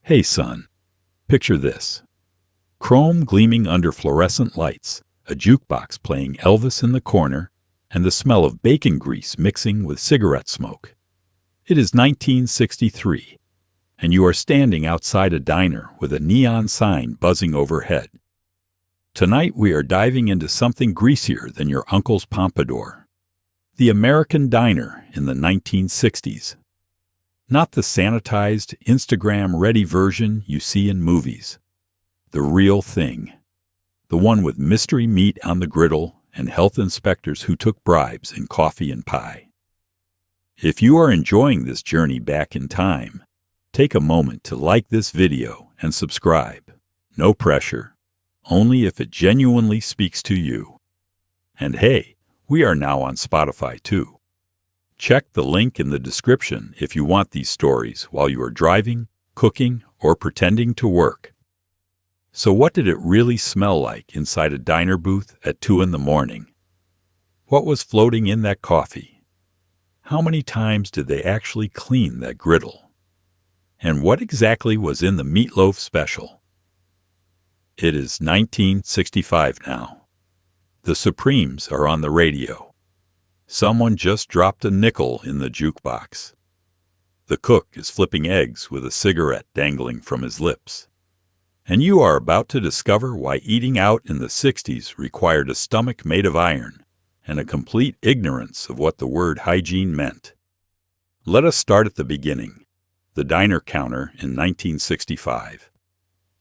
Hey son, picture this. Chrome gleaming under fluorescent lights, a jukebox playing Elvis in the corner, and the smell of bacon grease mixing with cigarette smoke. It is 1963, and you are standing outside a diner with a neon sign buzzing overhead. Tonight we are diving into something greasier than your uncle's pompadour. The American diner in the 1960s. Not the sanitized, Instagram-ready version you see in movies. The real thing. The one with mystery meat on the griddle and health inspectors who took bribes in coffee and pie. If you are enjoying this journey back in time, take a moment to like this video and subscribe. No pressure, only if it genuinely speaks to you. And hey, we are now on Spotify too. Check the link in the description if you want these stories while you are driving, cooking, or pretending to work. So what did it really smell like inside a diner booth at 2 in the morning? What was floating in that coffee? How many times did they actually clean that griddle? And what exactly was in the meatloaf special? It is 1965 now. The Supremes are on the radio. Someone just dropped a nickel in the jukebox. The cook is flipping eggs with a cigarette dangling from his lips. And you are about to discover why eating out in the 60s required a stomach made of iron and a complete ignorance of what the word hygiene meant. Let us start at the beginning, the diner counter in 1965.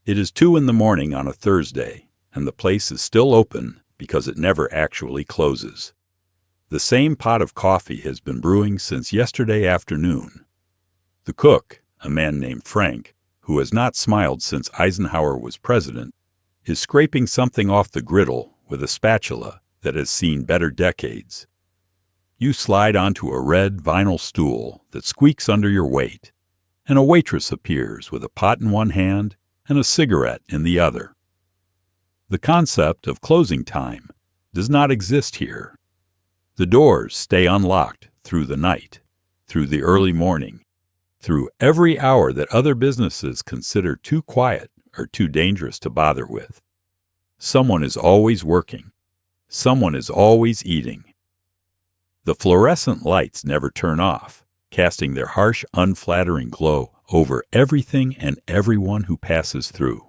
It is 2 in the morning on a Thursday, and the place is still open because it never actually closes. The same pot of coffee has been brewing since yesterday afternoon. The cook, a man named Frank, who has not smiled since Eisenhower was president, is scraping something off the griddle with a spatula that has seen better decades. You slide onto a red vinyl stool that squeaks under your weight, and a waitress appears with a pot in one hand and a cigarette in the other. The concept of closing time does not exist here. The doors stay unlocked through the night, through the early morning, through every hour that other businesses consider too quiet or too dangerous to bother with. Someone is always working. Someone is always eating. The fluorescent lights never turn off, casting their harsh, unflattering glow over everything and everyone who passes through.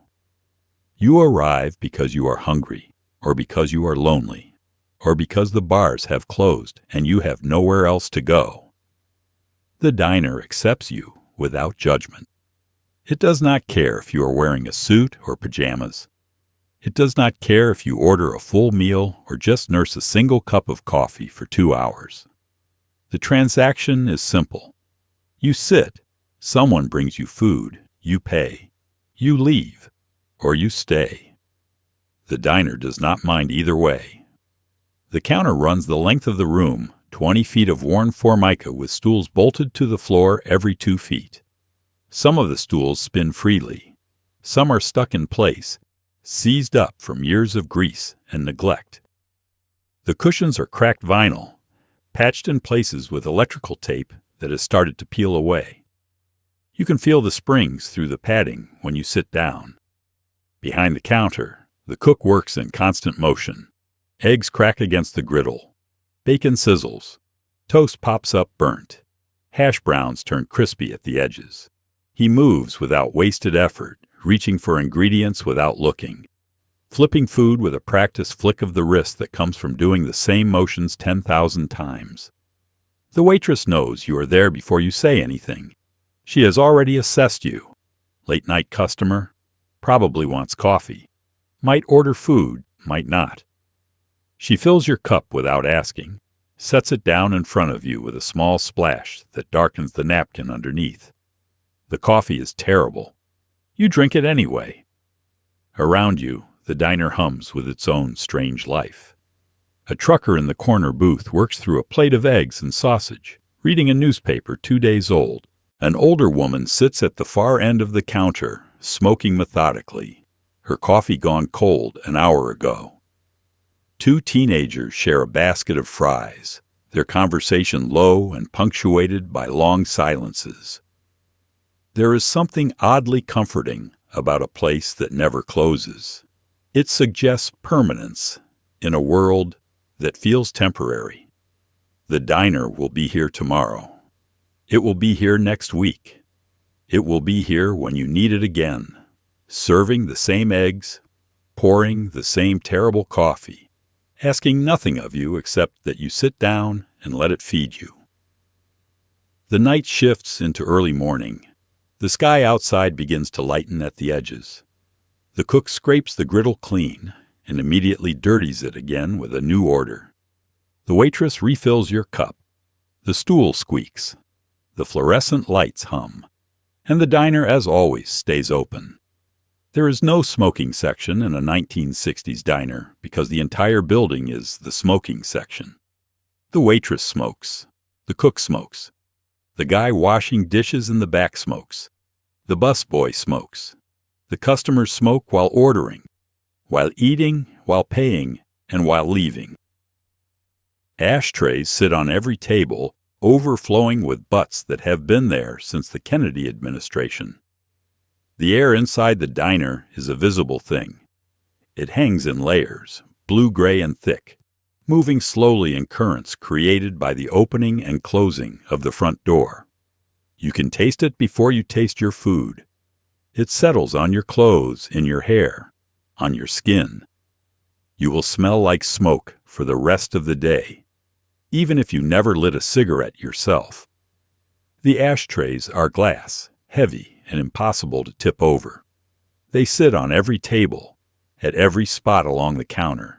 You arrive because you are hungry, or because you are lonely, or because the bars have closed and you have nowhere else to go. The diner accepts you without judgment. It does not care if you are wearing a suit or pajamas. It does not care if you order a full meal or just nurse a single cup of coffee for 2 hours. The transaction is simple. You sit, someone brings you food, you pay, you leave, or you stay. The diner does not mind either way. The counter runs the length of the room, 20 feet of worn formica with stools bolted to the floor every 2 feet. Some of the stools spin freely. Some are stuck in place, seized up from years of grease and neglect. The cushions are cracked vinyl, patched in places with electrical tape that has started to peel away. You can feel the springs through the padding when you sit down. Behind the counter, the cook works in constant motion. Eggs crack against the griddle. Bacon sizzles. Toast pops up burnt. Hash browns turn crispy at the edges. He moves without wasted effort, reaching for ingredients without looking. Flipping food with a practiced flick of the wrist that comes from doing the same motions 10,000 times. The waitress knows you are there before you say anything. She has already assessed you. Late-night customer. Probably wants coffee. Might order food, might not. She fills your cup without asking, sets it down in front of you with a small splash that darkens the napkin underneath. The coffee is terrible. You drink it anyway. Around you, the diner hums with its own strange life. A trucker in the corner booth works through a plate of eggs and sausage, reading a newspaper 2 days old. An older woman sits at the far end of the counter, smoking methodically, her coffee gone cold an hour ago. 2 teenagers share a basket of fries, their conversation low and punctuated by long silences. There is something oddly comforting about a place that never closes. It suggests permanence in a world that feels temporary. The diner will be here tomorrow. It will be here next week. It will be here when you need it again, serving the same eggs, pouring the same terrible coffee, asking nothing of you except that you sit down and let it feed you. The night shifts into early morning. The sky outside begins to lighten at the edges. The cook scrapes the griddle clean and immediately dirties it again with a new order. The waitress refills your cup. The stool squeaks. The fluorescent lights hum. And the diner, as always, stays open. There is no smoking section in a 1960s diner because the entire building is the smoking section. The waitress smokes. The cook smokes. The guy washing dishes in the back smokes. The busboy smokes. The customers smoke while ordering, while eating, while paying, and while leaving. Ashtrays sit on every table, overflowing with butts that have been there since the Kennedy administration. The air inside the diner is a visible thing. It hangs in layers, blue-gray and thick, moving slowly in currents created by the opening and closing of the front door. You can taste it before you taste your food. It settles on your clothes, in your hair, on your skin. You will smell like smoke for the rest of the day, even if you never lit a cigarette yourself. The ashtrays are glass, heavy, and impossible to tip over. They sit on every table, at every spot along the counter,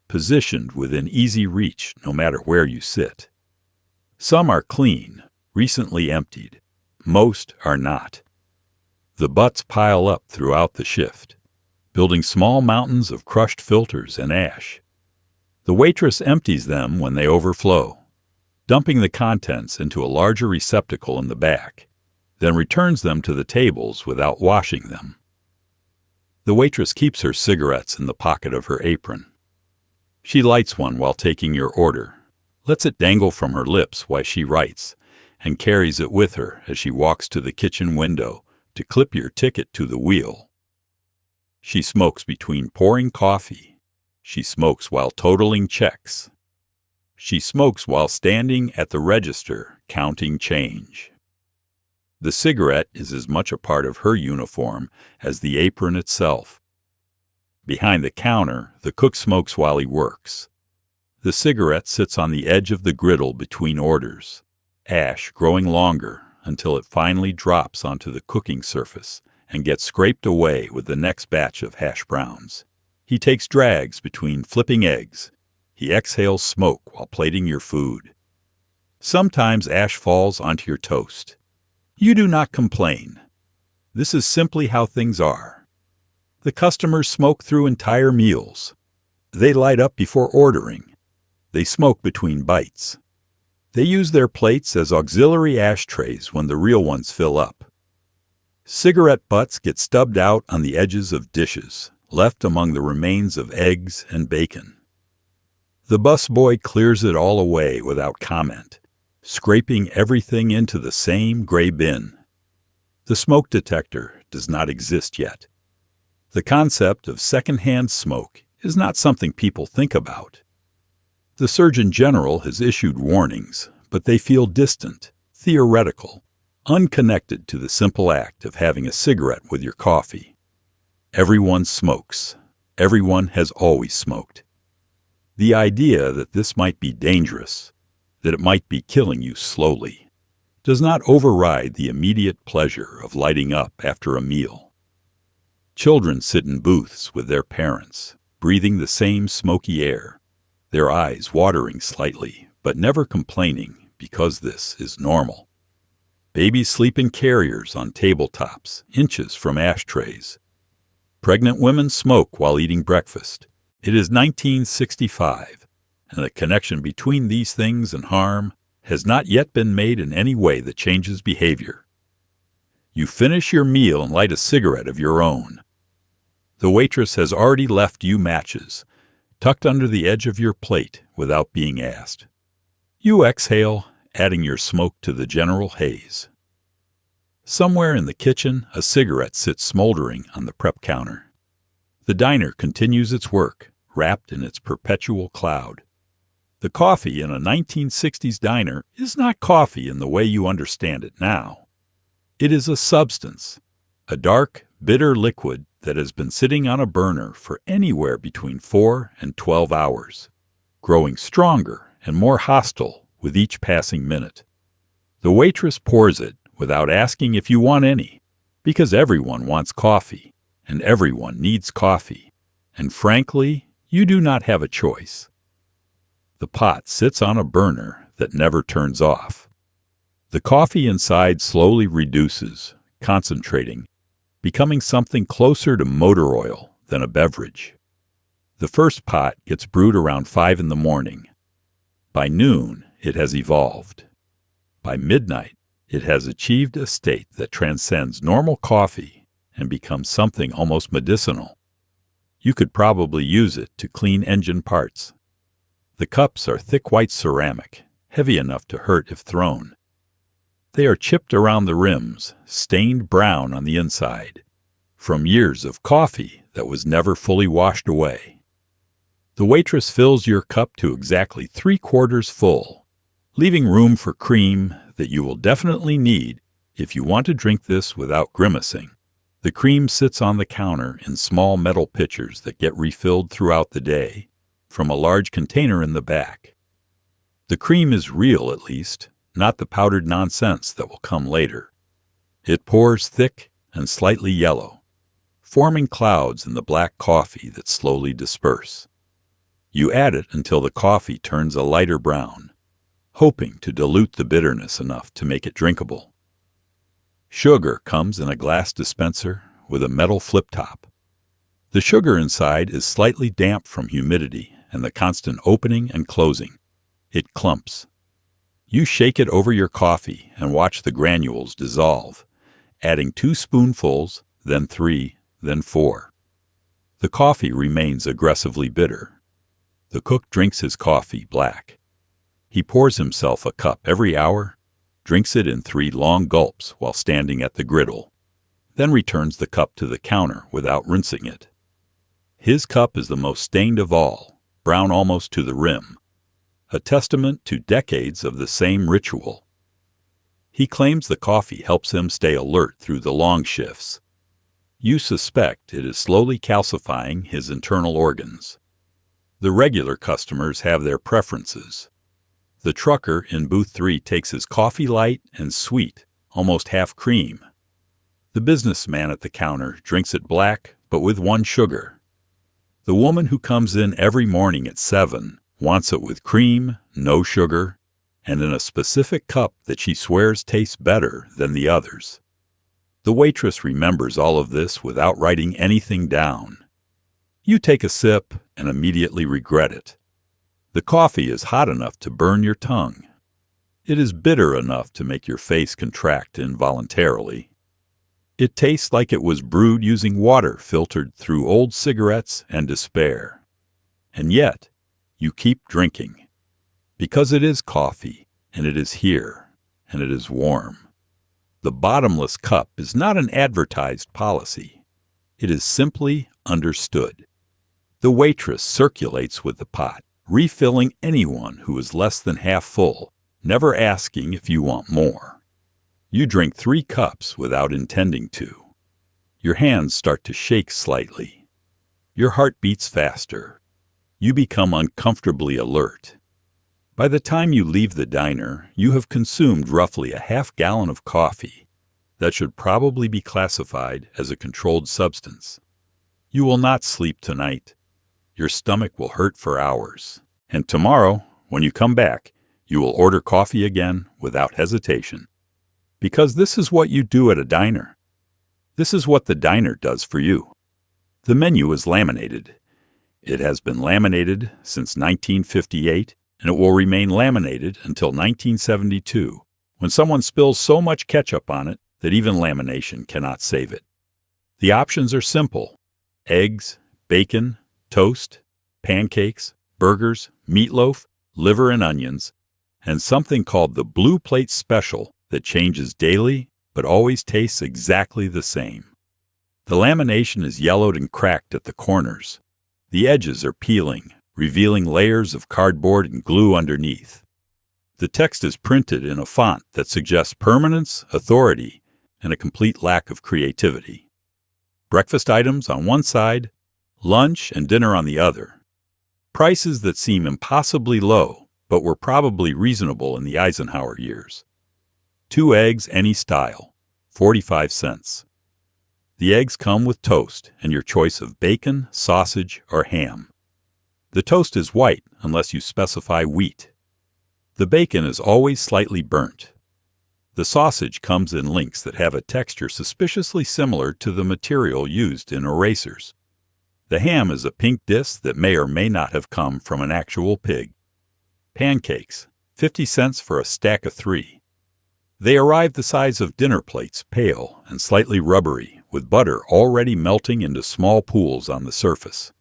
positioned within easy reach no matter where you sit. Some are clean, recently emptied. Most are not. The butts pile up throughout the shift, building small mountains of crushed filters and ash. The waitress empties them when they overflow, dumping the contents into a larger receptacle in the back, then returns them to the tables without washing them. The waitress keeps her cigarettes in the pocket of her apron. She lights one while taking your order, lets it dangle from her lips while she writes, and carries it with her as she walks to the kitchen window to clip your ticket to the wheel. She smokes between pouring coffee. She smokes while totaling checks. She smokes while standing at the register counting change. The cigarette is as much a part of her uniform as the apron itself. Behind the counter, the cook smokes while he works. The cigarette sits on the edge of the griddle between orders, ash growing longer until it finally drops onto the cooking surface and gets scraped away with the next batch of hash browns. He takes drags between flipping eggs. He exhales smoke while plating your food. Sometimes ash falls onto your toast. You do not complain. This is simply how things are. The customers smoke through entire meals. They light up before ordering. They smoke between bites. They use their plates as auxiliary ashtrays when the real ones fill up. Cigarette butts get stubbed out on the edges of dishes, left among the remains of eggs and bacon. The busboy clears it all away without comment, scraping everything into the same gray bin. The smoke detector does not exist yet. The concept of secondhand smoke is not something people think about. The Surgeon General has issued warnings, but they feel distant, theoretical, unconnected to the simple act of having a cigarette with your coffee. Everyone smokes. Everyone has always smoked. The idea that this might be dangerous, that it might be killing you slowly, does not override the immediate pleasure of lighting up after a meal. Children sit in booths with their parents, breathing the same smoky air, their eyes watering slightly, but never complaining because this is normal. Babies sleep in carriers on tabletops, inches from ashtrays. Pregnant women smoke while eating breakfast. It is 1965, and the connection between these things and harm has not yet been made in any way that changes behavior. You finish your meal and light a cigarette of your own. The waitress has already left you matches, tucked under the edge of your plate without being asked. You exhale, adding your smoke to the general haze. Somewhere in the kitchen, a cigarette sits smoldering on the prep counter. The diner continues its work, wrapped in its perpetual cloud. The coffee in a 1960s diner is not coffee in the way you understand it now. It is a substance, a dark, bitter liquid that has been sitting on a burner for anywhere between 4 and 12 hours, growing stronger and more hostile with each passing minute. The waitress pours it without asking if you want any, because everyone wants coffee, and everyone needs coffee, and frankly, you do not have a choice. The pot sits on a burner that never turns off. The coffee inside slowly reduces, concentrating, becoming something closer to motor oil than a beverage. The first pot gets brewed around 5 in the morning. By noon, it has evolved. By midnight, it has achieved a state that transcends normal coffee and becomes something almost medicinal. You could probably use it to clean engine parts. The cups are thick white ceramic, heavy enough to hurt if thrown. They are chipped around the rims, stained brown on the inside, from years of coffee that was never fully washed away. The waitress fills your cup to exactly 3/4 full, leaving room for cream that you will definitely need if you want to drink this without grimacing. The cream sits on the counter in small metal pitchers that get refilled throughout the day from a large container in the back. The cream is real, at least, not the powdered nonsense that will come later. It pours thick and slightly yellow, forming clouds in the black coffee that slowly disperse. You add it until the coffee turns a lighter brown, hoping to dilute the bitterness enough to make it drinkable. Sugar comes in a glass dispenser with a metal flip top. The sugar inside is slightly damp from humidity and the constant opening and closing. It clumps. You shake it over your coffee and watch the granules dissolve, adding 2 spoonfuls, then 3, then 4. The coffee remains aggressively bitter. The cook drinks his coffee black. He pours himself a cup every hour, drinks it in 3 long gulps while standing at the griddle, then returns the cup to the counter without rinsing it. His cup is the most stained of all, brown almost to the rim, a testament to decades of the same ritual. He claims the coffee helps him stay alert through the long shifts. You suspect it is slowly calcifying his internal organs. The regular customers have their preferences. The trucker in booth 3 takes his coffee light and sweet, almost half cream. The businessman at the counter drinks it black, but with 1 sugar. The woman who comes in every morning at 7 wants it with cream, no sugar, and in a specific cup that she swears tastes better than the others. The waitress remembers all of this without writing anything down. You take a sip and immediately regret it. The coffee is hot enough to burn your tongue. It is bitter enough to make your face contract involuntarily. It tastes like it was brewed using water filtered through old cigarettes and despair. And yet, you keep drinking. Because it is coffee, and it is here, and it is warm. The bottomless cup is not an advertised policy. It is simply understood. The waitress circulates with the pot, refilling anyone who is less than half full, never asking if you want more. You drink 3 cups without intending to. Your hands start to shake slightly. Your heart beats faster. You become uncomfortably alert. By the time you leave the diner, you have consumed roughly a half-gallon of coffee that should probably be classified as a controlled substance. You will not sleep tonight. Your stomach will hurt for hours. And tomorrow, when you come back, you will order coffee again without hesitation. Because this is what you do at a diner. This is what the diner does for you. The menu is laminated. It has been laminated since 1958, and it will remain laminated until 1972, when someone spills so much ketchup on it that even lamination cannot save it. The options are simple: eggs, bacon, toast, pancakes, burgers, meatloaf, liver and onions, and something called the Blue Plate Special that changes daily but always tastes exactly the same. The lamination is yellowed and cracked at the corners. The edges are peeling, revealing layers of cardboard and glue underneath. The text is printed in a font that suggests permanence, authority, and a complete lack of creativity. Breakfast items on one side, lunch and dinner on the other. Prices that seem impossibly low, but were probably reasonable in the Eisenhower years. 2 eggs any style, 45 cents. The eggs come with toast and your choice of bacon, sausage, or ham. The toast is white unless you specify wheat. The bacon is always slightly burnt. The sausage comes in links that have a texture suspiciously similar to the material used in erasers. The ham is a pink disc that may or may not have come from an actual pig. Pancakes, 50 cents for a stack of 3. They arrive the size of dinner plates, pale and slightly rubbery, with butter already melting into small pools on the surface.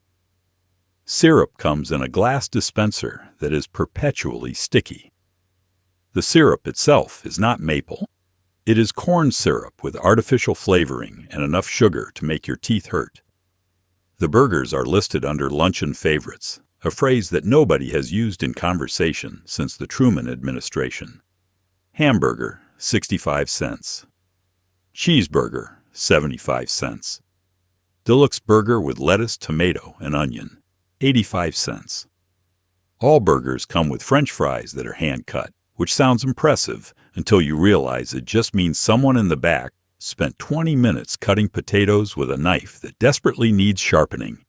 Syrup comes in a glass dispenser that is perpetually sticky. The syrup itself is not maple. It is corn syrup with artificial flavoring and enough sugar to make your teeth hurt. The burgers are listed under luncheon favorites, a phrase that nobody has used in conversation since the Truman administration. Hamburger, 65 cents. Cheeseburger, 75 cents. Deluxe burger with lettuce, tomato, and onion, 85 cents. All burgers come with French fries that are hand-cut, which sounds impressive until you realize it just means someone in the back spent 20 minutes cutting potatoes with a knife that desperately needs sharpening.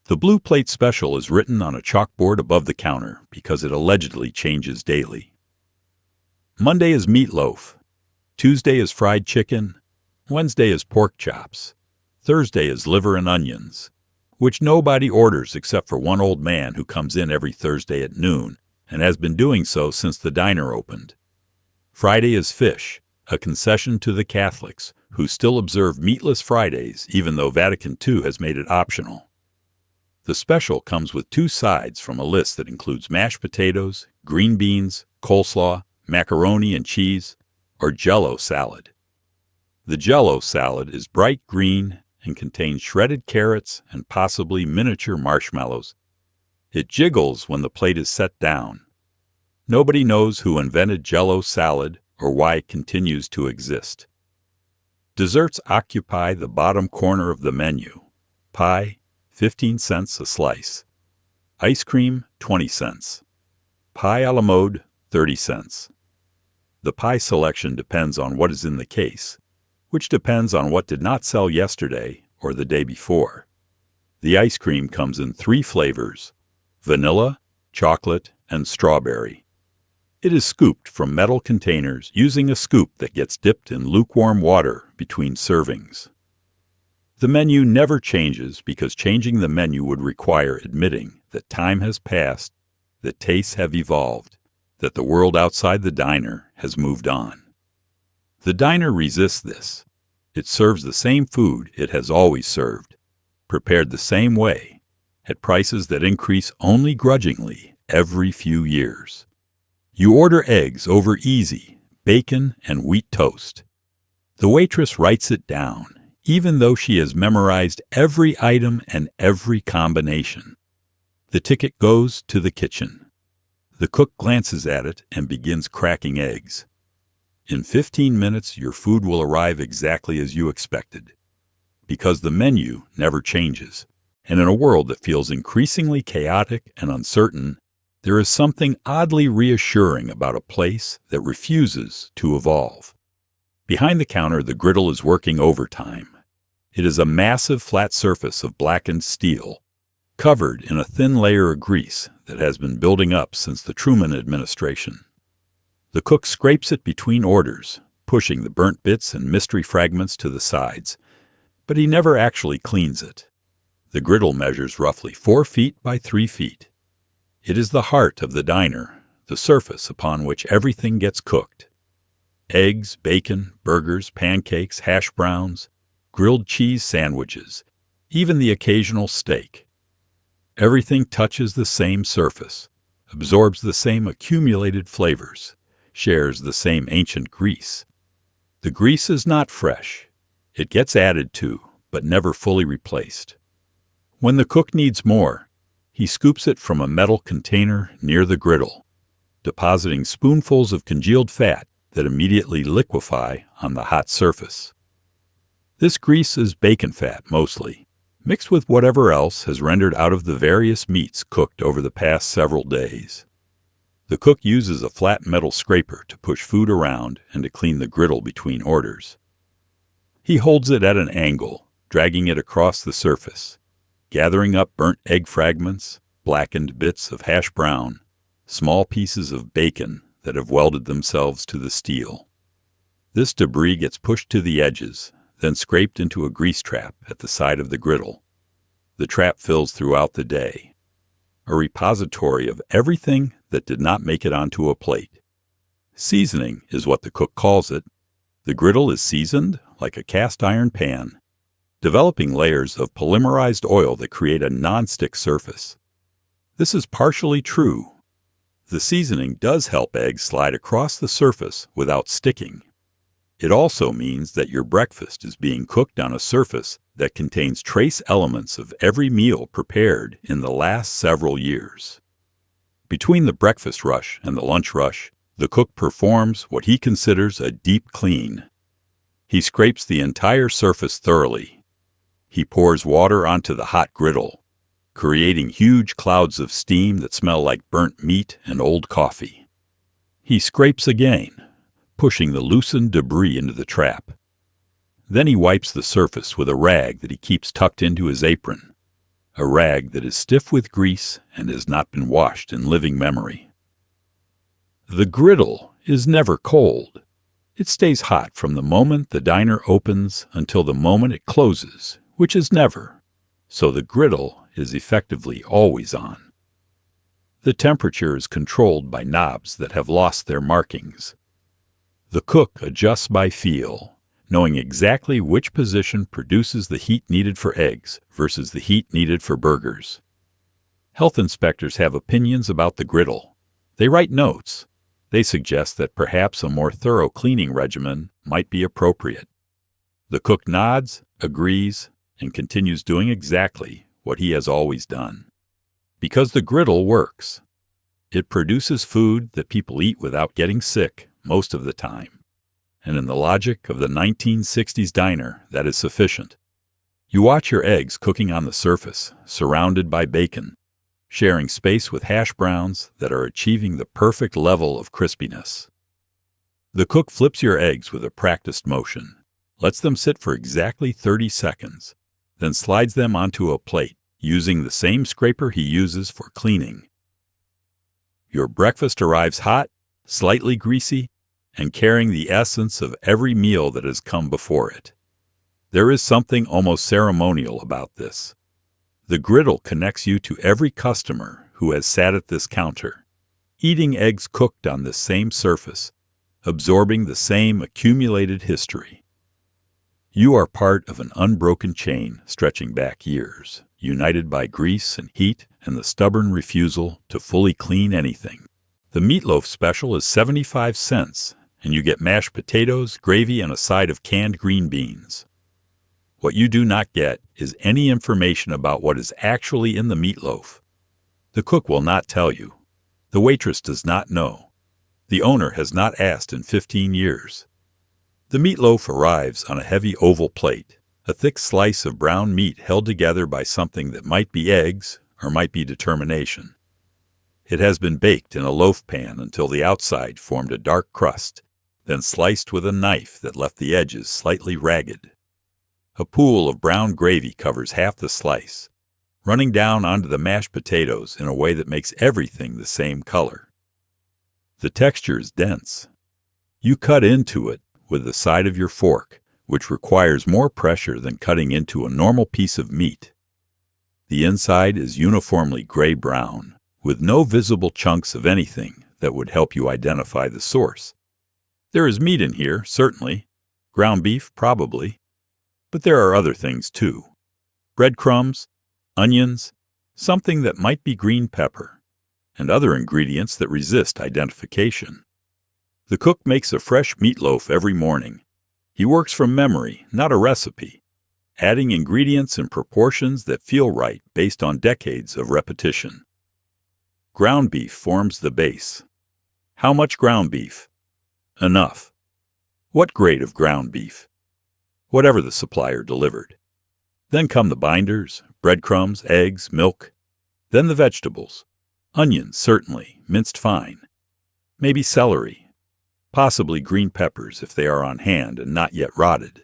The Blue Plate Special is written on a chalkboard above the counter because it allegedly changes daily. Monday is meatloaf. Tuesday is fried chicken. Wednesday is pork chops. Thursday is liver and onions, which nobody orders except for one old man who comes in every Thursday at noon and has been doing so since the diner opened. Friday is fish, a concession to the Catholics, who still observe meatless Fridays even though Vatican II has made it optional. The special comes with 2 sides from a list that includes mashed potatoes, green beans, coleslaw, macaroni and cheese, or Jell-O salad. The Jell-O salad is bright green and contains shredded carrots and possibly miniature marshmallows. It jiggles when the plate is set down. Nobody knows who invented Jell-O salad or why it continues to exist. Desserts occupy the bottom corner of the menu. Pie, 15 cents a slice. Ice cream, 20 cents. Pie a la mode, 30 cents. The pie selection depends on what is in the case, which depends on what did not sell yesterday or the day before. The ice cream comes in 3 flavors: vanilla, chocolate, and strawberry. It is scooped from metal containers using a scoop that gets dipped in lukewarm water between servings. The menu never changes because changing the menu would require admitting that time has passed, that tastes have evolved, that the world outside the diner has moved on. The diner resists this. It serves the same food it has always served, prepared the same way, at prices that increase only grudgingly every few years. You order eggs over easy, bacon, and wheat toast. The waitress writes it down, even though she has memorized every item and every combination. The ticket goes to the kitchen. The cook glances at it and begins cracking eggs. In 15 minutes, your food will arrive exactly as you expected, because the menu never changes. And in a world that feels increasingly chaotic and uncertain, there is something oddly reassuring about a place that refuses to evolve. Behind the counter, the griddle is working overtime. It is a massive flat surface of blackened steel, covered in a thin layer of grease that has been building up since the Truman administration. The cook scrapes it between orders, pushing the burnt bits and mystery fragments to the sides, but he never actually cleans it. The griddle measures roughly 4 feet by 3 feet. It is the heart of the diner, the surface upon which everything gets cooked. Eggs, bacon, burgers, pancakes, hash browns, grilled cheese sandwiches, even the occasional steak. Everything touches the same surface, absorbs the same accumulated flavors, shares the same ancient grease. The grease is not fresh. It gets added to, but never fully replaced. When the cook needs more, he scoops it from a metal container near the griddle, depositing spoonfuls of congealed fat that immediately liquefy on the hot surface. This grease is bacon fat mostly, mixed with whatever else has rendered out of the various meats cooked over the past several days. The cook uses a flat metal scraper to push food around and to clean the griddle between orders. He holds it at an angle, dragging it across the surface, gathering up burnt egg fragments, blackened bits of hash brown, small pieces of bacon that have welded themselves to the steel. This debris gets pushed to the edges, then scraped into a grease trap at the side of the griddle. The trap fills throughout the day, a repository of everything that did not make it onto a plate. Seasoning is what the cook calls it. The griddle is seasoned like a cast iron pan, developing layers of polymerized oil that create a non-stick surface. This is partially true. The seasoning does help eggs slide across the surface without sticking. It also means that your breakfast is being cooked on a surface that contains trace elements of every meal prepared in the last several years. Between the breakfast rush and the lunch rush, the cook performs what he considers a deep clean. He scrapes the entire surface thoroughly. He pours water onto the hot griddle, creating huge clouds of steam that smell like burnt meat and old coffee. He scrapes again, pushing the loosened debris into the trap. Then he wipes the surface with a rag that he keeps tucked into his apron, a rag that is stiff with grease and has not been washed in living memory. The griddle is never cold. It stays hot from the moment the diner opens until the moment it closes, which is never, so the griddle is effectively always on. The temperature is controlled by knobs that have lost their markings. The cook adjusts by feel, knowing exactly which position produces the heat needed for eggs versus the heat needed for burgers. Health inspectors have opinions about the griddle. They write notes. They suggest that perhaps a more thorough cleaning regimen might be appropriate. The cook nods, agrees, and continues doing exactly what he has always done. Because the griddle works. It produces food that people eat without getting sick most of the time. And in the logic of the 1960s diner, that is sufficient. You watch your eggs cooking on the surface, surrounded by bacon, sharing space with hash browns that are achieving the perfect level of crispiness. The cook flips your eggs with a practiced motion, lets them sit for exactly 30 seconds, then slides them onto a plate using the same scraper he uses for cleaning. Your breakfast arrives hot, slightly greasy, and carrying the essence of every meal that has come before it. There is something almost ceremonial about this. The griddle connects you to every customer who has sat at this counter, eating eggs cooked on this same surface, absorbing the same accumulated history. You are part of an unbroken chain stretching back years, united by grease and heat and the stubborn refusal to fully clean anything. The meatloaf special is 75 cents, and you get mashed potatoes, gravy, and a side of canned green beans. What you do not get is any information about what is actually in the meatloaf. The cook will not tell you. The waitress does not know. The owner has not asked in 15 years. The meatloaf arrives on a heavy oval plate, a thick slice of brown meat held together by something that might be eggs or might be determination. It has been baked in a loaf pan until the outside formed a dark crust, then sliced with a knife that left the edges slightly ragged. A pool of brown gravy covers half the slice, running down onto the mashed potatoes in a way that makes everything the same color. The texture is dense. You cut into it with the side of your fork, which requires more pressure than cutting into a normal piece of meat. The inside is uniformly gray-brown, with no visible chunks of anything that would help you identify the source. There is meat in here, certainly. Ground beef, probably. But there are other things, too. Breadcrumbs, onions, something that might be green pepper, and other ingredients that resist identification. The cook makes a fresh meatloaf every morning, He works from memory, not a recipe, adding ingredients in proportions that feel right based on decades of repetition. Ground beef forms the base. How much ground beef? Enough. What grade of ground beef? Whatever the supplier delivered. Then come the binders, breadcrumbs, eggs, milk. Then the vegetables. Onions, certainly, minced fine. Maybe celery. Possibly green peppers if they are on hand and not yet rotted.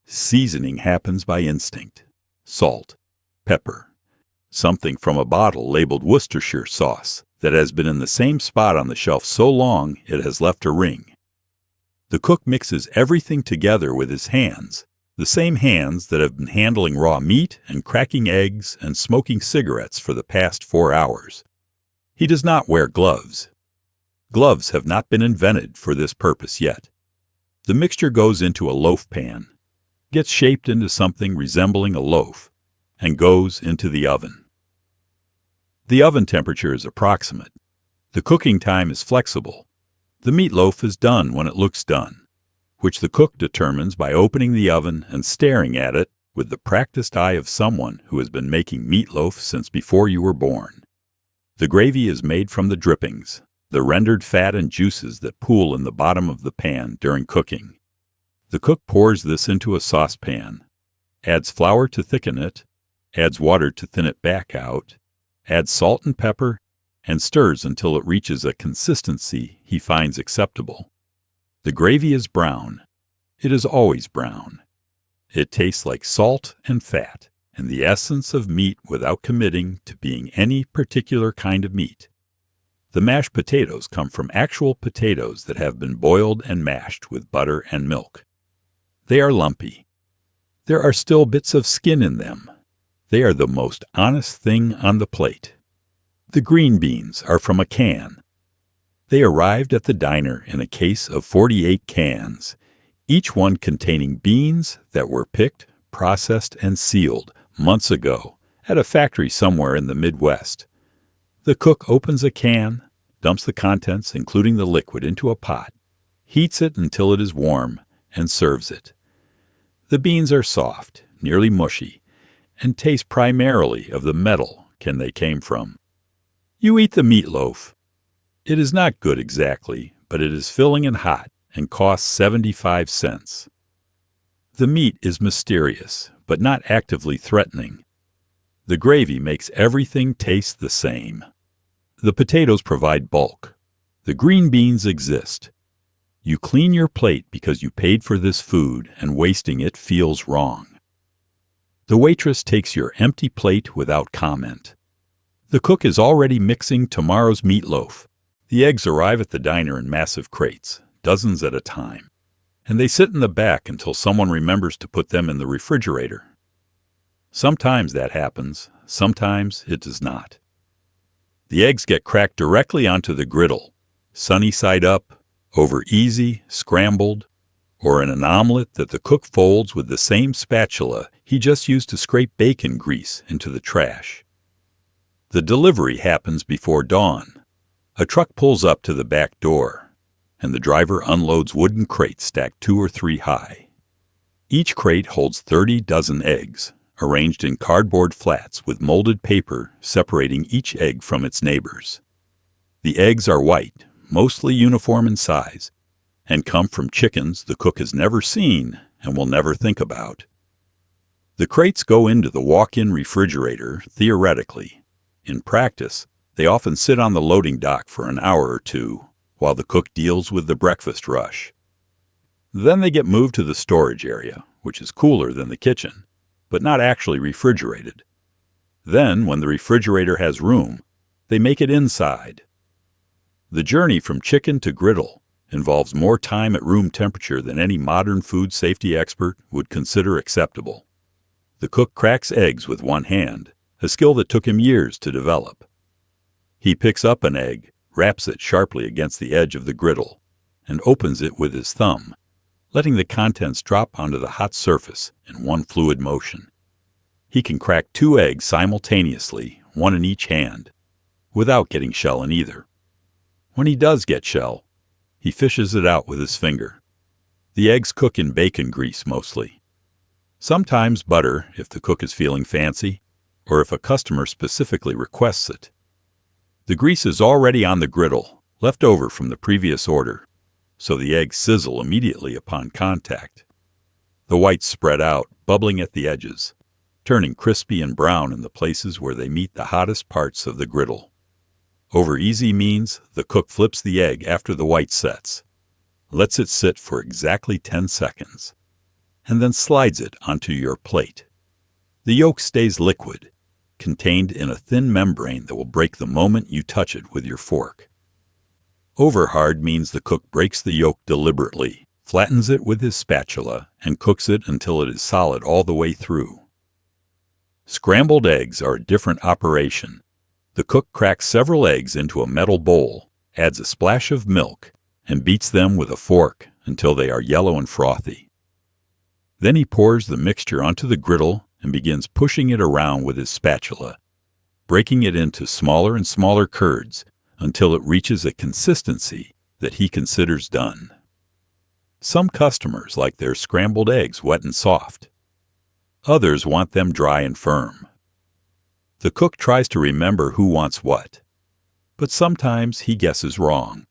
Seasoning happens by instinct. Salt, pepper, something from a bottle labeled Worcestershire sauce that has been in the same spot on the shelf so long it has left a ring. The cook mixes everything together with his hands, the same hands that have been handling raw meat and cracking eggs and smoking cigarettes for the past 4 hours. He does not wear gloves. Gloves have not been invented for this purpose yet. The mixture goes into a loaf pan, gets shaped into something resembling a loaf, and goes into the oven. The oven temperature is approximate. The cooking time is flexible. The meatloaf is done when it looks done, which the cook determines by opening the oven and staring at it with the practiced eye of someone who has been making meatloaf since before you were born. The gravy is made from the drippings, the rendered fat and juices that pool in the bottom of the pan during cooking. The cook pours this into a saucepan, adds flour to thicken it, adds water to thin it back out, adds salt and pepper, and stirs until it reaches a consistency he finds acceptable. The gravy is brown. It is always brown. It tastes like salt and fat, and the essence of meat without committing to being any particular kind of meat. The mashed potatoes come from actual potatoes that have been boiled and mashed with butter and milk. They are lumpy. There are still bits of skin in them. They are the most honest thing on the plate. The green beans are from a can. They arrived at the diner in a case of 48 cans, each one containing beans that were picked, processed, and sealed months ago at a factory somewhere in the Midwest. The cook opens a can, dumps the contents, including the liquid, into a pot, heats it until it is warm, and serves it. The beans are soft, nearly mushy, and taste primarily of the metal they came from. You eat the meatloaf. It is not good exactly, but it is filling and hot and costs 75 cents. The meat is mysterious, but not actively threatening. The gravy makes everything taste the same. The potatoes provide bulk. The green beans exist. You clean your plate because you paid for this food, and wasting it feels wrong. The waitress takes your empty plate without comment. The cook is already mixing tomorrow's meatloaf. The eggs arrive at the diner in massive crates, dozens at a time, and they sit in the back until someone remembers to put them in the refrigerator. Sometimes that happens, sometimes it does not. The eggs get cracked directly onto the griddle, sunny side up, over easy, scrambled, or in an omelet that the cook folds with the same spatula he just used to scrape bacon grease into the trash. The delivery happens before dawn. A truck pulls up to the back door, and the driver unloads wooden crates stacked 2 or 3 high. Each crate holds 30 dozen eggs, arranged in cardboard flats with molded paper separating each egg from its neighbors. The eggs are white, mostly uniform in size, and come from chickens the cook has never seen and will never think about. The crates go into the walk-in refrigerator, theoretically. In practice, they often sit on the loading dock for an hour or 2 while the cook deals with the breakfast rush. Then they get moved to the storage area, which is cooler than the kitchen, but not actually refrigerated. Then, when the refrigerator has room, they make it inside. The journey from chicken to griddle involves more time at room temperature than any modern food safety expert would consider acceptable. The cook cracks eggs with one hand, a skill that took him years to develop. He picks up an egg, raps it sharply against the edge of the griddle, and opens it with his thumb, letting the contents drop onto the hot surface in one fluid motion. He can crack 2 eggs simultaneously, one in each hand, without getting shell in either. When he does get shell, he fishes it out with his finger. The eggs cook in bacon grease mostly. Sometimes butter if the cook is feeling fancy, or if a customer specifically requests it. The grease is already on the griddle, left over from the previous order, so the eggs sizzle immediately upon contact. The whites spread out, bubbling at the edges, turning crispy and brown in the places where they meet the hottest parts of the griddle. Over easy means the cook flips the egg after the white sets, lets it sit for exactly 10 seconds, and then slides it onto your plate. The yolk stays liquid, contained in a thin membrane that will break the moment you touch it with your fork. Over hard means the cook breaks the yolk deliberately, flattens it with his spatula, and cooks it until it is solid all the way through. Scrambled eggs are a different operation. The cook cracks several eggs into a metal bowl, adds a splash of milk, and beats them with a fork until they are yellow and frothy. Then he pours the mixture onto the griddle and begins pushing it around with his spatula, breaking it into smaller and smaller curds until it reaches a consistency that he considers done. Some customers like their scrambled eggs wet and soft. Others want them dry and firm. The cook tries to remember who wants what, but sometimes he guesses wrong.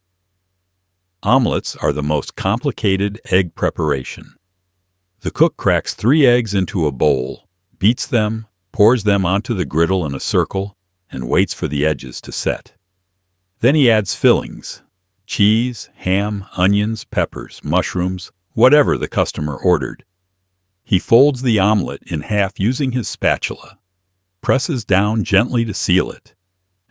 Omelets are the most complicated egg preparation. The cook cracks 3 eggs into a bowl, beats them, pours them onto the griddle in a circle, and waits for the edges to set. Then he adds fillings: cheese, ham, onions, peppers, mushrooms, whatever the customer ordered. He folds the omelet in half using his spatula, presses down gently to seal it,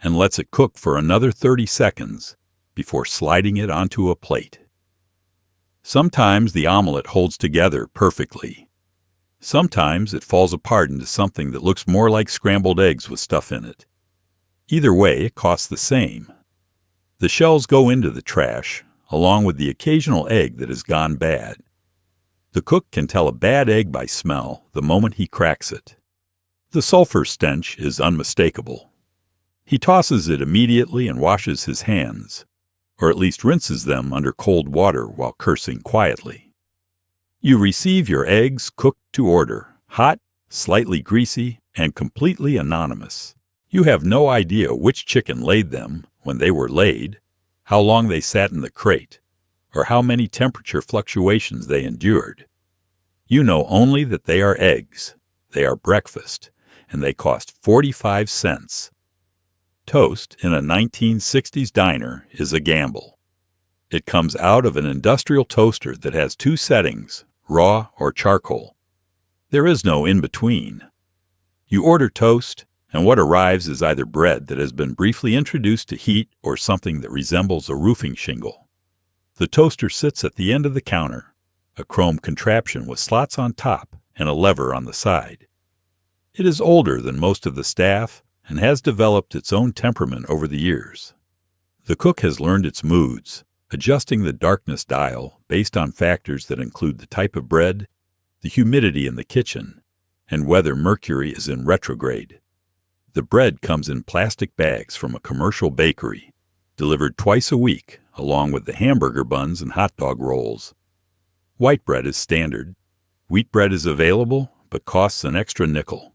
and lets it cook for another 30 seconds before sliding it onto a plate. Sometimes the omelet holds together perfectly. Sometimes it falls apart into something that looks more like scrambled eggs with stuff in it. Either way, it costs the same. The shells go into the trash, along with the occasional egg that has gone bad. The cook can tell a bad egg by smell the moment he cracks it. The sulfur stench is unmistakable. He tosses it immediately and washes his hands, or at least rinses them under cold water while cursing quietly. You receive your eggs cooked to order, hot, slightly greasy, and completely anonymous. You have no idea which chicken laid them when they were laid, how long they sat in the crate, or how many temperature fluctuations they endured. You know only that they are eggs, they are breakfast, and they cost 45 cents. Toast in a 1960s diner is a gamble. It comes out of an industrial toaster that has 2 settings, raw or charcoal. There is no in-between. You order toast, and what arrives is either bread that has been briefly introduced to heat or something that resembles a roofing shingle. The toaster sits at the end of the counter, a chrome contraption with slots on top and a lever on the side. It is older than most of the staff and has developed its own temperament over the years. The cook has learned its moods, adjusting the darkness dial based on factors that include the type of bread, the humidity in the kitchen, and whether Mercury is in retrograde. The bread comes in plastic bags from a commercial bakery, delivered twice a week, along with the hamburger buns and hot dog rolls. White bread is standard. Wheat bread is available, but costs an extra nickel.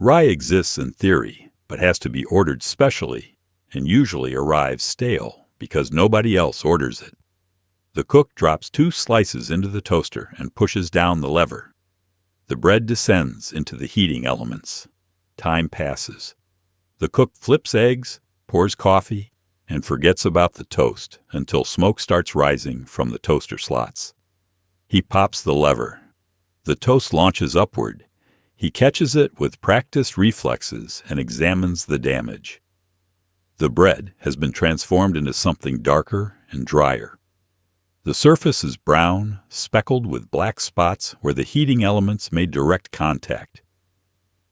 Rye exists in theory, but has to be ordered specially, and usually arrives stale because nobody else orders it. The cook drops 2 slices into the toaster and pushes down the lever. The bread descends into the heating elements. Time passes. The cook flips eggs, pours coffee, and forgets about the toast until smoke starts rising from the toaster slots. He pops the lever. The toast launches upward. He catches it with practiced reflexes and examines the damage. The bread has been transformed into something darker and drier. The surface is brown, speckled with black spots where the heating elements made direct contact.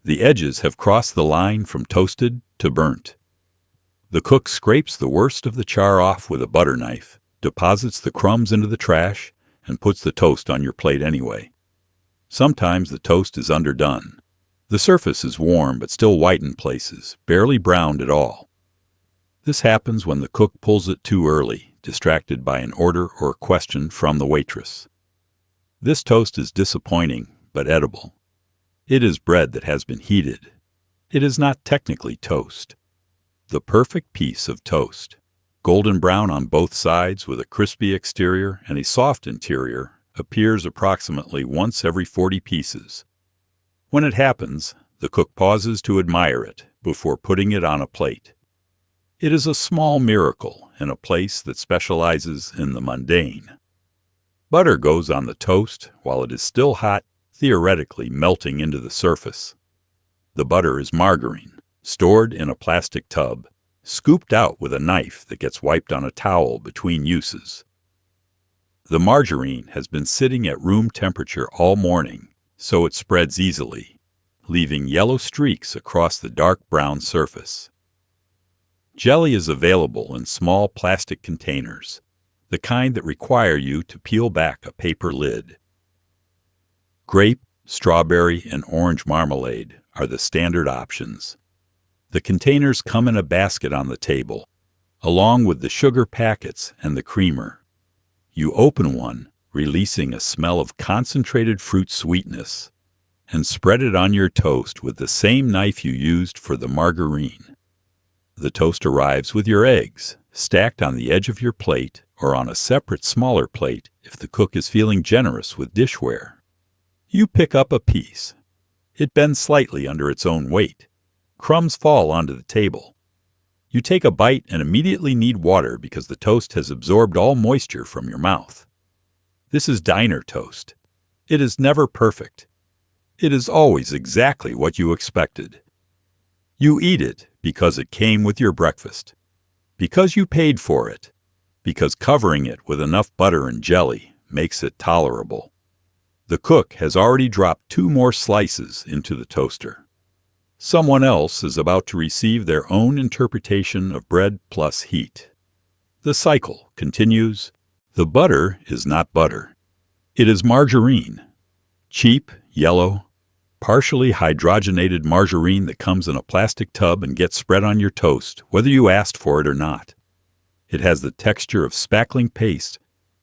The edges have crossed the line from toasted to burnt. The cook scrapes the worst of the char off with a butter knife, deposits the crumbs into the trash, and puts the toast on your plate anyway. Sometimes the toast is underdone. The surface is warm but still white in places, barely browned at all. This happens when the cook pulls it too early, distracted by an order or a question from the waitress. This toast is disappointing, but edible. It is bread that has been heated. It is not technically toast. The perfect piece of toast. Golden brown on both sides with a crispy exterior and a soft interior, appears approximately once every 40 pieces. When it happens, the cook pauses to admire it before putting it on a plate. It is a small miracle in a place that specializes in the mundane. Butter goes on the toast while it is still hot, theoretically melting into the surface. The butter is margarine, stored in a plastic tub, scooped out with a knife that gets wiped on a towel between uses. The margarine has been sitting at room temperature all morning, so it spreads easily, leaving yellow streaks across the dark brown surface. Jelly is available in small plastic containers, the kind that require you to peel back a paper lid. Grape, strawberry, and orange marmalade are the standard options. The containers come in a basket on the table, along with the sugar packets and the creamer. You open one, releasing a smell of concentrated fruit sweetness, and spread it on your toast with the same knife you used for the margarine. The toast arrives with your eggs, stacked on the edge of your plate or on a separate smaller plate if the cook is feeling generous with dishware. You pick up a piece. It bends slightly under its own weight. Crumbs fall onto the table. You take a bite and immediately need water because the toast has absorbed all moisture from your mouth. This is diner toast. It is never perfect. It is always exactly what you expected. You eat it because it came with your breakfast, because you paid for it, because covering it with enough butter and jelly makes it tolerable. The cook has already dropped 2 more slices into the toaster. Someone else is about to receive their own interpretation of bread plus heat. The cycle continues. The butter is not butter. It is margarine. Cheap, yellow, partially hydrogenated margarine that comes in a plastic tub and gets spread on your toast, whether you asked for it or not. It has the texture of spackling paste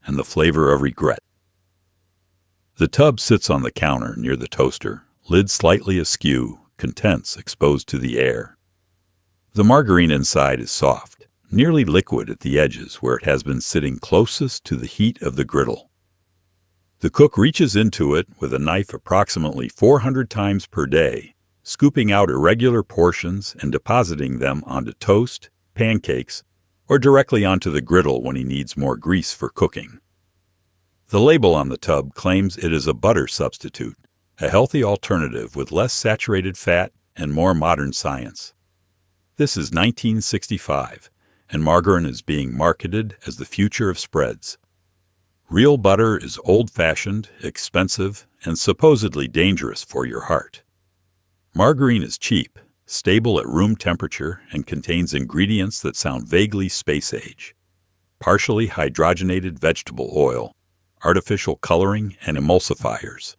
and the flavor of regret. The tub sits on the counter near the toaster, lid slightly askew, contents exposed to the air. The margarine inside is soft, nearly liquid at the edges where it has been sitting closest to the heat of the griddle. The cook reaches into it with a knife approximately 400 times per day, scooping out irregular portions and depositing them onto toast, pancakes, or directly onto the griddle when he needs more grease for cooking. The label on the tub claims it is a butter substitute, a healthy alternative with less saturated fat and more modern science. This is 1965, and margarine is being marketed as the future of spreads. Real butter is old-fashioned, expensive, and supposedly dangerous for your heart. Margarine is cheap, stable at room temperature, and contains ingredients that sound vaguely space-age. Partially hydrogenated vegetable oil, artificial coloring, and emulsifiers.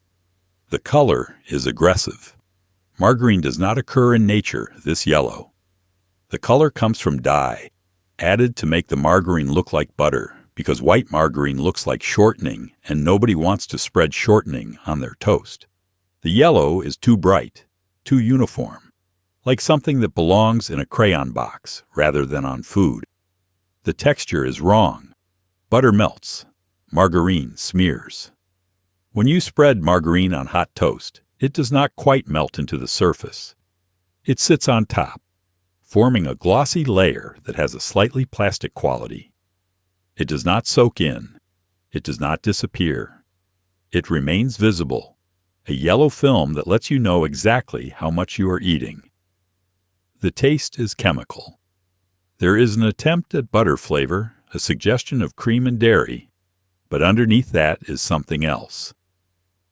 The color is aggressive. Margarine does not occur in nature this yellow. The color comes from dye, added to make the margarine look like butter, because white margarine looks like shortening and nobody wants to spread shortening on their toast. The yellow is too bright, too uniform, like something that belongs in a crayon box rather than on food. The texture is wrong. Butter melts. Margarine smears. When you spread margarine on hot toast, it does not quite melt into the surface. It sits on top, forming a glossy layer that has a slightly plastic quality. It does not soak in. It does not disappear. It remains visible, a yellow film that lets you know exactly how much you are eating. The taste is chemical. There is an attempt at butter flavor, a suggestion of cream and dairy, but underneath that is something else.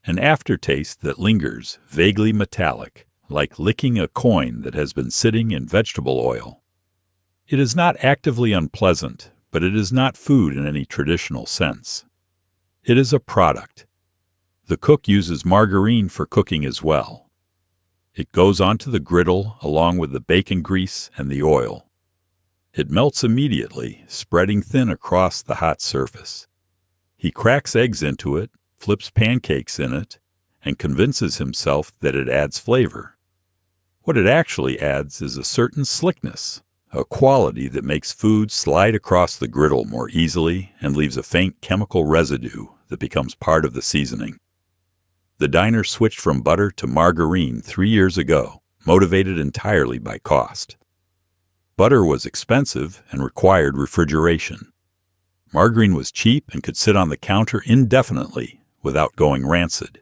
An aftertaste that lingers, vaguely metallic, like licking a coin that has been sitting in vegetable oil. It is not actively unpleasant, but it is not food in any traditional sense. It is a product. The cook uses margarine for cooking as well. It goes onto the griddle along with the bacon grease and the oil. It melts immediately, spreading thin across the hot surface. He cracks eggs into it, flips pancakes in it, and convinces himself that it adds flavor. What it actually adds is a certain slickness, a quality that makes food slide across the griddle more easily and leaves a faint chemical residue that becomes part of the seasoning. The diner switched from butter to margarine 3 years ago, motivated entirely by cost. Butter was expensive and required refrigeration. Margarine was cheap and could sit on the counter indefinitely without going rancid.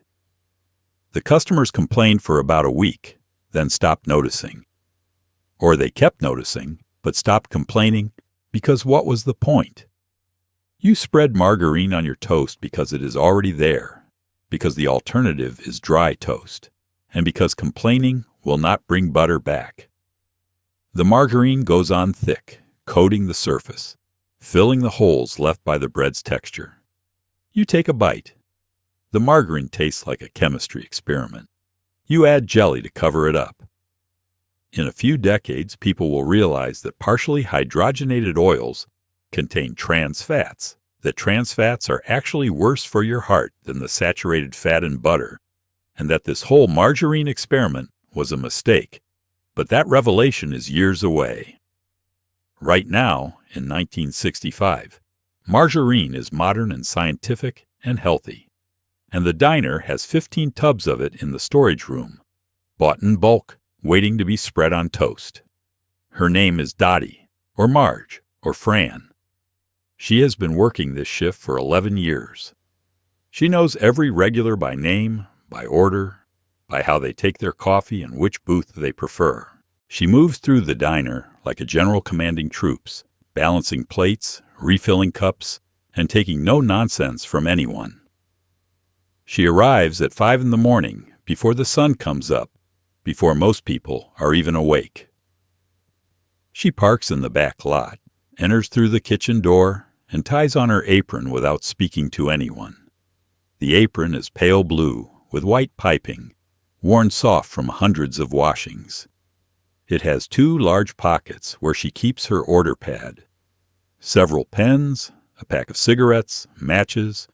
The customers complained for about a week, then stopped noticing. Or they kept noticing, but stopped complaining because what was the point? You spread margarine on your toast because it is already there, because the alternative is dry toast, and because complaining will not bring butter back. The margarine goes on thick, coating the surface, filling the holes left by the bread's texture. You take a bite. The margarine tastes like a chemistry experiment. You add jelly to cover it up. In a few decades, people will realize that partially hydrogenated oils contain trans fats, that trans fats are actually worse for your heart than the saturated fat in butter, and that this whole margarine experiment was a mistake. But that revelation is years away. Right now, in 1965, margarine is modern and scientific and healthy, and the diner has 15 tubs of it in the storage room, bought in bulk, waiting to be spread on toast. Her name is Dottie, or Marge, or Fran. She has been working this shift for 11 years. She knows every regular by name, by order, by how they take their coffee and which booth they prefer. She moves through the diner like a general commanding troops, balancing plates, refilling cups, and taking no nonsense from anyone. She arrives at 5 in the morning, before the sun comes up, before most people are even awake. She parks in the back lot, enters through the kitchen door, and ties on her apron without speaking to anyone. The apron is pale blue, with white piping, worn soft from hundreds of washings. It has 2 large pockets where she keeps her order pad, several pens, a pack of cigarettes, matches,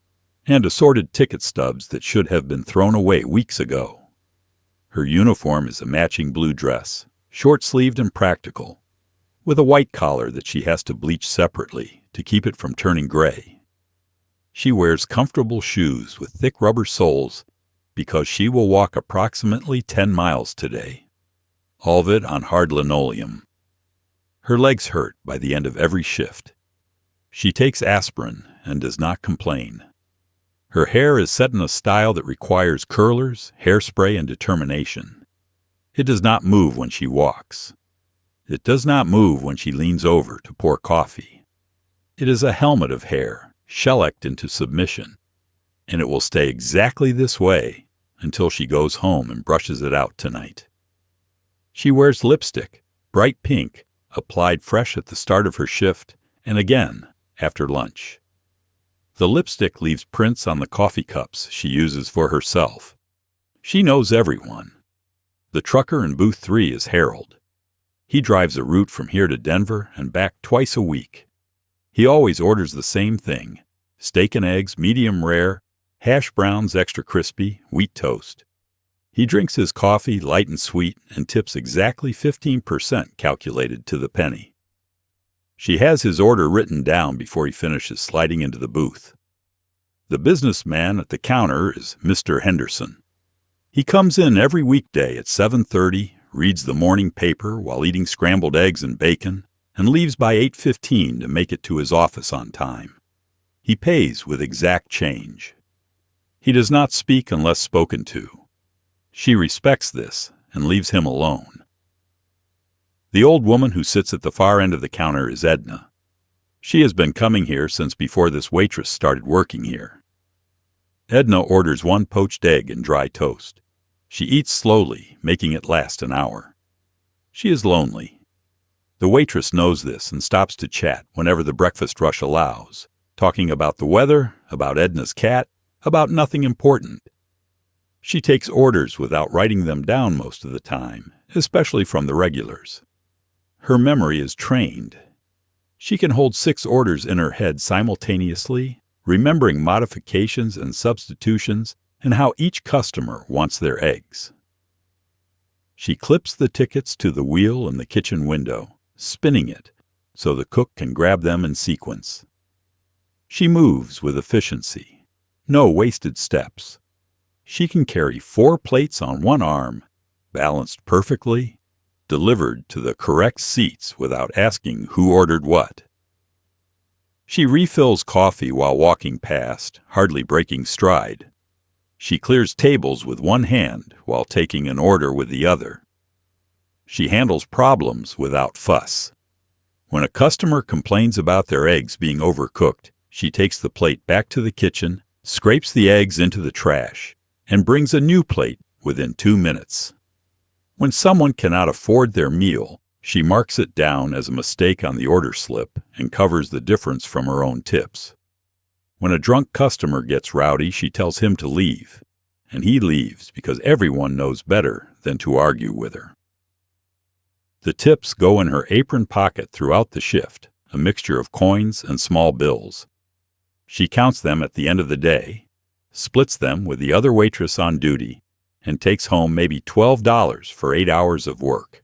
and assorted ticket stubs that should have been thrown away weeks ago. Her uniform is a matching blue dress, short-sleeved and practical, with a white collar that she has to bleach separately to keep it from turning gray. She wears comfortable shoes with thick rubber soles because she will walk approximately 10 miles today, all of it on hard linoleum. Her legs hurt by the end of every shift. She takes aspirin and does not complain. Her hair is set in a style that requires curlers, hairspray, and determination. It does not move when she walks. It does not move when she leans over to pour coffee. It is a helmet of hair, shellacked into submission, and it will stay exactly this way until she goes home and brushes it out tonight. She wears lipstick, bright pink, applied fresh at the start of her shift, and again after lunch. The lipstick leaves prints on the coffee cups she uses for herself. She knows everyone. The trucker in booth 3 is Harold. He drives a route from here to Denver and back twice a week. He always orders the same thing: steak and eggs, medium rare, hash browns extra crispy, wheat toast. He drinks his coffee light and sweet and tips exactly 15% calculated to the penny. She has his order written down before he finishes sliding into the booth. The businessman at the counter is Mr. Henderson. He comes in every weekday at 7:30, reads the morning paper while eating scrambled eggs and bacon, and leaves by 8:15 to make it to his office on time. He pays with exact change. He does not speak unless spoken to. She respects this and leaves him alone. The old woman who sits at the far end of the counter is Edna. She has been coming here since before this waitress started working here. Edna orders 1 poached egg and dry toast. She eats slowly, making it last an hour. She is lonely. The waitress knows this and stops to chat whenever the breakfast rush allows, talking about the weather, about Edna's cat, about nothing important. She takes orders without writing them down most of the time, especially from the regulars. Her memory is trained. She can hold 6 orders in her head simultaneously remembering modifications and substitutions and how each customer wants their eggs. She clips the tickets to the wheel in the kitchen window, spinning it so the cook can grab them in sequence. She moves with efficiency. No wasted steps. She can carry 4 plates on one arm, balanced perfectly, delivered to the correct seats without asking who ordered what. She refills coffee while walking past, hardly breaking stride. She clears tables with one hand while taking an order with the other. She handles problems without fuss. When a customer complains about their eggs being overcooked, she takes the plate back to the kitchen, scrapes the eggs into the trash, and brings a new plate within 2 minutes. When someone cannot afford their meal, she marks it down as a mistake on the order slip and covers the difference from her own tips. When a drunk customer gets rowdy, she tells him to leave, and he leaves because everyone knows better than to argue with her. The tips go in her apron pocket throughout the shift, a mixture of coins and small bills. She counts them at the end of the day, splits them with the other waitress on duty, and takes home maybe $12 for 8 hours of work.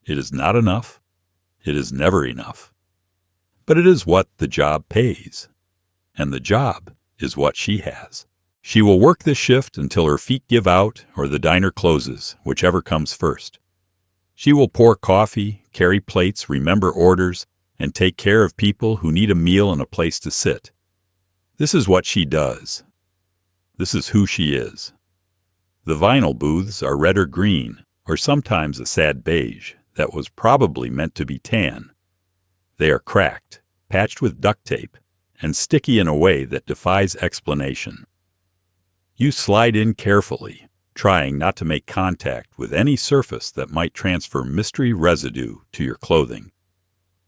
It is not enough. It is never enough. But it is what the job pays. And the job is what she has. She will work this shift until her feet give out or the diner closes, whichever comes first. She will pour coffee, carry plates, remember orders, and take care of people who need a meal and a place to sit. This is what she does. This is who she is. The vinyl booths are red or green, or sometimes a sad beige that was probably meant to be tan. They are cracked, patched with duct tape, and sticky in a way that defies explanation. You slide in carefully, trying not to make contact with any surface that might transfer mystery residue to your clothing.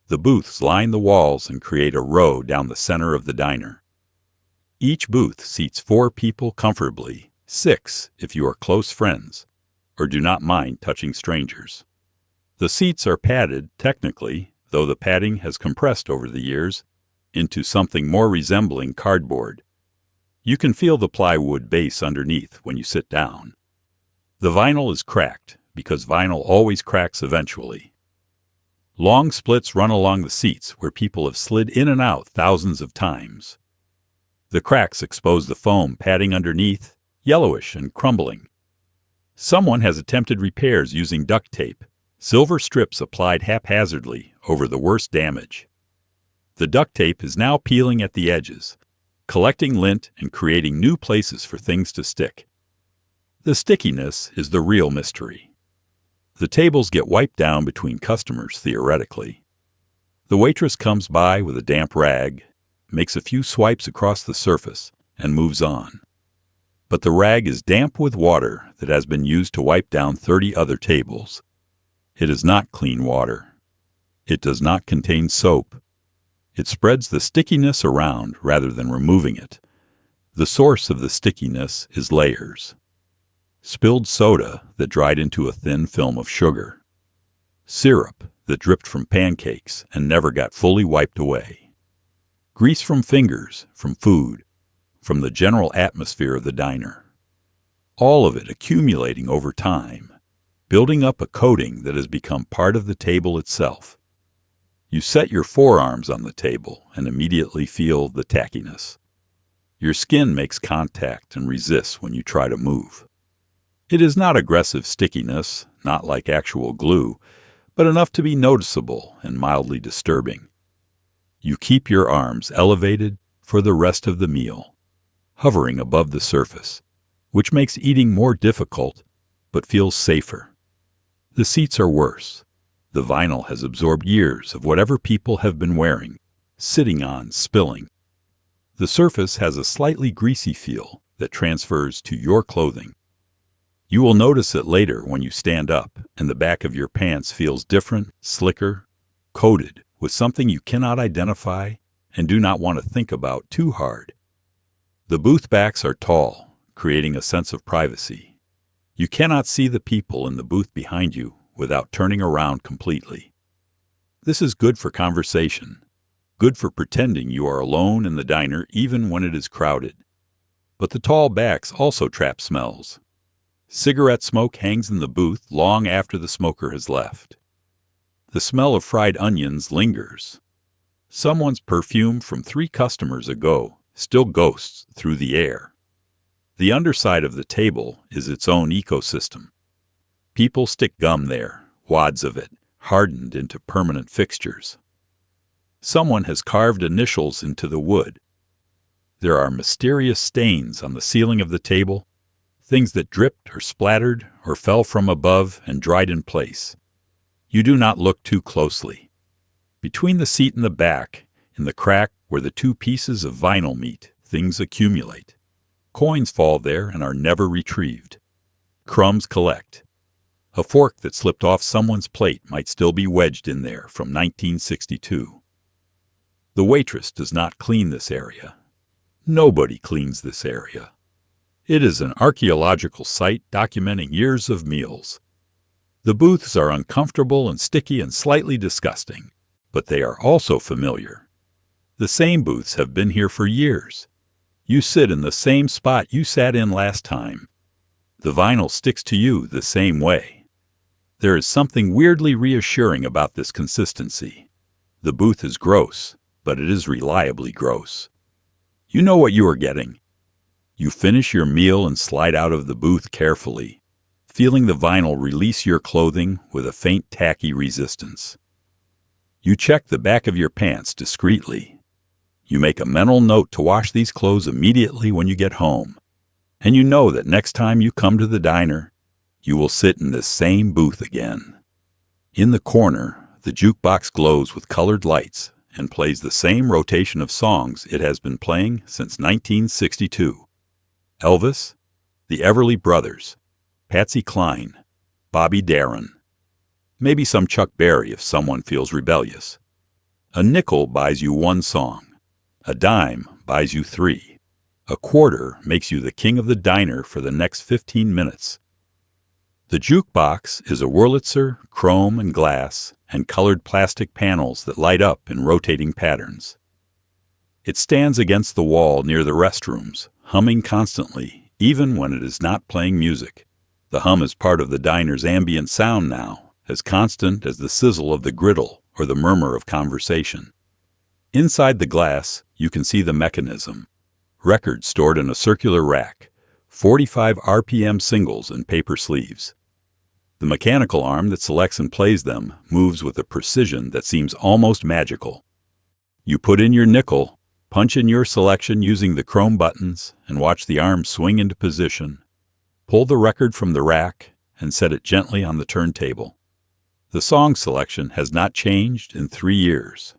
The booths line the walls and create a row down the center of the diner. Each booth seats 4 people comfortably, 6 if you are close friends, or do not mind touching strangers. The seats are padded, technically, though the padding has compressed over the years, into something more resembling cardboard. You can feel the plywood base underneath when you sit down. The vinyl is cracked, because vinyl always cracks eventually. Long splits run along the seats where people have slid in and out thousands of times. The cracks expose the foam padding underneath, yellowish and crumbling. Someone has attempted repairs using duct tape, silver strips applied haphazardly over the worst damage. The duct tape is now peeling at the edges, collecting lint and creating new places for things to stick. The stickiness is the real mystery. The tables get wiped down between customers, theoretically. The waitress comes by with a damp rag, makes a few swipes across the surface, and moves on. But the rag is damp with water that has been used to wipe down 30 other tables. It is not clean water. It does not contain soap. It spreads the stickiness around rather than removing it. The source of the stickiness is layers. Spilled soda that dried into a thin film of sugar. Syrup that dripped from pancakes and never got fully wiped away. Grease from fingers, from food, from the general atmosphere of the diner. All of it accumulating over time, building up a coating that has become part of the table itself. You set your forearms on the table and immediately feel the tackiness. Your skin makes contact and resists when you try to move. It is not aggressive stickiness, not like actual glue, but enough to be noticeable and mildly disturbing. You keep your arms elevated for the rest of the meal, hovering above the surface, which makes eating more difficult, but feels safer. The seats are worse. The vinyl has absorbed years of whatever people have been wearing, sitting on, spilling. The surface has a slightly greasy feel that transfers to your clothing. You will notice it later when you stand up and the back of your pants feels different, slicker, coated with something you cannot identify and do not want to think about too hard. The booth backs are tall, creating a sense of privacy. You cannot see the people in the booth behind you without turning around completely. This is good for conversation, good for pretending you are alone in the diner even when it is crowded. But the tall backs also trap smells. Cigarette smoke hangs in the booth long after the smoker has left. The smell of fried onions lingers. Someone's perfume from 3 customers ago still ghosts through the air. The underside of the table is its own ecosystem. People stick gum there, wads of it, hardened into permanent fixtures. Someone has carved initials into the wood. There are mysterious stains on the ceiling of the table, things that dripped or splattered or fell from above and dried in place. You do not look too closely. Between the seat and the back, in the crack where the 2 pieces of vinyl meet, things accumulate. Coins fall there and are never retrieved. Crumbs collect. A fork that slipped off someone's plate might still be wedged in there from 1962. The waitress does not clean this area. Nobody cleans this area. It is an archaeological site documenting years of meals. The booths are uncomfortable and sticky and slightly disgusting, but they are also familiar. The same booths have been here for years. You sit in the same spot you sat in last time. The vinyl sticks to you the same way. There is something weirdly reassuring about this consistency. The booth is gross, but it is reliably gross. You know what you are getting. You finish your meal and slide out of the booth carefully, feeling the vinyl release your clothing with a faint tacky resistance. You check the back of your pants discreetly. You make a mental note to wash these clothes immediately when you get home, and you know that next time you come to the diner, you will sit in this same booth again. In the corner, the jukebox glows with colored lights and plays the same rotation of songs it has been playing since 1962. Elvis, the Everly Brothers, Patsy Cline, Bobby Darin. Maybe some Chuck Berry if someone feels rebellious. A nickel buys you 1 song. A dime buys you 3. A quarter makes you the king of the diner for the next 15 minutes. The jukebox is a Wurlitzer, chrome and glass, and colored plastic panels that light up in rotating patterns. It stands against the wall near the restrooms, humming constantly, even when it is not playing music. The hum is part of the diner's ambient sound now, as constant as the sizzle of the griddle or the murmur of conversation. Inside the glass, you can see the mechanism. Records stored in a circular rack, 45 RPM singles in paper sleeves. The mechanical arm that selects and plays them moves with a precision that seems almost magical. You put in your nickel, punch in your selection using the chrome buttons, and watch the arm swing into position. Pull the record from the rack and set it gently on the turntable. The song selection has not changed in 3 years.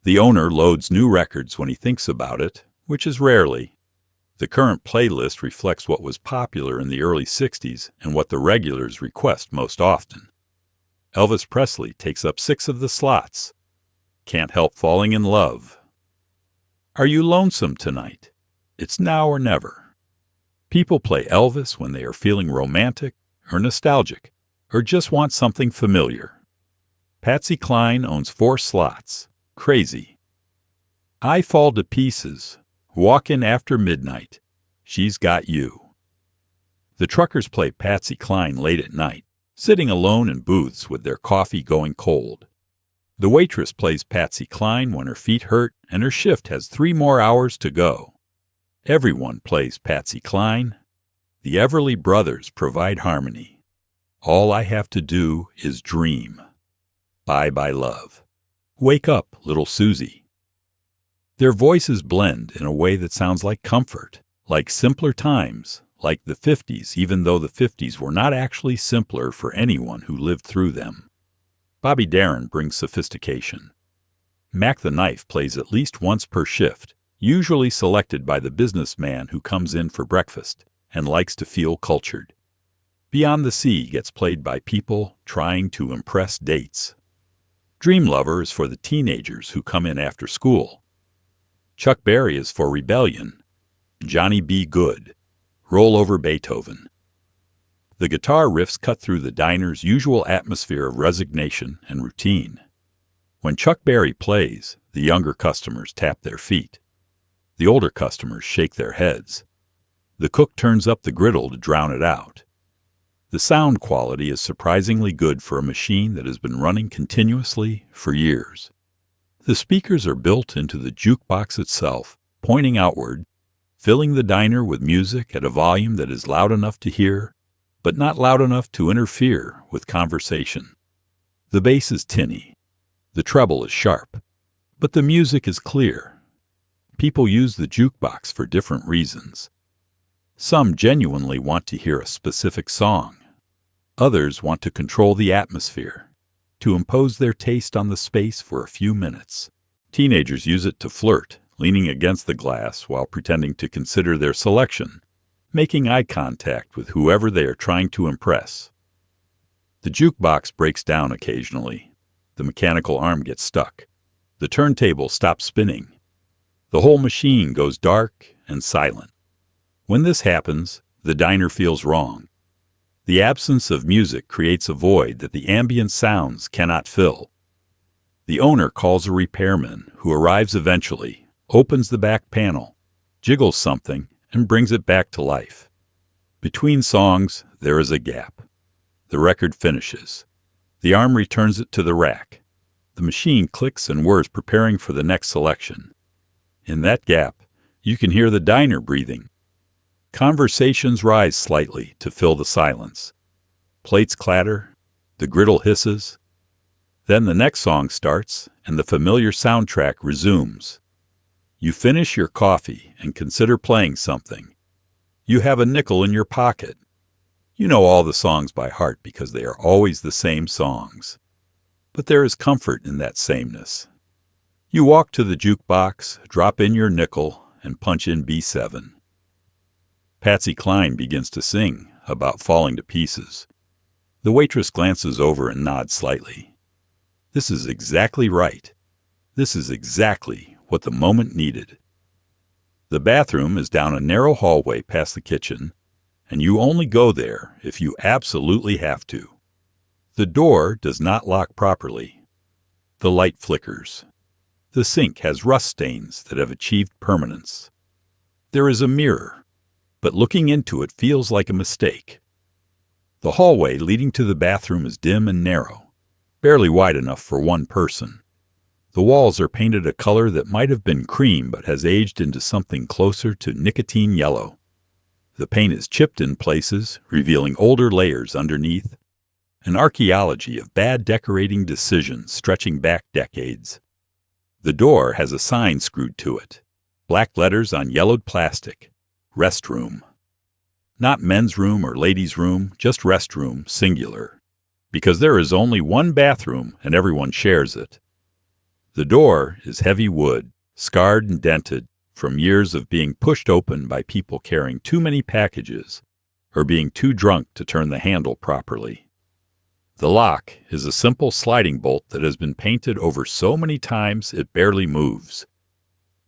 The owner loads new records when he thinks about it, which is rarely. The current playlist reflects what was popular in the early 60s and what the regulars request most often. Elvis Presley takes up 6 of the slots. Can't Help Falling in Love. Are You Lonesome Tonight? It's Now or Never. People play Elvis when they are feeling romantic or nostalgic or just want something familiar. Patsy Cline owns 4 slots. Crazy. I Fall to Pieces. Walk In After Midnight. She's Got You. The truckers play Patsy Cline late at night, sitting alone in booths with their coffee going cold. The waitress plays Patsy Cline when her feet hurt and her shift has 3 more hours to go. Everyone plays Patsy Cline. The Everly Brothers provide harmony. All I have to do is dream. Bye Bye Love. Wake up, little Susie. Their voices blend in a way that sounds like comfort, like simpler times, like the 50s, even though the 50s were not actually simpler for anyone who lived through them. Bobby Darin brings sophistication. Mac the Knife plays at least once per shift, usually selected by the businessman who comes in for breakfast and likes to feel cultured. Beyond the Sea gets played by people trying to impress dates. Dream Lover is for the teenagers who come in after school. Chuck Berry is for rebellion. Johnny B. Good. Roll Over Beethoven. The guitar riffs cut through the diner's usual atmosphere of resignation and routine. When Chuck Berry plays, The younger customers tap their feet. The older customers shake their heads. The cook turns up the griddle to drown it out. The sound quality is surprisingly good for a machine that has been running continuously for years. The speakers are built into the jukebox itself, pointing outward, filling the diner with music at a volume that is loud enough to hear, but not loud enough to interfere with conversation. The bass is tinny. The treble is sharp. But the music is clear. People use the jukebox for different reasons. Some genuinely want to hear a specific song. Others want to control the atmosphere, to impose their taste on the space for a few minutes. Teenagers use it to flirt, leaning against the glass while pretending to consider their selection, making eye contact with whoever they are trying to impress. The jukebox breaks down occasionally. The mechanical arm gets stuck. The turntable stops spinning. The whole machine goes dark and silent. When this happens, the diner feels wrong. The absence of music creates a void that the ambient sounds cannot fill. The owner calls a repairman who arrives eventually, opens the back panel, jiggles something, and brings it back to life. Between songs, there is a gap. The record finishes. The arm returns it to the rack. The machine clicks and whirs, preparing for the next selection. In that gap, you can hear the diner breathing. Conversations rise slightly to fill the silence. Plates clatter. The griddle hisses. Then the next song starts, and the familiar soundtrack resumes. You finish your coffee and consider playing something. You have a nickel in your pocket. You know all the songs by heart because they are always the same songs. But there is comfort in that sameness. You walk to the jukebox, drop in your nickel, and punch in B7. Patsy Cline begins to sing about falling to pieces. The waitress glances over and nods slightly. This is exactly right. This is exactly what the moment needed. The bathroom is down a narrow hallway past the kitchen, and you only go there if you absolutely have to. The door does not lock properly. The light flickers. The sink has rust stains that have achieved permanence. There is a mirror, but looking into it feels like a mistake. The hallway leading to the bathroom is dim and narrow, barely wide enough for one person. The walls are painted a color that might have been cream but has aged into something closer to nicotine yellow. The paint is chipped in places, revealing older layers underneath, an archaeology of bad decorating decisions stretching back decades. The door has a sign screwed to it, black letters on yellowed plastic, restroom. Not men's room or ladies' room, just restroom, singular, because there is only one bathroom and everyone shares it. The door is heavy wood, scarred and dented from years of being pushed open by people carrying too many packages or being too drunk to turn the handle properly. The lock is a simple sliding bolt that has been painted over so many times it barely moves.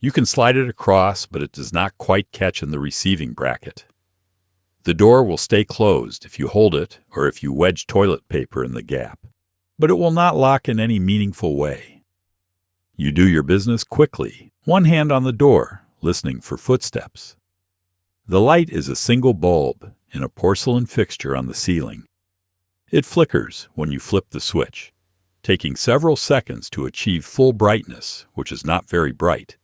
You can slide it across, but it does not quite catch in the receiving bracket. The door will stay closed if you hold it or if you wedge toilet paper in the gap, but it will not lock in any meaningful way. You do your business quickly, one hand on the door, listening for footsteps. The light is a single bulb in a porcelain fixture on the ceiling. It flickers when you flip the switch, taking several seconds to achieve full brightness, which is not very bright.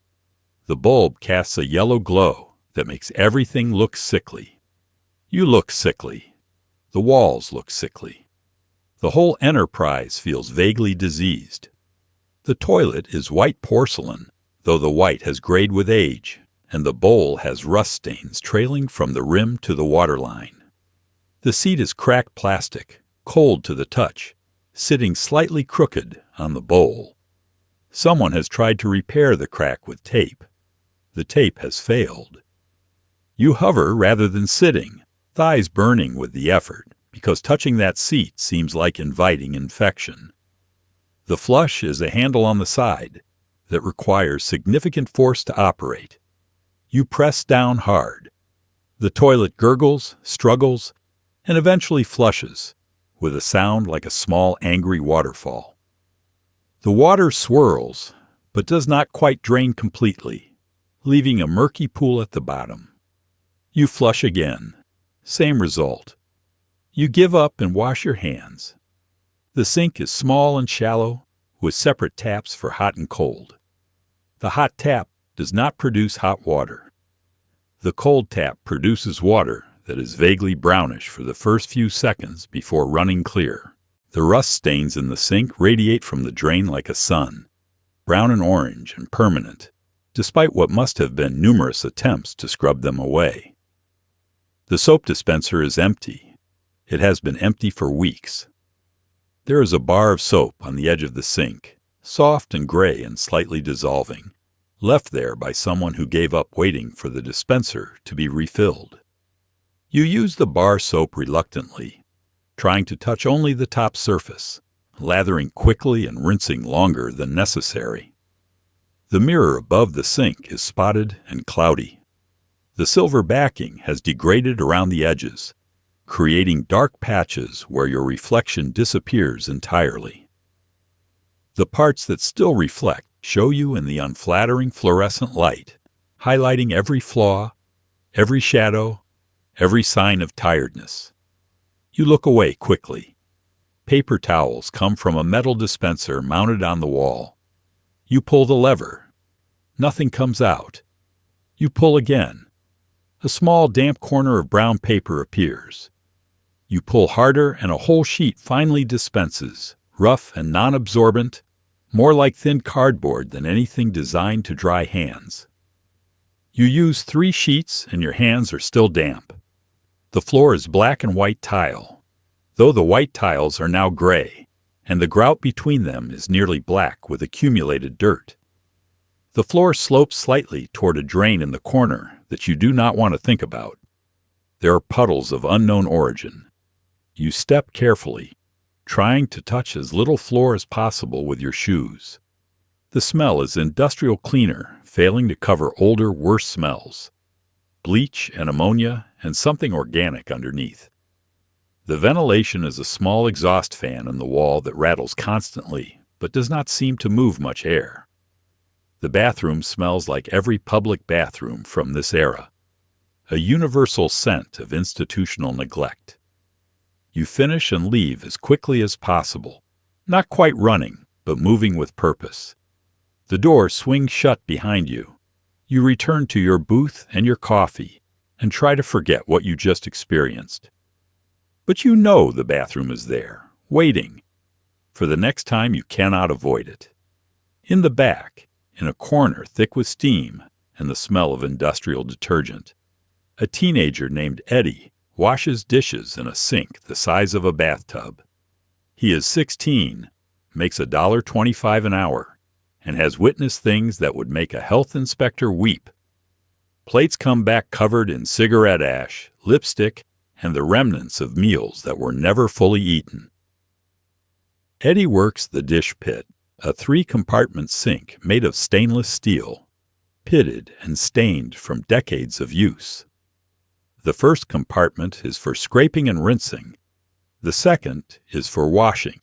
The bulb casts a yellow glow that makes everything look sickly. You look sickly. The walls look sickly. The whole enterprise feels vaguely diseased. The toilet is white porcelain, though the white has grayed with age, and the bowl has rust stains trailing from the rim to the waterline. The seat is cracked plastic, cold to the touch, sitting slightly crooked on the bowl. Someone has tried to repair the crack with tape. The tape has failed. You hover rather than sitting, thighs burning with the effort, because touching that seat seems like inviting infection. The flush is a handle on the side that requires significant force to operate. You press down hard. The toilet gurgles, struggles, and eventually flushes, with a sound like a small angry waterfall. The water swirls, but does not quite drain completely, leaving a murky pool at the bottom. You flush again. Same result. You give up and wash your hands. The sink is small and shallow, with separate taps for hot and cold. The hot tap does not produce hot water. The cold tap produces water that is vaguely brownish for the first few seconds before running clear. The rust stains in the sink radiate from the drain like a sun, brown and orange and permanent, despite what must have been numerous attempts to scrub them away. The soap dispenser is empty. It has been empty for weeks. There is a bar of soap on the edge of the sink, soft and gray and slightly dissolving, left there by someone who gave up waiting for the dispenser to be refilled. You use the bar soap reluctantly, trying to touch only the top surface, lathering quickly and rinsing longer than necessary. The mirror above the sink is spotted and cloudy. The silver backing has degraded around the edges, creating dark patches where your reflection disappears entirely. The parts that still reflect show you in the unflattering fluorescent light, highlighting every flaw, every shadow, every sign of tiredness. You look away quickly. Paper towels come from a metal dispenser mounted on the wall. You pull the lever. Nothing comes out. You pull again. A small damp corner of brown paper appears. You pull harder and a whole sheet finally dispenses, rough and non-absorbent, more like thin cardboard than anything designed to dry hands. You use 3 sheets and your hands are still damp. The floor is black and white tile, though the white tiles are now gray, and the grout between them is nearly black with accumulated dirt. The floor slopes slightly toward a drain in the corner that you do not want to think about. There are puddles of unknown origin. You step carefully, trying to touch as little floor as possible with your shoes. The smell is industrial cleaner, failing to cover older, worse smells. Bleach and ammonia and something organic underneath. The ventilation is a small exhaust fan in the wall that rattles constantly, but does not seem to move much air. The bathroom smells like every public bathroom from this era, a universal scent of institutional neglect. You finish and leave as quickly as possible, not quite running, but moving with purpose. The door swings shut behind you. You return to your booth and your coffee and try to forget what you just experienced. But you know the bathroom is there, waiting. For the next time you cannot avoid it. In the back, in a corner thick with steam and the smell of industrial detergent, a teenager named Eddie washes dishes in a sink the size of a bathtub. He is 16, makes $1.25 an hour, and has witnessed things that would make a health inspector weep. Plates come back covered in cigarette ash, lipstick, and the remnants of meals that were never fully eaten. Eddie works the dish pit, a 3-compartment sink made of stainless steel, pitted and stained from decades of use. The first compartment is for scraping and rinsing. The second is for washing,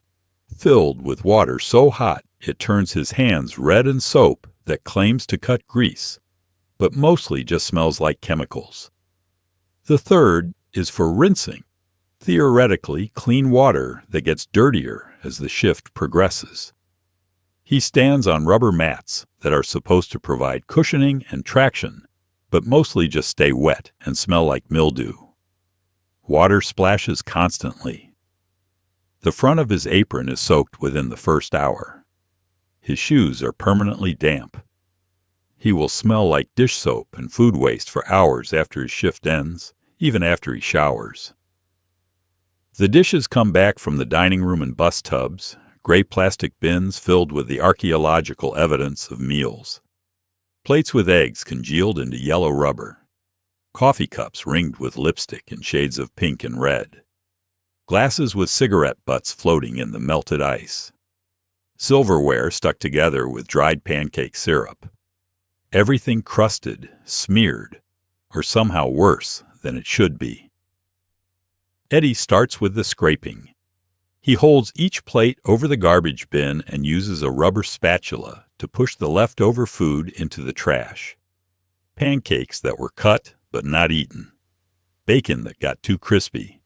filled with water so hot it turns his hands red in soap that claims to cut grease, but mostly just smells like chemicals. The third is for rinsing, theoretically clean water that gets dirtier as the shift progresses. He stands on rubber mats that are supposed to provide cushioning and traction, but mostly just stay wet and smell like mildew. Water splashes constantly. The front of his apron is soaked within the first hour. His shoes are permanently damp. He will smell like dish soap and food waste for hours after his shift ends, even after he showers. The dishes come back from the dining room in bus tubs, gray plastic bins filled with the archaeological evidence of meals. Plates with eggs congealed into yellow rubber. Coffee cups ringed with lipstick in shades of pink and red. Glasses with cigarette butts floating in the melted ice. Silverware stuck together with dried pancake syrup. Everything crusted, smeared, or somehow worse than it should be. Eddie starts with the scraping. He holds each plate over the garbage bin and uses a rubber spatula to push the leftover food into the trash. Pancakes that were cut but not eaten. Bacon that got too crispy.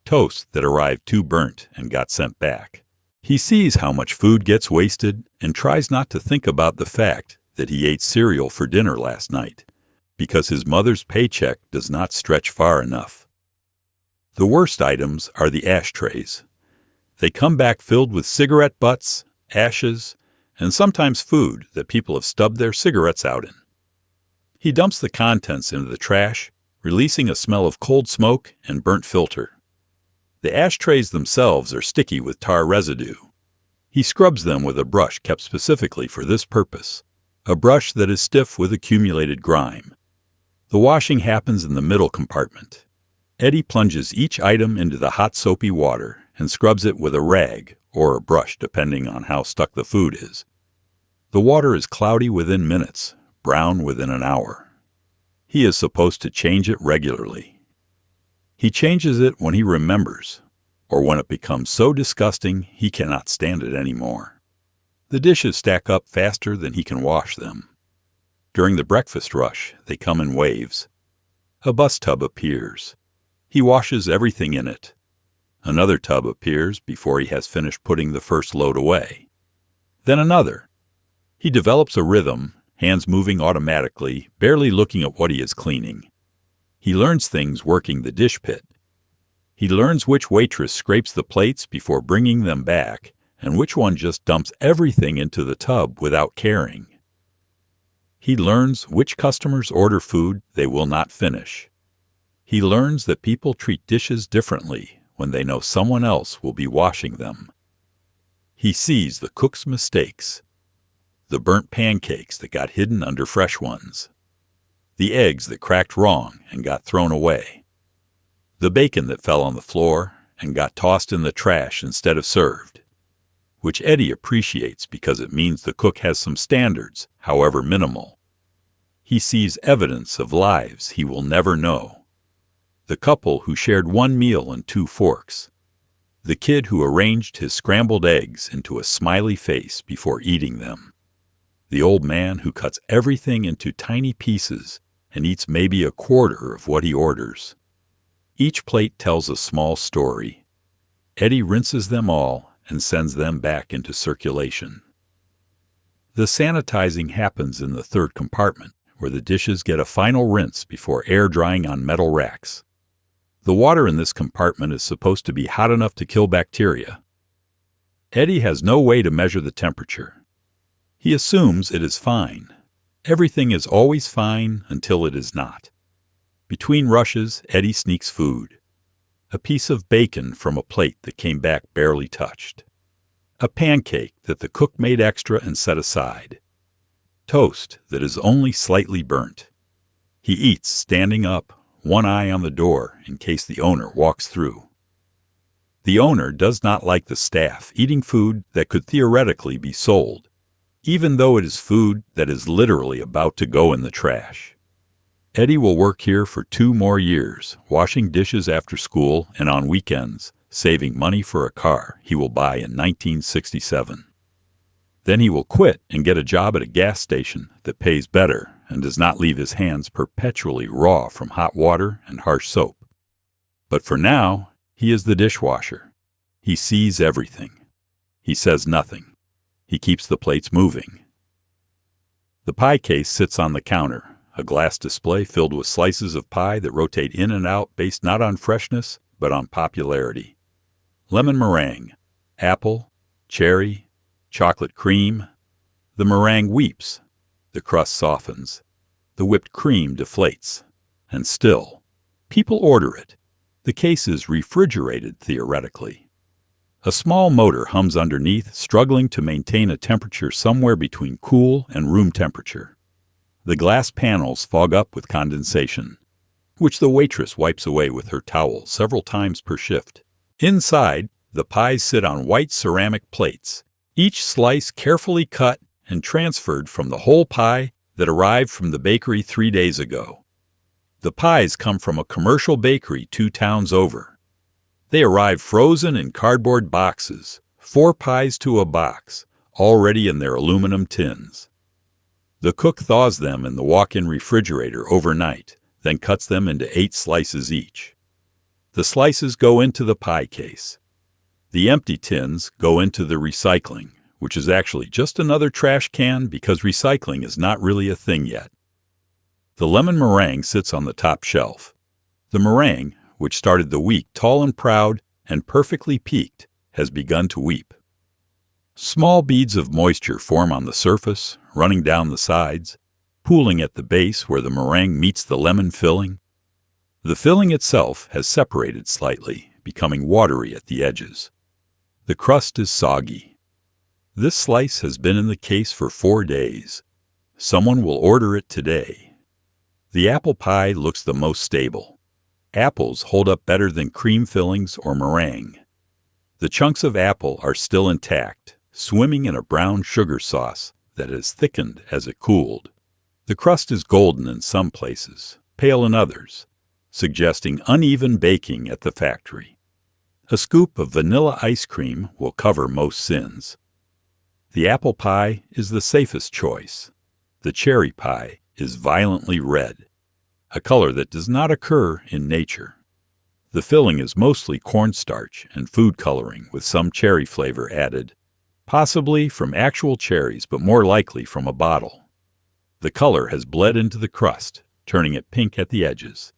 Toast that arrived too burnt and got sent back. He sees how much food gets wasted and tries not to think about the fact that he ate cereal for dinner last night, because his mother's paycheck does not stretch far enough. The worst items are the ashtrays. They come back filled with cigarette butts, ashes, and sometimes food that people have stubbed their cigarettes out in. He dumps the contents into the trash, releasing a smell of cold smoke and burnt filter. The ashtrays themselves are sticky with tar residue. He scrubs them with a brush kept specifically for this purpose, a brush that is stiff with accumulated grime. The washing happens in the middle compartment. Eddie plunges each item into the hot soapy water and scrubs it with a rag or a brush depending on how stuck the food is. The water is cloudy within minutes, brown within an hour. He is supposed to change it regularly. He changes it when he remembers, or when it becomes so disgusting he cannot stand it anymore. The dishes stack up faster than he can wash them. During the breakfast rush, they come in waves. A bus tub appears. He washes everything in it. Another tub appears before he has finished putting the first load away. Then another. He develops a rhythm, hands moving automatically, barely looking at what he is cleaning. He learns things working the dish pit. He learns which waitress scrapes the plates before bringing them back, and which one just dumps everything into the tub without caring. He learns which customers order food they will not finish. He learns that people treat dishes differently when they know someone else will be washing them. He sees the cook's mistakes, the burnt pancakes that got hidden under fresh ones, the eggs that cracked wrong and got thrown away, the bacon that fell on the floor and got tossed in the trash instead of served, which Eddie appreciates because it means the cook has some standards, however minimal. He sees evidence of lives he will never know. The couple who shared one meal and 2 forks. The kid who arranged his scrambled eggs into a smiley face before eating them. The old man who cuts everything into tiny pieces and eats maybe a quarter of what he orders. Each plate tells a small story. Eddie rinses them all and sends them back into circulation. The sanitizing happens in the third compartment, where the dishes get a final rinse before air drying on metal racks. The water in this compartment is supposed to be hot enough to kill bacteria. Eddie has no way to measure the temperature. He assumes it is fine. Everything is always fine until it is not. Between rushes, Eddie sneaks food. A piece of bacon from a plate that came back barely touched. A pancake that the cook made extra and set aside. Toast that is only slightly burnt. He eats standing up, one eye on the door in case the owner walks through. The owner does not like the staff eating food that could theoretically be sold, even though it is food that is literally about to go in the trash. Eddie will work here for 2 more years, washing dishes after school and on weekends, saving money for a car he will buy in 1967. Then he will quit and get a job at a gas station that pays better and does not leave his hands perpetually raw from hot water and harsh soap. But for now, he is the dishwasher. He sees everything. He says nothing. He keeps the plates moving. The pie case sits on the counter, a glass display filled with slices of pie that rotate in and out based not on freshness, but on popularity. Lemon meringue, apple, cherry, chocolate cream. The meringue weeps. The crust softens. The whipped cream deflates. And still, people order it. The case is refrigerated theoretically. A small motor hums underneath, struggling to maintain a temperature somewhere between cool and room temperature. The glass panels fog up with condensation, which the waitress wipes away with her towel several times per shift. Inside, the pies sit on white ceramic plates, each slice carefully cut and transferred from the whole pie that arrived from the bakery 3 days ago. The pies come from a commercial bakery 2 towns over. They arrive frozen in cardboard boxes, 4 pies to a box, already in their aluminum tins. The cook thaws them in the walk-in refrigerator overnight, then cuts them into 8 slices each. The slices go into the pie case. The empty tins go into the recycling, which is actually just another trash can because recycling is not really a thing yet. The lemon meringue sits on the top shelf. The meringue, which started the week tall and proud and perfectly peaked, has begun to weep. Small beads of moisture form on the surface, running down the sides, pooling at the base where the meringue meets the lemon filling. The filling itself has separated slightly, becoming watery at the edges. The crust is soggy. This slice has been in the case for 4 days. Someone will order it today. The apple pie looks the most stable. Apples hold up better than cream fillings or meringue. The chunks of apple are still intact, swimming in a brown sugar sauce that has thickened as it cooled. The crust is golden in some places, pale in others, suggesting uneven baking at the factory. A scoop of vanilla ice cream will cover most sins. The apple pie is the safest choice. The cherry pie is violently red, a color that does not occur in nature. The filling is mostly cornstarch and food coloring with some cherry flavor added, possibly from actual cherries but more likely from a bottle. The color has bled into the crust, turning it pink at the edges.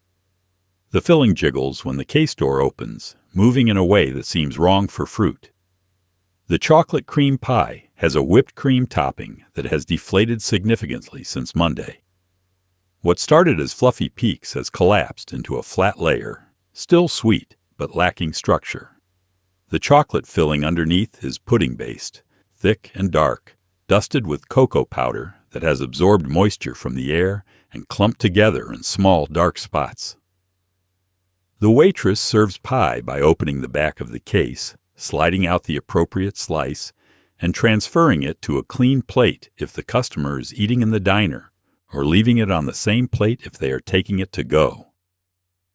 The filling jiggles when the case door opens, moving in a way that seems wrong for fruit. The chocolate cream pie has a whipped cream topping that has deflated significantly since Monday. What started as fluffy peaks has collapsed into a flat layer, still sweet but lacking structure. The chocolate filling underneath is pudding-based, thick and dark, dusted with cocoa powder that has absorbed moisture from the air and clumped together in small dark spots. The waitress serves pie by opening the back of the case, sliding out the appropriate slice, and transferring it to a clean plate if the customer is eating in the diner, or leaving it on the same plate if they are taking it to go.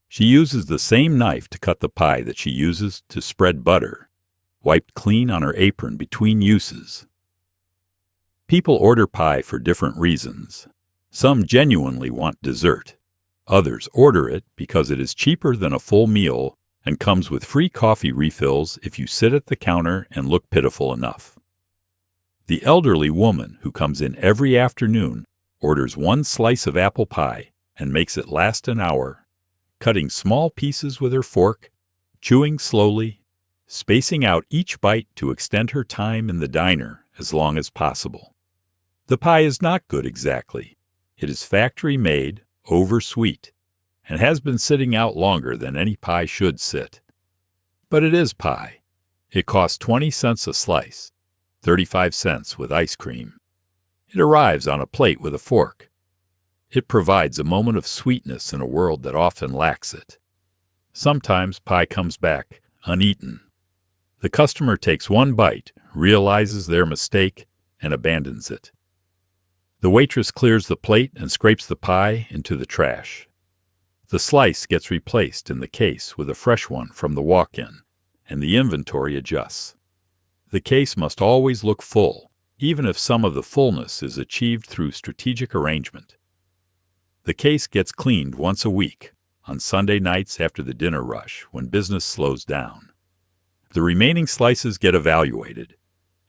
She uses the same knife to cut the pie that she uses to spread butter, wiped clean on her apron between uses. People order pie for different reasons. Some genuinely want dessert. Others order it because it is cheaper than a full meal and comes with free coffee refills if you sit at the counter and look pitiful enough. The elderly woman who comes in every afternoon orders 1 slice of apple pie and makes it last an hour, cutting small pieces with her fork, chewing slowly, spacing out each bite to extend her time in the diner as long as possible. The pie is not good exactly. It is factory-made, over-sweet, and has been sitting out longer than any pie should sit. But it is pie. It costs 20 cents a slice, 35 cents with ice cream. It arrives on a plate with a fork. It provides a moment of sweetness in a world that often lacks it. Sometimes pie comes back uneaten. The customer takes 1 bite, realizes their mistake, and abandons it. The waitress clears the plate and scrapes the pie into the trash. The slice gets replaced in the case with a fresh one from the walk-in, and the inventory adjusts. The case must always look full, even if some of the fullness is achieved through strategic arrangement. The case gets cleaned once a week, on Sunday nights after the dinner rush when business slows down. The remaining slices get evaluated.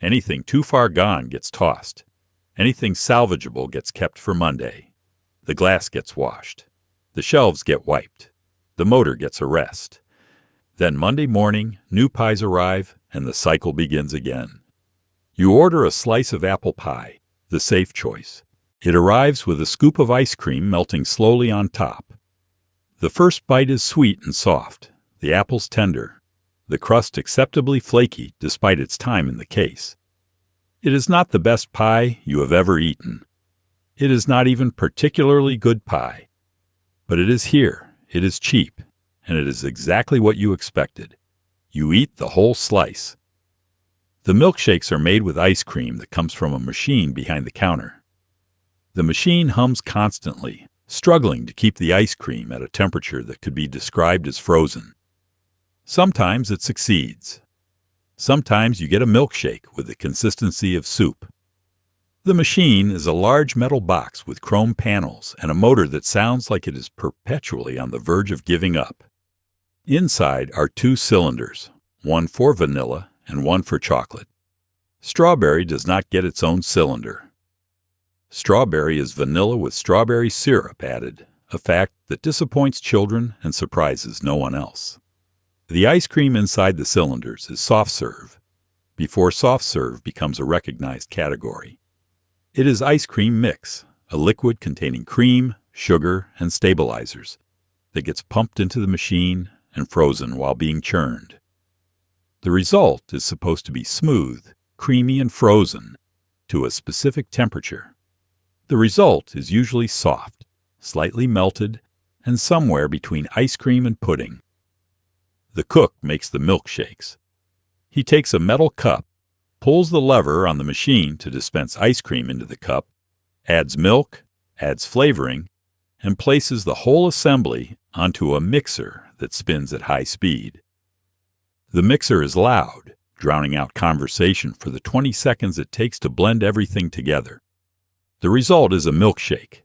Anything too far gone gets tossed. Anything salvageable gets kept for Monday. The glass gets washed. The shelves get wiped. The motor gets a rest. Then Monday morning, new pies arrive, and the cycle begins again. You order a slice of apple pie, the safe choice. It arrives with a scoop of ice cream melting slowly on top. The first bite is sweet and soft, the apples tender, the crust acceptably flaky despite its time in the case. It is not the best pie you have ever eaten. It is not even particularly good pie. But it is here, it is cheap, and it is exactly what you expected. You eat the whole slice. The milkshakes are made with ice cream that comes from a machine behind the counter. The machine hums constantly, struggling to keep the ice cream at a temperature that could be described as frozen. Sometimes it succeeds. Sometimes you get a milkshake with the consistency of soup. The machine is a large metal box with chrome panels and a motor that sounds like it is perpetually on the verge of giving up. Inside are two cylinders, one for vanilla and one for chocolate. Strawberry does not get its own cylinder. Strawberry is vanilla with strawberry syrup added, a fact that disappoints children and surprises no one else. The ice cream inside the cylinders is soft serve, before soft serve becomes a recognized category. It is ice cream mix, a liquid containing cream, sugar, and stabilizers that gets pumped into the machine and frozen while being churned. The result is supposed to be smooth, creamy, and frozen to a specific temperature. The result is usually soft, slightly melted, and somewhere between ice cream and pudding. The cook makes the milkshakes. He takes a metal cup, pulls the lever on the machine to dispense ice cream into the cup, adds milk, adds flavoring, and places the whole assembly onto a mixer that spins at high speed. The mixer is loud, drowning out conversation for the 20 seconds it takes to blend everything together. The result is a milkshake,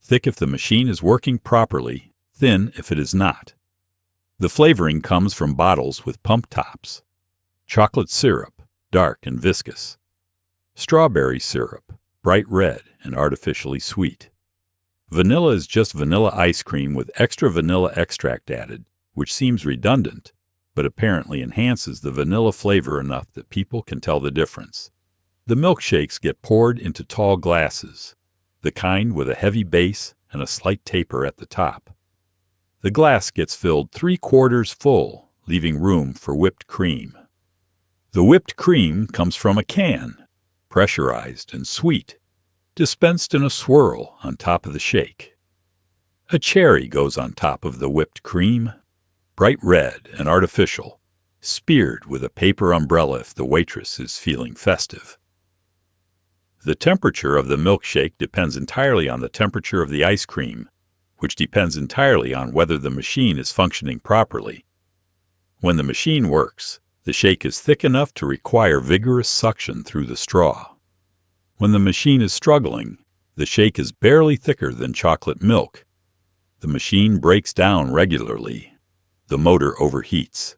thick if the machine is working properly, thin if it is not. The flavoring comes from bottles with pump tops. Chocolate syrup, dark and viscous. Strawberry syrup, bright red and artificially sweet. Vanilla is just vanilla ice cream with extra vanilla extract added, which seems redundant, but apparently enhances the vanilla flavor enough that people can tell the difference. The milkshakes get poured into tall glasses, the kind with a heavy base and a slight taper at the top. The glass gets filled 3/4 full, leaving room for whipped cream. The whipped cream comes from a can, pressurized and sweet, dispensed in a swirl on top of the shake. A cherry goes on top of the whipped cream, bright red and artificial, speared with a paper umbrella if the waitress is feeling festive. The temperature of the milkshake depends entirely on the temperature of the ice cream, which depends entirely on whether the machine is functioning properly. When the machine works, the shake is thick enough to require vigorous suction through the straw. When the machine is struggling, the shake is barely thicker than chocolate milk. The machine breaks down regularly. The motor overheats.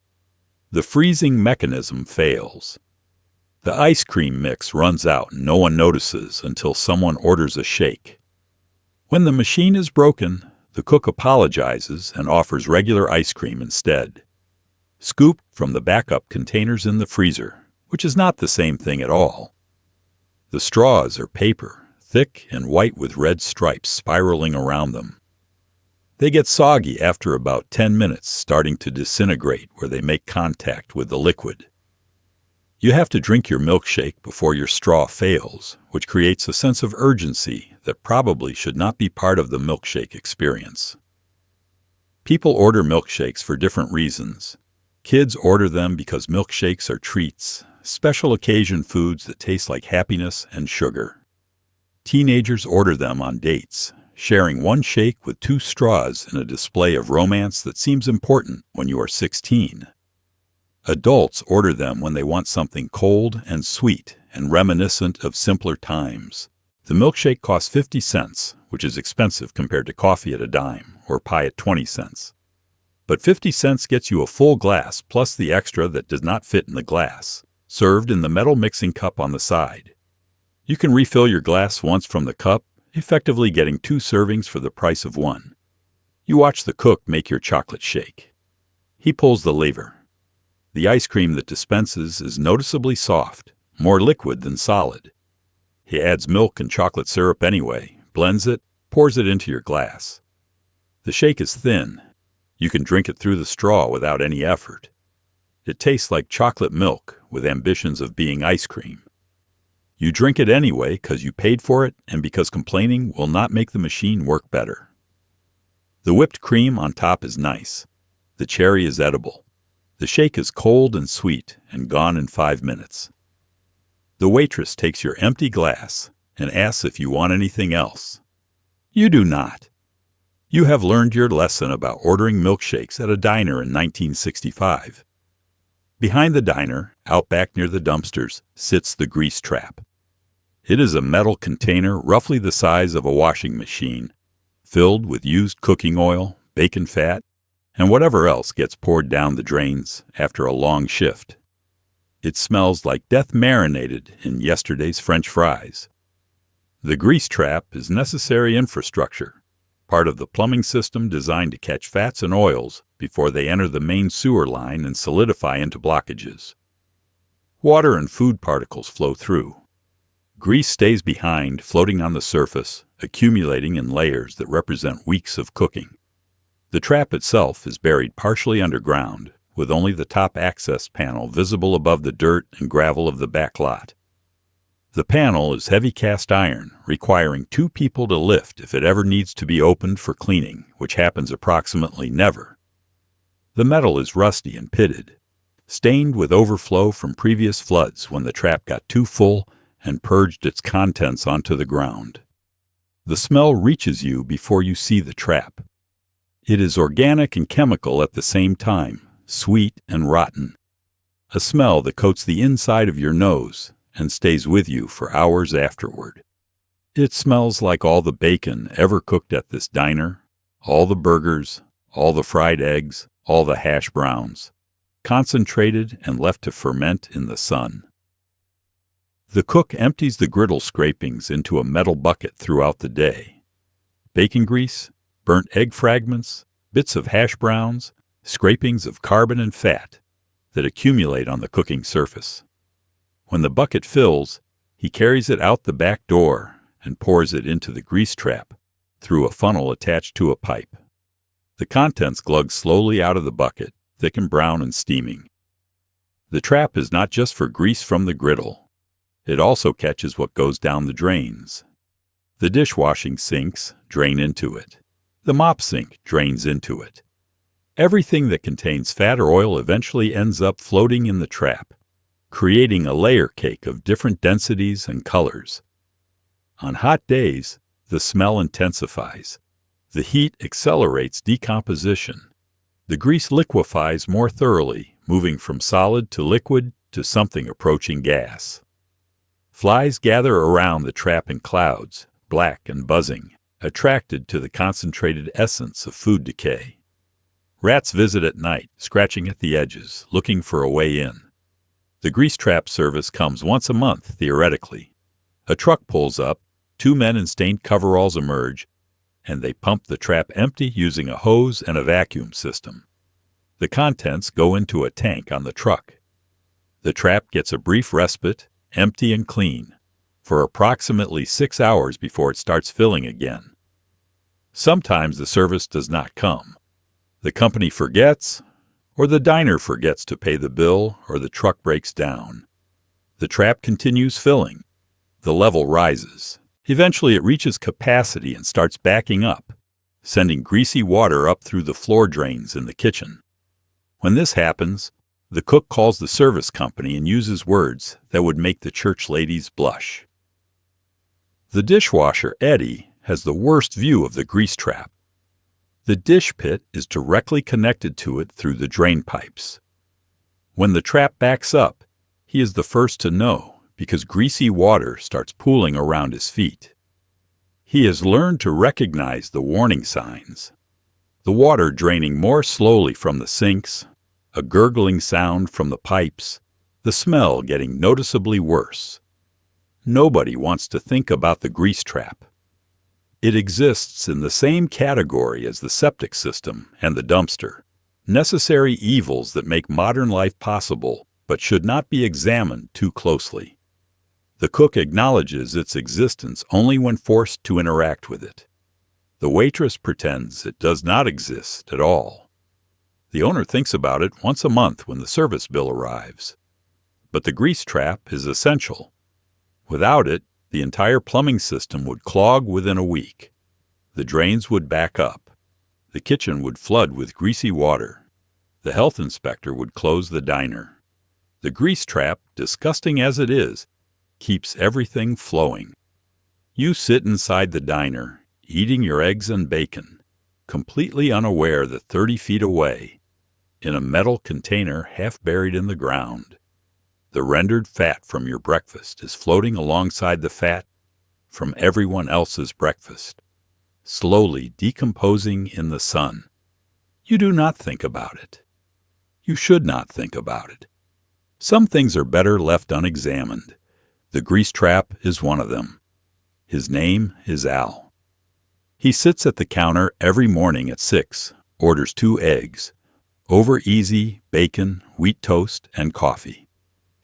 The freezing mechanism fails. The ice cream mix runs out and no one notices until someone orders a shake. When the machine is broken, the cook apologizes and offers regular ice cream instead, scooped from the backup containers in the freezer, which is not the same thing at all. The straws are paper, thick and white with red stripes spiraling around them. They get soggy after about 10 minutes, starting to disintegrate where they make contact with the liquid. You have to drink your milkshake before your straw fails, which creates a sense of urgency that probably should not be part of the milkshake experience. People order milkshakes for different reasons. Kids order them because milkshakes are treats, special occasion foods that taste like happiness and sugar. Teenagers order them on dates, sharing one shake with 2 straws in a display of romance that seems important when you are 16. Adults order them when they want something cold and sweet and reminiscent of simpler times. The milkshake costs 50 cents, which is expensive compared to coffee at a dime or pie at 20 cents. But 50 cents gets you a full glass plus the extra that does not fit in the glass, served in the metal mixing cup on the side. You can refill your glass once from the cup, effectively getting 2 servings for the price of 1. You watch the cook make your chocolate shake. He pulls the lever. The ice cream that dispenses is noticeably soft, more liquid than solid. He adds milk and chocolate syrup anyway, blends it, pours it into your glass. The shake is thin. You can drink it through the straw without any effort. It tastes like chocolate milk with ambitions of being ice cream. You drink it anyway because you paid for it and because complaining will not make the machine work better. The whipped cream on top is nice. The cherry is edible. The shake is cold and sweet and gone in 5 minutes. The waitress takes your empty glass and asks if you want anything else. You do not. You have learned your lesson about ordering milkshakes at a diner in 1965. Behind the diner, out back near the dumpsters, sits the grease trap. It is a metal container roughly the size of a washing machine, filled with used cooking oil, bacon fat, and whatever else gets poured down the drains after a long shift. It smells like death marinated in yesterday's French fries. The grease trap is necessary infrastructure, part of the plumbing system designed to catch fats and oils before they enter the main sewer line and solidify into blockages. Water and food particles flow through. Grease stays behind, floating on the surface, accumulating in layers that represent weeks of cooking. The trap itself is buried partially underground, with only the top access panel visible above the dirt and gravel of the back lot. The panel is heavy cast iron, requiring 2 people to lift if it ever needs to be opened for cleaning, which happens approximately never. The metal is rusty and pitted, stained with overflow from previous floods when the trap got too full and purged its contents onto the ground. The smell reaches you before you see the trap. It is organic and chemical at the same time, sweet and rotten. A smell that coats the inside of your nose and stays with you for hours afterward. It smells like all the bacon ever cooked at this diner, all the burgers, all the fried eggs, all the hash browns, concentrated and left to ferment in the sun. The cook empties the griddle scrapings into a metal bucket throughout the day. Bacon grease, burnt egg fragments, bits of hash browns, scrapings of carbon and fat that accumulate on the cooking surface. When the bucket fills, he carries it out the back door and pours it into the grease trap through a funnel attached to a pipe. The contents glug slowly out of the bucket, thick and brown and steaming. The trap is not just for grease from the griddle. It also catches what goes down the drains. The dishwashing sinks drain into it. The mop sink drains into it. Everything that contains fat or oil eventually ends up floating in the trap, creating a layer cake of different densities and colors. On hot days, the smell intensifies. The heat accelerates decomposition. The grease liquefies more thoroughly, moving from solid to liquid to something approaching gas. Flies gather around the trap in clouds, black and buzzing, attracted to the concentrated essence of food decay. Rats visit at night, scratching at the edges, looking for a way in. The grease trap service comes once a month, theoretically. A truck pulls up, 2 men in stained coveralls emerge, and they pump the trap empty using a hose and a vacuum system. The contents go into a tank on the truck. The trap gets a brief respite, empty and clean, for approximately 6 hours before it starts filling again. Sometimes the service does not come. The company forgets, or the diner forgets to pay the bill, or the truck breaks down. The trap continues filling. The level rises. Eventually it reaches capacity and starts backing up, sending greasy water up through the floor drains in the kitchen. When this happens, the cook calls the service company and uses words that would make the church ladies blush. The dishwasher, Eddie, has the worst view of the grease trap. The dish pit is directly connected to it through the drain pipes. When the trap backs up, he is the first to know because greasy water starts pooling around his feet. He has learned to recognize the warning signs. The water draining more slowly from the sinks, a gurgling sound from the pipes, the smell getting noticeably worse. Nobody wants to think about the grease trap. It exists in the same category as the septic system and the dumpster, necessary evils that make modern life possible but should not be examined too closely. The cook acknowledges its existence only when forced to interact with it. The waitress pretends it does not exist at all. The owner thinks about it once a month when the service bill arrives. But the grease trap is essential. Without it, the entire plumbing system would clog within a week. The drains would back up. The kitchen would flood with greasy water. The health inspector would close the diner. The grease trap, disgusting as it is, keeps everything flowing. You sit inside the diner, eating your eggs and bacon, completely unaware that 30 feet away, in a metal container half buried in the ground, The rendered fat from your breakfast is floating alongside the fat from everyone else's breakfast, slowly decomposing in the sun. You do not think about it. You should not think about it. Some things are better left unexamined. The grease trap is one of them. His name is Al. He sits at the counter every morning at 6, orders 2 eggs, over easy, bacon, wheat toast, and coffee.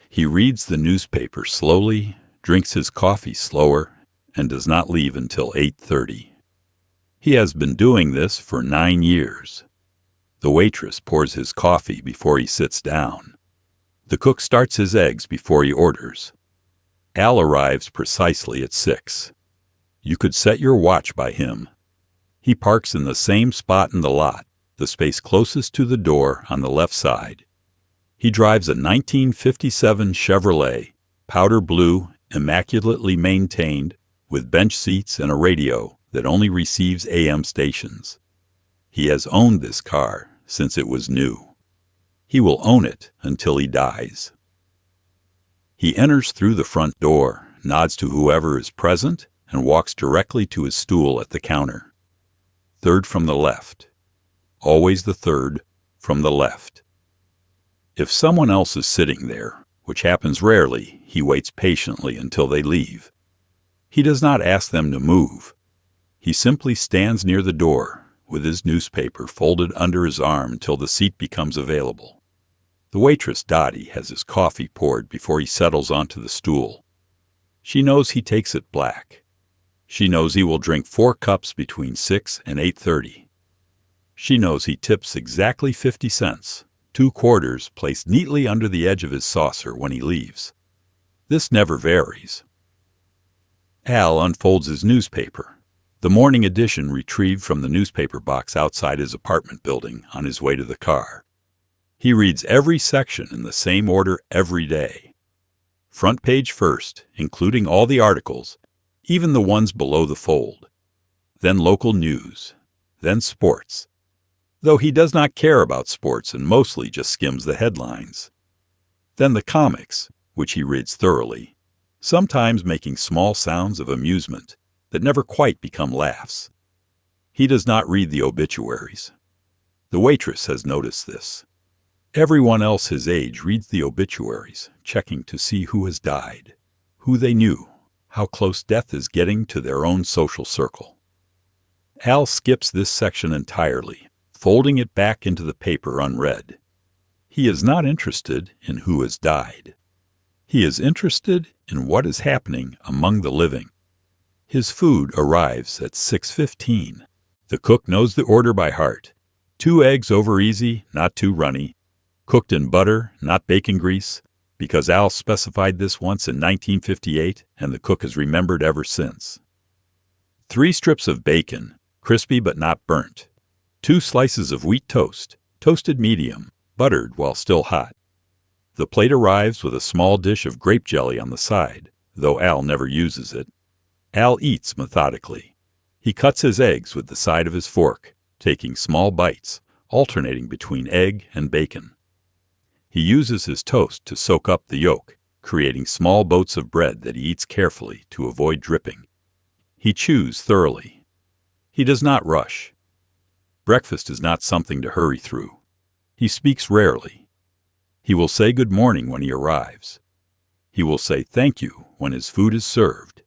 He reads the newspaper slowly, drinks his coffee slower, and does not leave until 8:30. He has been doing this for 9 years. The waitress pours his coffee before he sits down. The cook starts his eggs before he orders. Al arrives precisely at 6. You could set your watch by him. He parks in the same spot in the lot, the space closest to the door on the left side. He drives a 1957 Chevrolet, powder blue, immaculately maintained, with bench seats and a radio that only receives AM stations. He has owned this car since it was new. He will own it until he dies. He enters through the front door, nods to whoever is present, and walks directly to his stool at the counter. Third from the left. Always the third from the left. If someone else is sitting there, which happens rarely, he waits patiently until they leave. He does not ask them to move. He simply stands near the door, with his newspaper folded under his arm until the seat becomes available. The waitress, Dottie, has his coffee poured before he settles onto the stool. She knows he takes it black. She knows he will drink 4 cups between 6 and 8:30. She knows he tips exactly 50 cents, 2 quarters placed neatly under the edge of his saucer when he leaves. This never varies. Al unfolds his newspaper, the morning edition retrieved from the newspaper box outside his apartment building on his way to the car. He reads every section in the same order every day. Front page first, including all the articles, even the ones below the fold. Then local news. Then sports. Though he does not care about sports and mostly just skims the headlines. Then the comics, which he reads thoroughly, sometimes making small sounds of amusement that never quite become laughs. He does not read the obituaries. The waitress has noticed this. Everyone else his age reads the obituaries, checking to see who has died, who they knew, how close death is getting to their own social circle. Al skips this section entirely, folding it back into the paper unread. He is not interested in who has died. He is interested in what is happening among the living. His food arrives at 6:15. The cook knows the order by heart. 2 eggs over easy, not too runny. Cooked in butter, not bacon grease, because Al specified this once in 1958 and the cook has remembered ever since. 3 strips of bacon, crispy but not burnt. 2 slices of wheat toast, toasted medium, buttered while still hot. The plate arrives with a small dish of grape jelly on the side, though Al never uses it. Al eats methodically. He cuts his eggs with the side of his fork, taking small bites, alternating between egg and bacon. He uses his toast to soak up the yolk, creating small boats of bread that he eats carefully to avoid dripping. He chews thoroughly. He does not rush. Breakfast is not something to hurry through. He speaks rarely. He will say good morning when he arrives. He will say thank you when his food is served.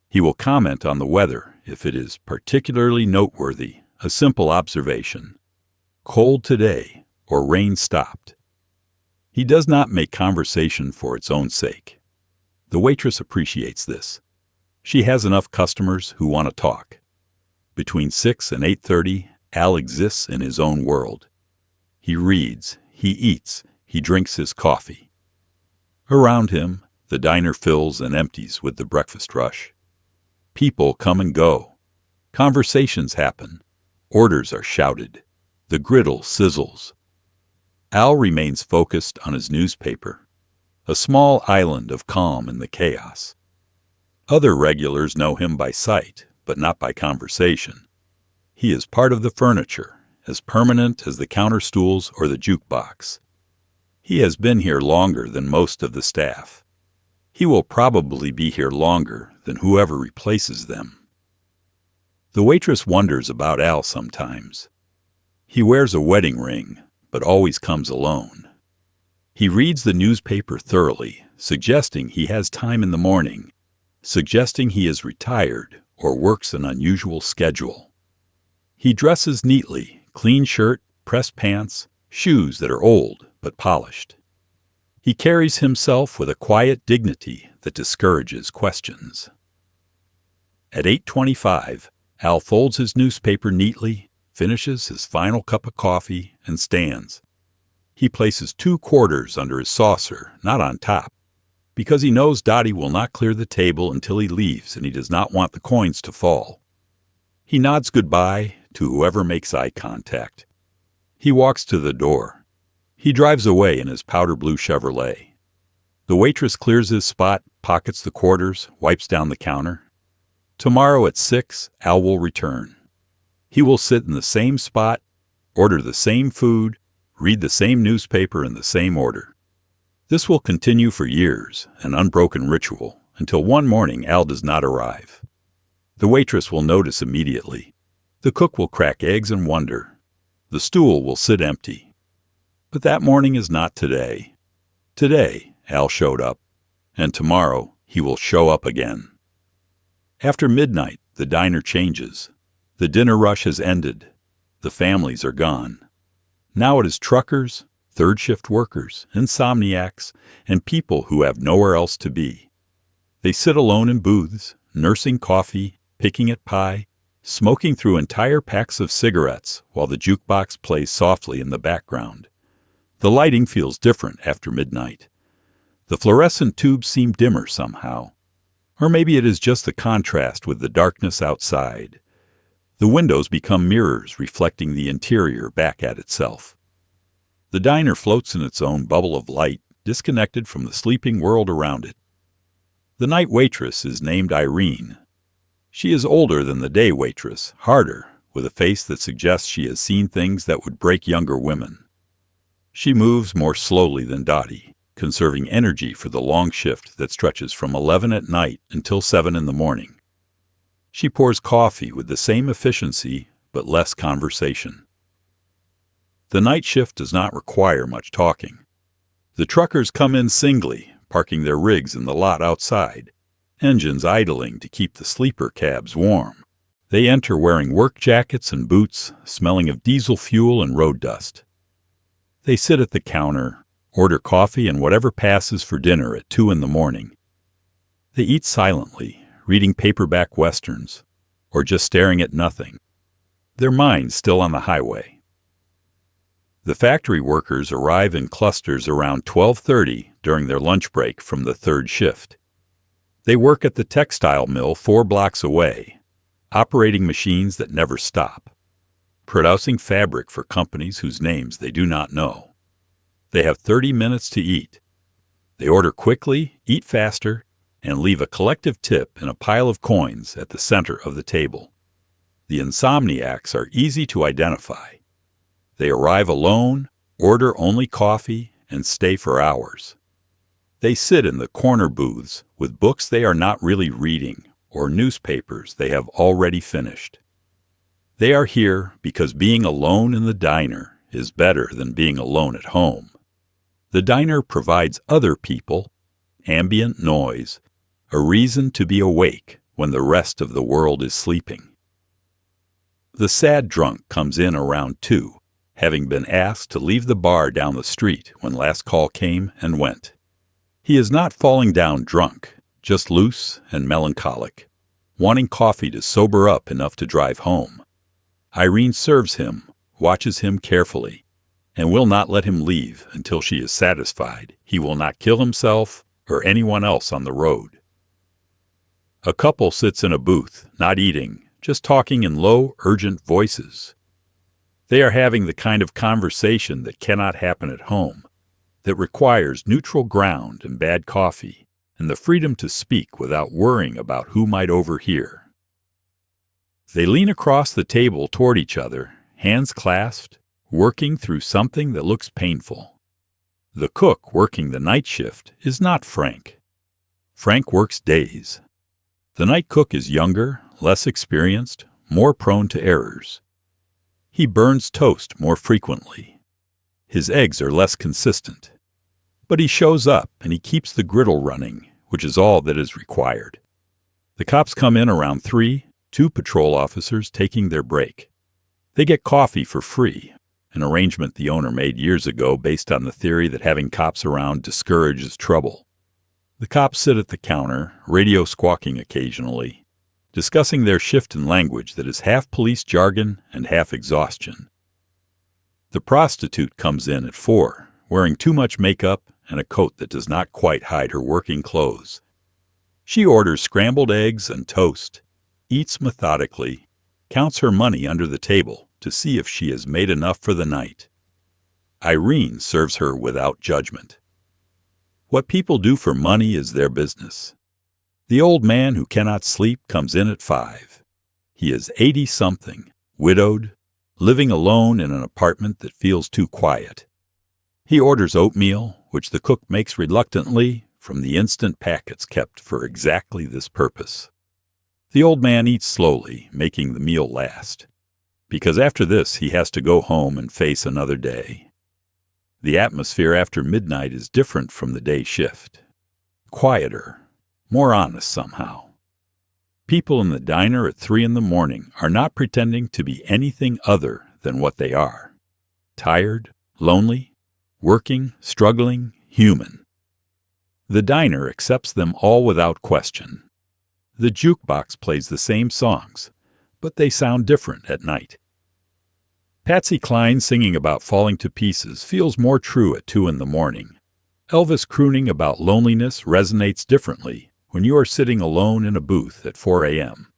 He will comment on the weather if it is particularly noteworthy, a simple observation. Cold today, or rain stopped. He does not make conversation for its own sake. The waitress appreciates this. She has enough customers who want to talk. Between 6 and 8:30, Al exists in his own world. He reads, he eats, he drinks his coffee. Around him, the diner fills and empties with the breakfast rush. People come and go. Conversations happen. Orders are shouted. The griddle sizzles. Al remains focused on his newspaper, a small island of calm in the chaos. Other regulars know him by sight, but not by conversation. He is part of the furniture, as permanent as the counter stools or the jukebox. He has been here longer than most of the staff. He will probably be here longer than whoever replaces them. The waitress wonders about Al sometimes. He wears a wedding ring, but always comes alone. He reads the newspaper thoroughly, suggesting he has time in the morning, suggesting he is retired or works an unusual schedule. He dresses neatly, clean shirt, pressed pants, shoes that are old but polished. He carries himself with a quiet dignity that discourages questions. At 8:25, Al folds his newspaper neatly, finishes his final cup of coffee, and stands. He places 2 quarters under his saucer, not on top, because he knows Dottie will not clear the table until he leaves and he does not want the coins to fall. He nods goodbye to whoever makes eye contact. He walks to the door. He drives away in his powder blue Chevrolet. The waitress clears his spot, pockets the quarters, wipes down the counter. Tomorrow at 6, Al will return. He will sit in the same spot, order the same food, read the same newspaper in the same order. This will continue for years, an unbroken ritual, until one morning Al does not arrive. The waitress will notice immediately. The cook will crack eggs and wonder. The stool will sit empty. But that morning is not today. Today, Al showed up, and tomorrow he will show up again. After midnight, the diner changes. The dinner rush has ended. The families are gone. Now it is truckers, third-shift workers, insomniacs, and people who have nowhere else to be. They sit alone in booths, nursing coffee, picking at pie, smoking through entire packs of cigarettes while the jukebox plays softly in the background. The lighting feels different after midnight. The fluorescent tubes seem dimmer somehow. Or maybe it is just the contrast with the darkness outside. The windows become mirrors reflecting the interior back at itself. The diner floats in its own bubble of light, disconnected from the sleeping world around it. The night waitress is named Irene. She is older than the day waitress, harder, with a face that suggests she has seen things that would break younger women. She moves more slowly than Dottie, conserving energy for the long shift that stretches from 11 at night until 7 in the morning. She pours coffee with the same efficiency, but less conversation. The night shift does not require much talking. The truckers come in singly, parking their rigs in the lot outside, engines idling to keep the sleeper cabs warm. They enter wearing work jackets and boots, smelling of diesel fuel and road dust. They sit at the counter, order coffee and whatever passes for dinner at 2 in the morning. They eat silently, reading paperback westerns, or just staring at nothing, their minds still on the highway. The factory workers arrive in clusters around 12:30 during their lunch break from the third shift. They work at the textile mill 4 blocks away, operating machines that never stop, producing fabric for companies whose names they do not know. They have 30 minutes to eat. They order quickly, eat faster, and leave a collective tip in a pile of coins at the center of the table. The insomniacs are easy to identify. They arrive alone, order only coffee, and stay for hours. They sit in the corner booths with books they are not really reading or newspapers they have already finished. They are here because being alone in the diner is better than being alone at home. The diner provides other people, ambient noise, a reason to be awake when the rest of the world is sleeping. The sad drunk comes in around 2, having been asked to leave the bar down the street when last call came and went. He is not falling down drunk, just loose and melancholic, wanting coffee to sober up enough to drive home. Irene serves him, watches him carefully, and will not let him leave until she is satisfied he will not kill himself or anyone else on the road. A couple sits in a booth, not eating, just talking in low, urgent voices. They are having the kind of conversation that cannot happen at home, that requires neutral ground and bad coffee, and the freedom to speak without worrying about who might overhear. They lean across the table toward each other, hands clasped, working through something that looks painful. The cook working the night shift is not Frank. Frank works days. The night cook is younger, less experienced, more prone to errors. He burns toast more frequently. His eggs are less consistent. But he shows up and he keeps the griddle running, which is all that is required. The cops come in around 3, 2 patrol officers taking their break. They get coffee for free, an arrangement the owner made years ago based on the theory that having cops around discourages trouble. The cops sit at the counter, radio squawking occasionally, discussing their shift in language that is half police jargon and half exhaustion. The prostitute comes in at 4, wearing too much makeup and a coat that does not quite hide her working clothes. She orders scrambled eggs and toast, eats methodically, counts her money under the table to see if she has made enough for the night. Irene serves her without judgment. What people do for money is their business. The old man who cannot sleep comes in at 5. He is 80-something, widowed, living alone in an apartment that feels too quiet. He orders oatmeal, which the cook makes reluctantly from the instant packets kept for exactly this purpose. The old man eats slowly, making the meal last, because after this he has to go home and face another day. The atmosphere after midnight is different from the day shift. Quieter, more honest somehow. People in the diner at 3 in the morning are not pretending to be anything other than what they are. Tired, lonely, working, struggling, human. The diner accepts them all without question. The jukebox plays the same songs, but they sound different at night. Patsy Cline singing about falling to pieces feels more true at 2 in the morning. Elvis crooning about loneliness resonates differently when you are sitting alone in a booth at 4 a.m.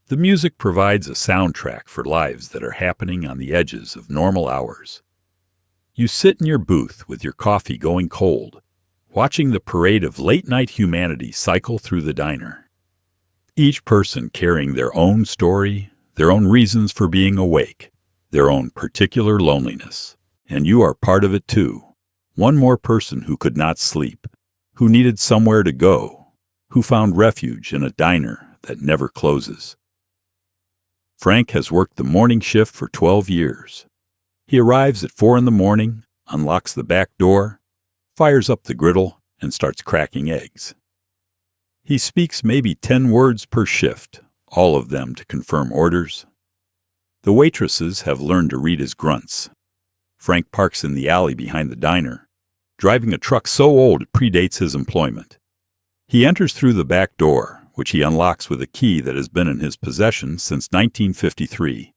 The music provides a soundtrack for lives that are happening on the edges of normal hours. You sit in your booth with your coffee going cold, watching the parade of late-night humanity cycle through the diner. Each person carrying their own story, their own reasons for being awake, their own particular loneliness. And you are part of it too. One more person who could not sleep, who needed somewhere to go, who found refuge in a diner that never closes. Frank has worked the morning shift for 12 years. He arrives at 4 in the morning, unlocks the back door, fires up the griddle, and starts cracking eggs. He speaks maybe 10 words per shift, all of them to confirm orders. The waitresses have learned to read his grunts. Frank parks in the alley behind the diner, driving a truck so old it predates his employment. He enters through the back door, which he unlocks with a key that has been in his possession since 1953.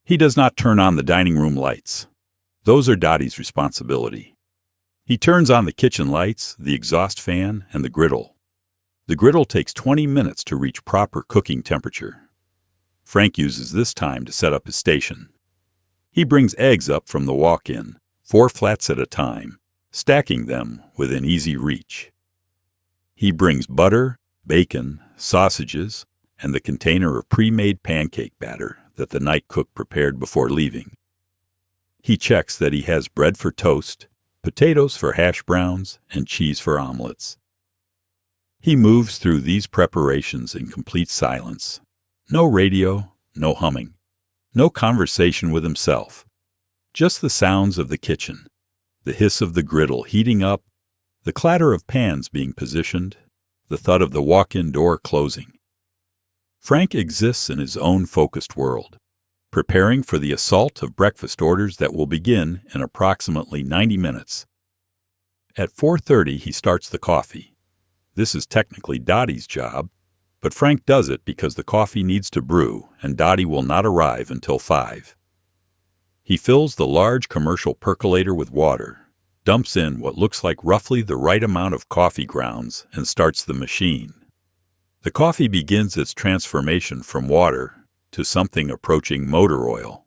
He does not turn on the dining room lights. Those are Dottie's responsibility. He turns on the kitchen lights, the exhaust fan, and the griddle. The griddle takes 20 minutes to reach proper cooking temperature. Frank uses this time to set up his station. He brings eggs up from the walk-in, 4 flats at a time, stacking them within easy reach. He brings butter, bacon, sausages, and the container of pre-made pancake batter that the night cook prepared before leaving. He checks that he has bread for toast, potatoes for hash browns, and cheese for omelets. He moves through these preparations in complete silence. No radio, no humming, no conversation with himself. Just the sounds of the kitchen, the hiss of the griddle heating up, the clatter of pans being positioned, the thud of the walk-in door closing. Frank exists in his own focused world, preparing for the assault of breakfast orders that will begin in approximately 90 minutes. At 4:30 he starts the coffee. This is technically Dottie's job, but Frank does it because the coffee needs to brew and Dottie will not arrive until 5. He fills the large commercial percolator with water, dumps in what looks like roughly the right amount of coffee grounds, and starts the machine. The coffee begins its transformation from water to something approaching motor oil.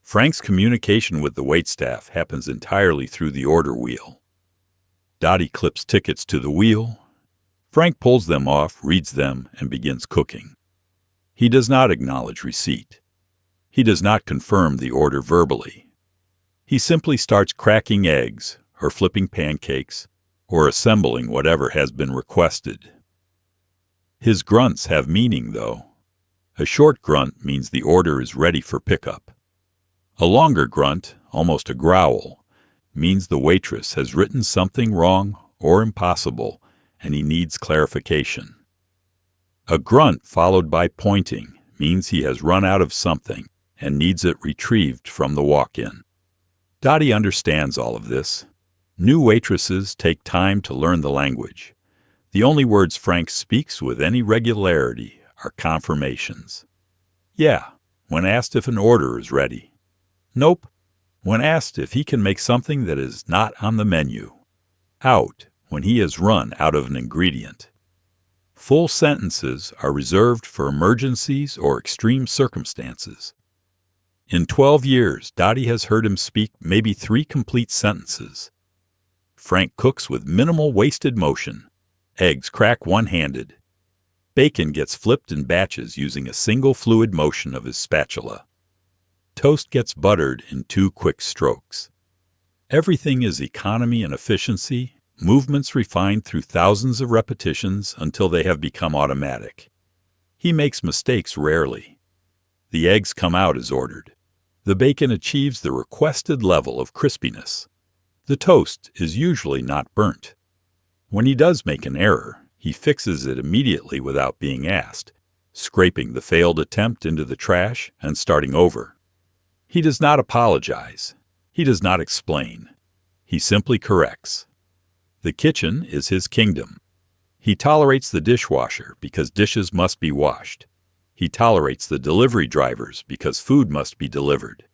Frank's communication with the waitstaff happens entirely through the order wheel. Dottie clips tickets to the wheel. Frank pulls them off, reads them, and begins cooking. He does not acknowledge receipt. He does not confirm the order verbally. He simply starts cracking eggs, or flipping pancakes, or assembling whatever has been requested. His grunts have meaning, though. A short grunt means the order is ready for pickup. A longer grunt, almost a growl, means the waitress has written something wrong or impossible, and he needs clarification. A grunt followed by pointing means he has run out of something and needs it retrieved from the walk-in. Dottie understands all of this. New waitresses take time to learn the language. The only words Frank speaks with any regularity are confirmations. Yeah, when asked if an order is ready. Nope, when asked if he can make something that is not on the menu. Out, when he has run out of an ingredient. Full sentences are reserved for emergencies or extreme circumstances. In 12 years, Dottie has heard him speak maybe 3 complete sentences. Frank cooks with minimal wasted motion. Eggs crack one-handed. Bacon gets flipped in batches using a single fluid motion of his spatula. Toast gets buttered in 2 quick strokes. Everything is economy and efficiency, movements refined through thousands of repetitions until they have become automatic. He makes mistakes rarely. The eggs come out as ordered. The bacon achieves the requested level of crispiness. The toast is usually not burnt. When he does make an error, he fixes it immediately without being asked, scraping the failed attempt into the trash and starting over. He does not apologize. He does not explain. He simply corrects. The kitchen is his kingdom. He tolerates the dishwasher because dishes must be washed. He tolerates the delivery drivers because food must be delivered.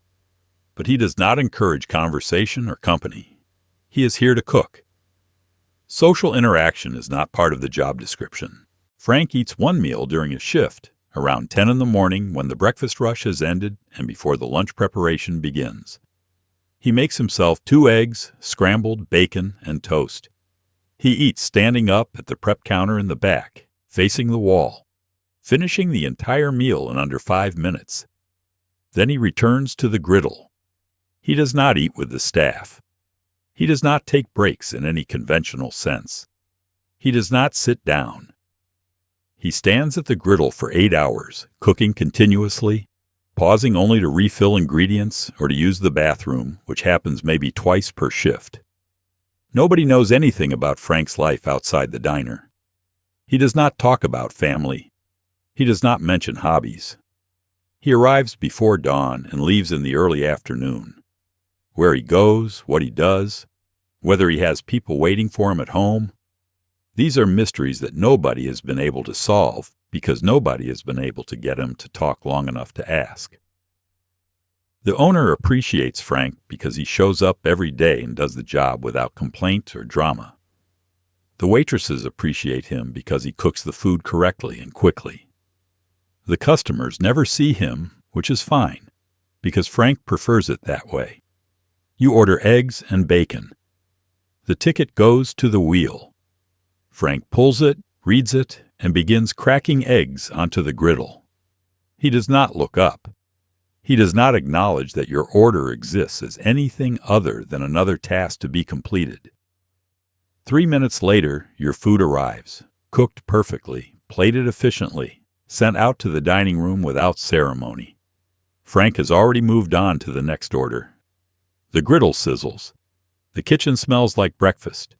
But he does not encourage conversation or company. He is here to cook. Social interaction is not part of the job description. Frank eats one meal during his shift, around 10 in the morning when the breakfast rush has ended and before the lunch preparation begins. He makes himself 2 eggs, scrambled bacon, and toast. He eats standing up at the prep counter in the back, facing the wall, finishing the entire meal in under 5 minutes. Then he returns to the griddle. He does not eat with the staff. He does not take breaks in any conventional sense. He does not sit down. He stands at the griddle for 8 hours, cooking continuously, pausing only to refill ingredients or to use the bathroom, which happens maybe twice per shift. Nobody knows anything about Frank's life outside the diner. He does not talk about family. He does not mention hobbies. He arrives before dawn and leaves in the early afternoon. Where he goes, what he does, whether he has people waiting for him at home. These are mysteries that nobody has been able to solve because nobody has been able to get him to talk long enough to ask. The owner appreciates Frank because he shows up every day and does the job without complaint or drama. The waitresses appreciate him because he cooks the food correctly and quickly. The customers never see him, which is fine, because Frank prefers it that way. You order eggs and bacon. The ticket goes to the wheel. Frank pulls it, reads it, and begins cracking eggs onto the griddle. He does not look up. He does not acknowledge that your order exists as anything other than another task to be completed. 3 minutes later, your food arrives, cooked perfectly, plated efficiently, sent out to the dining room without ceremony. Frank has already moved on to the next order. The griddle sizzles. The kitchen smells like breakfast.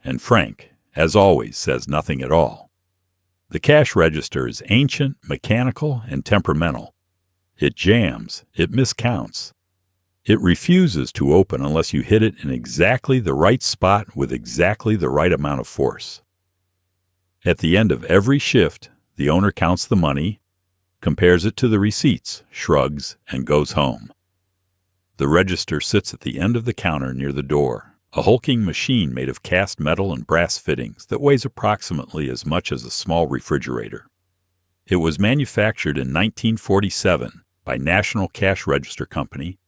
And Frank, as always, says nothing at all. The cash register is ancient, mechanical, and temperamental. It jams. It miscounts. It refuses to open unless you hit it in exactly the right spot with exactly the right amount of force. At the end of every shift, the owner counts the money, compares it to the receipts, shrugs, and goes home. The register sits at the end of the counter near the door, a hulking machine made of cast metal and brass fittings that weighs approximately as much as a small refrigerator. It was manufactured in 1947 by National Cash Register Company,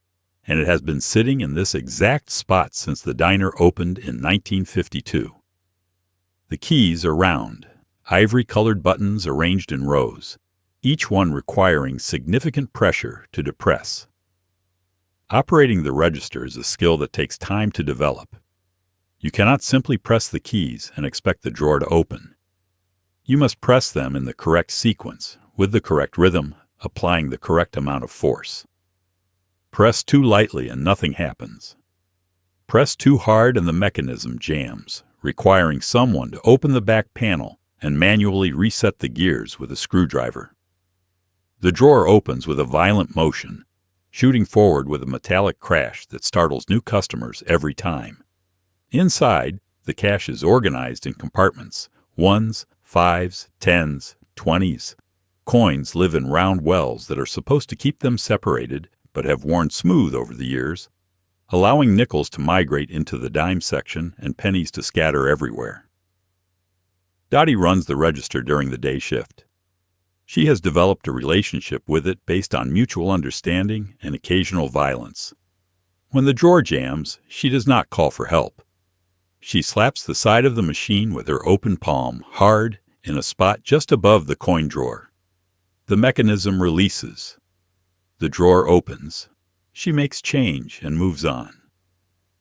and it has been sitting in this exact spot since the diner opened in 1952. The keys are round, ivory-colored buttons arranged in rows, each one requiring significant pressure to depress. Operating the register is a skill that takes time to develop. You cannot simply press the keys and expect the drawer to open. You must press them in the correct sequence, with the correct rhythm, applying the correct amount of force. Press too lightly and nothing happens. Press too hard and the mechanism jams, requiring someone to open the back panel and manually reset the gears with a screwdriver. The drawer opens with a violent motion, shooting forward with a metallic crash that startles new customers every time. Inside, the cash is organized in compartments: 1s, 5s, 10s, 20s. Coins live in round wells that are supposed to keep them separated, but have worn smooth over the years, allowing nickels to migrate into the dime section and pennies to scatter everywhere. Dottie runs the register during the day shift. She has developed a relationship with it based on mutual understanding and occasional violence. When the drawer jams, she does not call for help. She slaps the side of the machine with her open palm, hard, in a spot just above the coin drawer. The mechanism releases. The drawer opens. She makes change and moves on.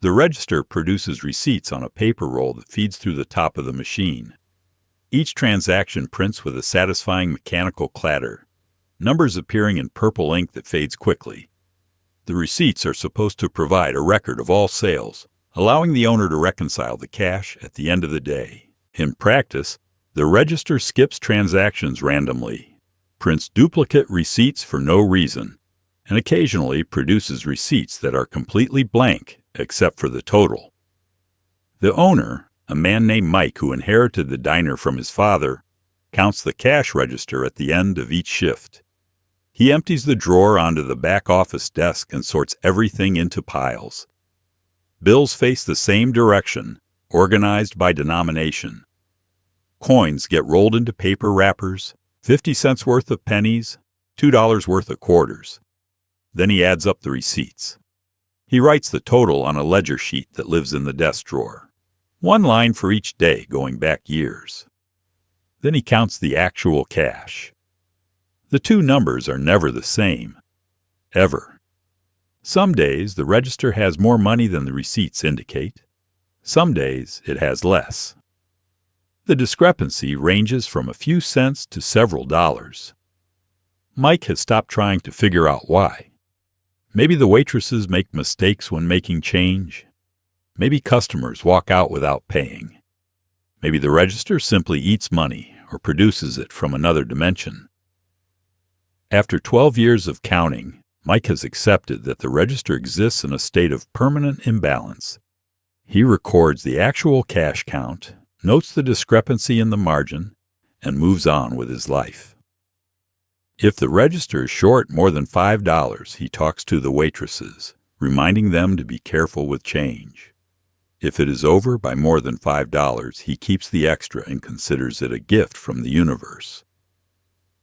The register produces receipts on a paper roll that feeds through the top of the machine. Each transaction prints with a satisfying mechanical clatter, numbers appearing in purple ink that fades quickly. The receipts are supposed to provide a record of all sales, allowing the owner to reconcile the cash at the end of the day. In practice, the register skips transactions randomly, prints duplicate receipts for no reason, and occasionally produces receipts that are completely blank except for the total. The owner, a man named Mike who inherited the diner from his father, counts the cash register at the end of each shift. He empties the drawer onto the back office desk and sorts everything into piles. Bills face the same direction, organized by denomination. Coins get rolled into paper wrappers, 50 cents worth of pennies, $2 worth of quarters. Then he adds up the receipts. He writes the total on a ledger sheet that lives in the desk drawer. One line for each day going back years. Then he counts the actual cash. The two numbers are never the same. Ever. Some days the register has more money than the receipts indicate. Some days it has less. The discrepancy ranges from a few cents to several dollars. Mike has stopped trying to figure out why. Maybe the waitresses make mistakes when making change. Maybe customers walk out without paying. Maybe the register simply eats money or produces it from another dimension. After 12 years of counting, Mike has accepted that the register exists in a state of permanent imbalance. He records the actual cash count, notes the discrepancy in the margin, and moves on with his life. If the register is short more than $5, he talks to the waitresses, reminding them to be careful with change. If it is over by more than $5, he keeps the extra and considers it a gift from the universe.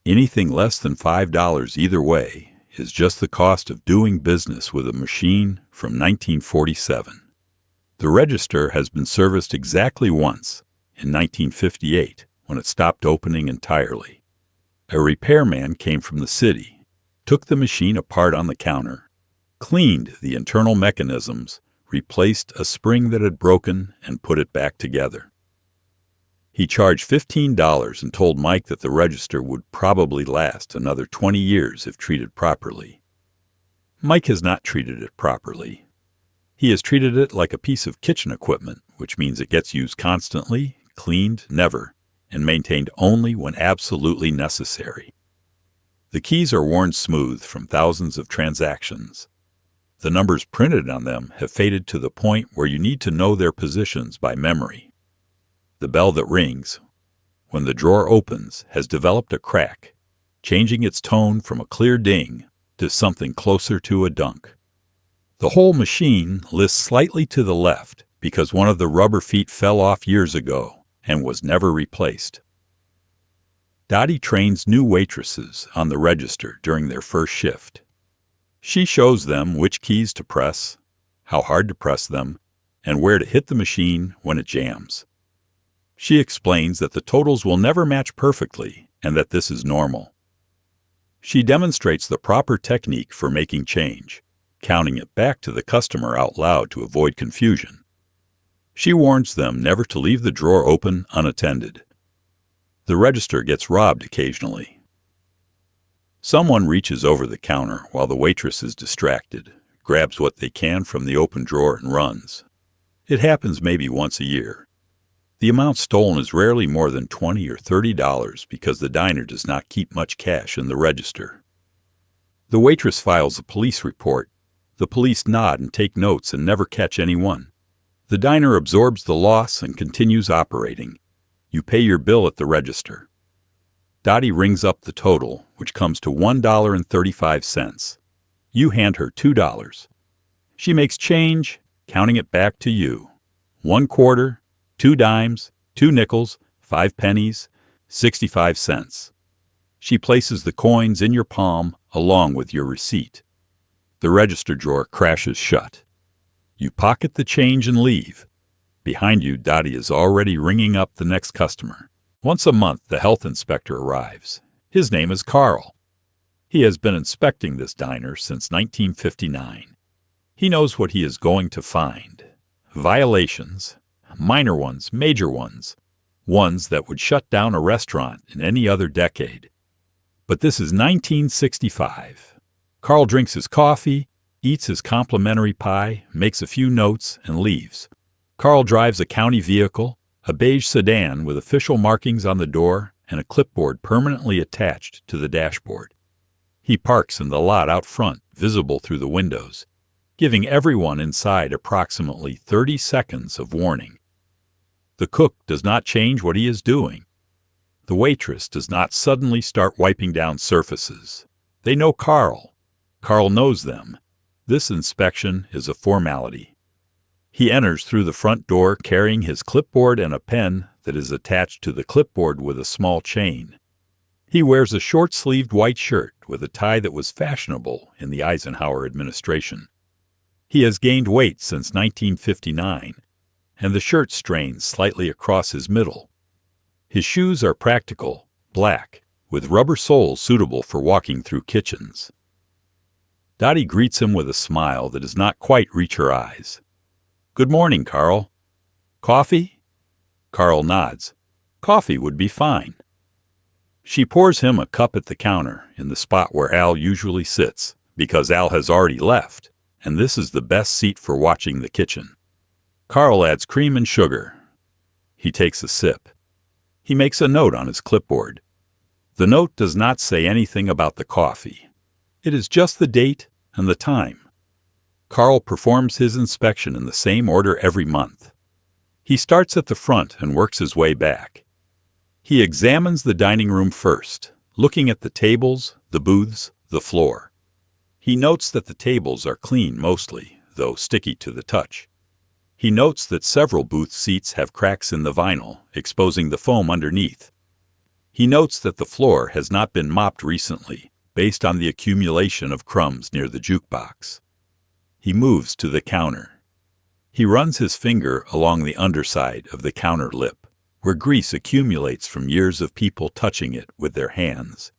Anything less than $5 either way is just the cost of doing business with a machine from 1947. The register has been serviced exactly once, in 1958, when it stopped opening entirely. A repairman came from the city, took the machine apart on the counter, cleaned the internal mechanisms, replaced a spring that had broken, and put it back together. He charged $15 and told Mike that the register would probably last another 20 years if treated properly. Mike has not treated it properly. He has treated it like a piece of kitchen equipment, which means it gets used constantly, cleaned never, and maintained only when absolutely necessary. The keys are worn smooth from thousands of transactions. The numbers printed on them have faded to the point where you need to know their positions by memory. The bell that rings, when the drawer opens, has developed a crack, changing its tone from a clear ding to something closer to a dunk. The whole machine lists slightly to the left because one of the rubber feet fell off years ago and was never replaced. Dottie trains new waitresses on the register during their first shift. She shows them which keys to press, how hard to press them, and where to hit the machine when it jams. She explains that the totals will never match perfectly and that this is normal. She demonstrates the proper technique for making change, counting it back to the customer out loud to avoid confusion. She warns them never to leave the drawer open unattended. The register gets robbed occasionally. Someone reaches over the counter while the waitress is distracted, grabs what they can from the open drawer and runs. It happens maybe once a year. The amount stolen is rarely more than $20 or $30 because the diner does not keep much cash in the register. The waitress files a police report. The police nod and take notes and never catch anyone. The diner absorbs the loss and continues operating. You pay your bill at the register. Dottie rings up the total, which comes to $1.35. You hand her $2. She makes change, counting it back to you. 1 quarter, 2 dimes, 2 nickels, 5 pennies, 65 cents. She places the coins in your palm along with your receipt. The register drawer crashes shut. You pocket the change and leave. Behind you, Dottie is already ringing up the next customer. Once a month, the health inspector arrives. His name is Carl. He has been inspecting this diner since 1959. He knows what he is going to find. Violations. Minor ones, major ones. Ones that would shut down a restaurant in any other decade. But this is 1965. Carl drinks his coffee, eats his complimentary pie, makes a few notes, and leaves. Carl drives a county vehicle, a beige sedan with official markings on the door and a clipboard permanently attached to the dashboard. He parks in the lot out front, visible through the windows, giving everyone inside approximately 30 seconds of warning. The cook does not change what he is doing. The waitress does not suddenly start wiping down surfaces. They know Carl. Carl knows them. This inspection is a formality. He enters through the front door carrying his clipboard and a pen that is attached to the clipboard with a small chain. He wears a short-sleeved white shirt with a tie that was fashionable in the Eisenhower administration. He has gained weight since 1959, and the shirt strains slightly across his middle. His shoes are practical, black, with rubber soles suitable for walking through kitchens. Dottie greets him with a smile that does not quite reach her eyes. "Good morning, Carl. Coffee?" Carl nods. "Coffee would be fine." She pours him a cup at the counter in the spot where Al usually sits, because Al has already left, and this is the best seat for watching the kitchen. Carl adds cream and sugar. He takes a sip. He makes a note on his clipboard. The note does not say anything about the coffee. It is just the date and the time. Carl performs his inspection in the same order every month. He starts at the front and works his way back. He examines the dining room first, looking at the tables, the booths, the floor. He notes that the tables are clean mostly, though sticky to the touch. He notes that several booth seats have cracks in the vinyl, exposing the foam underneath. He notes that the floor has not been mopped recently, based on the accumulation of crumbs near the jukebox. He moves to the counter. He runs his finger along the underside of the counter lip, where grease accumulates from years of people touching it with their hands.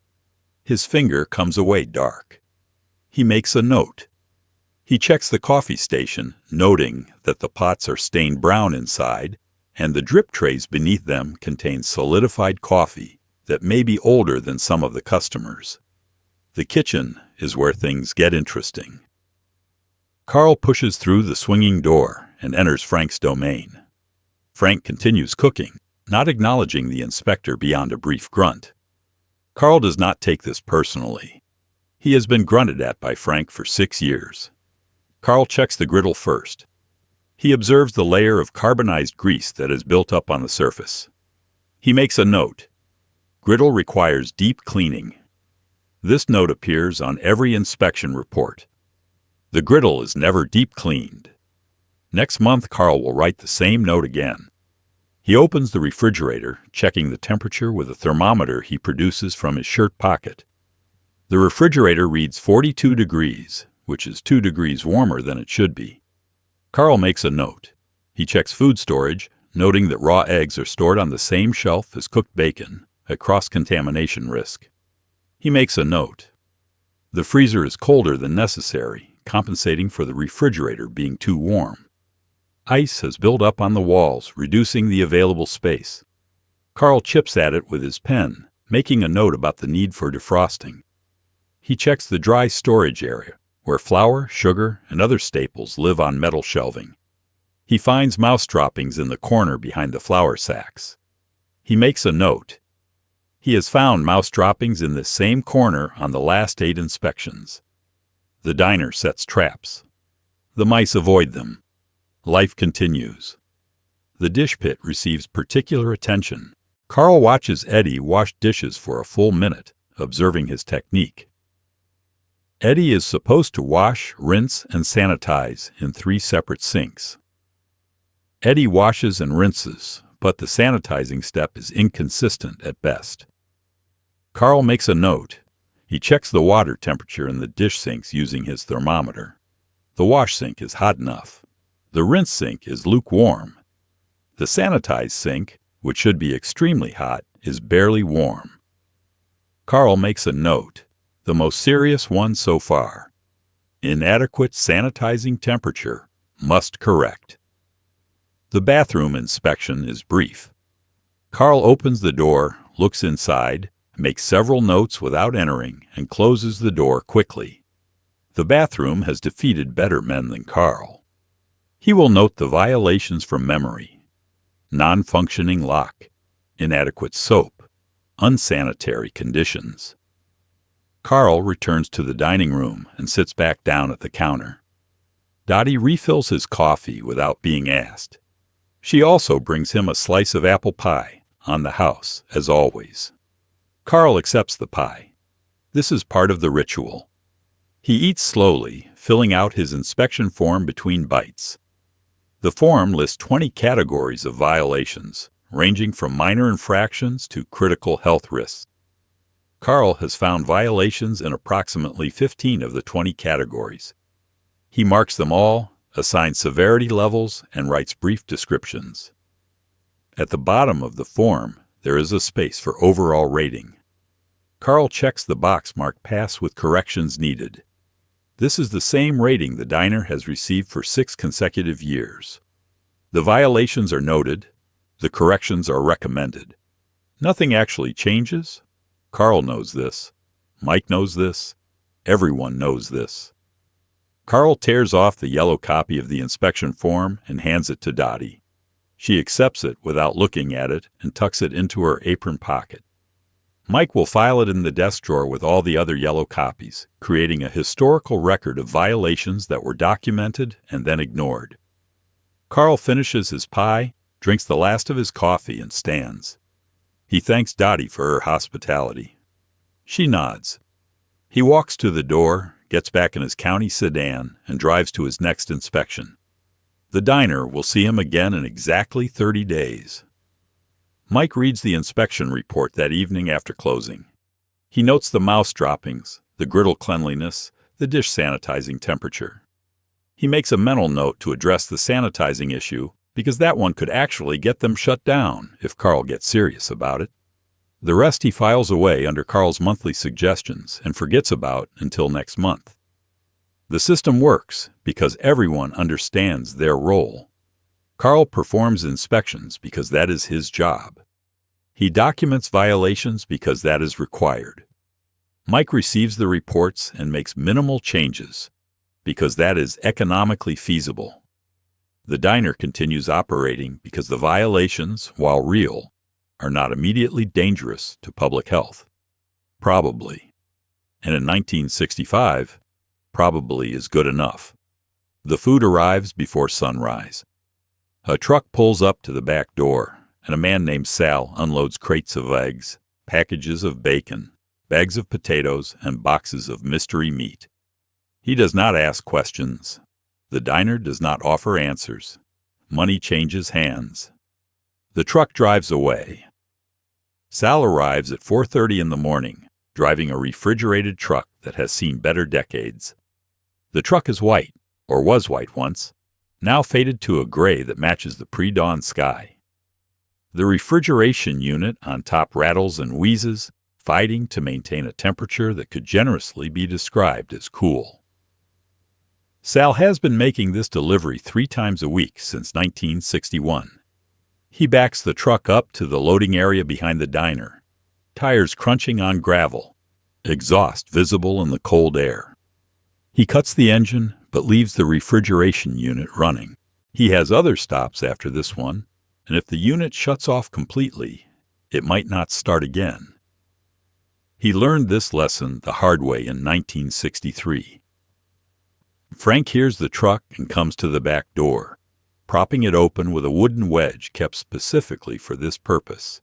His finger comes away dark. He makes a note. He checks the coffee station, noting that the pots are stained brown inside, and the drip trays beneath them contain solidified coffee that may be older than some of the customers. The kitchen is where things get interesting. Carl pushes through the swinging door and enters Frank's domain. Frank continues cooking, not acknowledging the inspector beyond a brief grunt. Carl does not take this personally. He has been grunted at by Frank for 6 years. Carl checks the griddle first. He observes the layer of carbonized grease that is built up on the surface. He makes a note. Griddle requires deep cleaning. This note appears on every inspection report. The griddle is never deep cleaned. Next month, Carl will write the same note again. He opens the refrigerator, checking the temperature with a thermometer he produces from his shirt pocket. The refrigerator reads 42 degrees, which is 2 degrees warmer than it should be. Carl makes a note. He checks food storage, noting that raw eggs are stored on the same shelf as cooked bacon, a cross-contamination risk. He makes a note. The freezer is colder than necessary, compensating for the refrigerator being too warm. Ice has built up on the walls, reducing the available space. Carl chips at it with his pen, making a note about the need for defrosting. He checks the dry storage area, where flour, sugar, and other staples live on metal shelving. He finds mouse droppings in the corner behind the flour sacks. He makes a note. He has found mouse droppings in this same corner on the last 8 inspections. The diner sets traps. The mice avoid them. Life continues. The dish pit receives particular attention. Carl watches Eddie wash dishes for a full minute, observing his technique. Eddie is supposed to wash, rinse, and sanitize in 3 separate sinks. Eddie washes and rinses, but the sanitizing step is inconsistent at best. Carl makes a note. He checks the water temperature in the dish sinks using his thermometer. The wash sink is hot enough. The rinse sink is lukewarm. The sanitized sink, which should be extremely hot, is barely warm. Carl makes a note, the most serious one so far. Inadequate sanitizing temperature, must correct. The bathroom inspection is brief. Carl opens the door, looks inside, makes several notes without entering, and closes the door quickly. The bathroom has defeated better men than Carl. He will note the violations from memory. Non-functioning lock, inadequate soap, unsanitary conditions. Carl returns to the dining room and sits back down at the counter. Dottie refills his coffee without being asked. She also brings him a slice of apple pie, on the house, as always. Carl accepts the pie. This is part of the ritual. He eats slowly, filling out his inspection form between bites. The form lists 20 categories of violations, ranging from minor infractions to critical health risks. Carl has found violations in approximately 15 of the 20 categories. He marks them all, assigns severity levels, and writes brief descriptions. At the bottom of the form, there is a space for overall rating. Carl checks the box marked Pass with corrections needed. This is the same rating the diner has received for 6 consecutive years. The violations are noted. The corrections are recommended. Nothing actually changes. Carl knows this. Mike knows this. Everyone knows this. Carl tears off the yellow copy of the inspection form and hands it to Dottie. She accepts it without looking at it and tucks it into her apron pocket. Mike will file it in the desk drawer with all the other yellow copies, creating a historical record of violations that were documented and then ignored. Carl finishes his pie, drinks the last of his coffee, and stands. He thanks Dottie for her hospitality. She nods. He walks to the door, gets back in his county sedan, and drives to his next inspection. The diner will see him again in exactly 30 days. Mike reads the inspection report that evening after closing. He notes the mouse droppings, the griddle cleanliness, the dish sanitizing temperature. He makes a mental note to address the sanitizing issue because that one could actually get them shut down if Carl gets serious about it. The rest he files away under Carl's monthly suggestions and forgets about until next month. The system works because everyone understands their role. Carl performs inspections because that is his job. He documents violations because that is required. Mike receives the reports and makes minimal changes because that is economically feasible. The diner continues operating because the violations, while real, are not immediately dangerous to public health. Probably. And in 1965, probably is good enough. The food arrives before sunrise. A truck pulls up to the back door, and a man named Sal unloads crates of eggs, packages of bacon, bags of potatoes, and boxes of mystery meat. He does not ask questions. The diner does not offer answers. Money changes hands. The truck drives away. Sal arrives at 4:30 in the morning, driving a refrigerated truck that has seen better decades. The truck is white, or was white once, now faded to a gray that matches the pre-dawn sky. The refrigeration unit on top rattles and wheezes, fighting to maintain a temperature that could generously be described as cool. Sal has been making this delivery 3 times a week since 1961. He backs the truck up to the loading area behind the diner, tires crunching on gravel, exhaust visible in the cold air. He cuts the engine, but leaves the refrigeration unit running. He has other stops after this one, and if the unit shuts off completely, it might not start again. He learned this lesson the hard way in 1963. Frank hears the truck and comes to the back door, propping it open with a wooden wedge kept specifically for this purpose.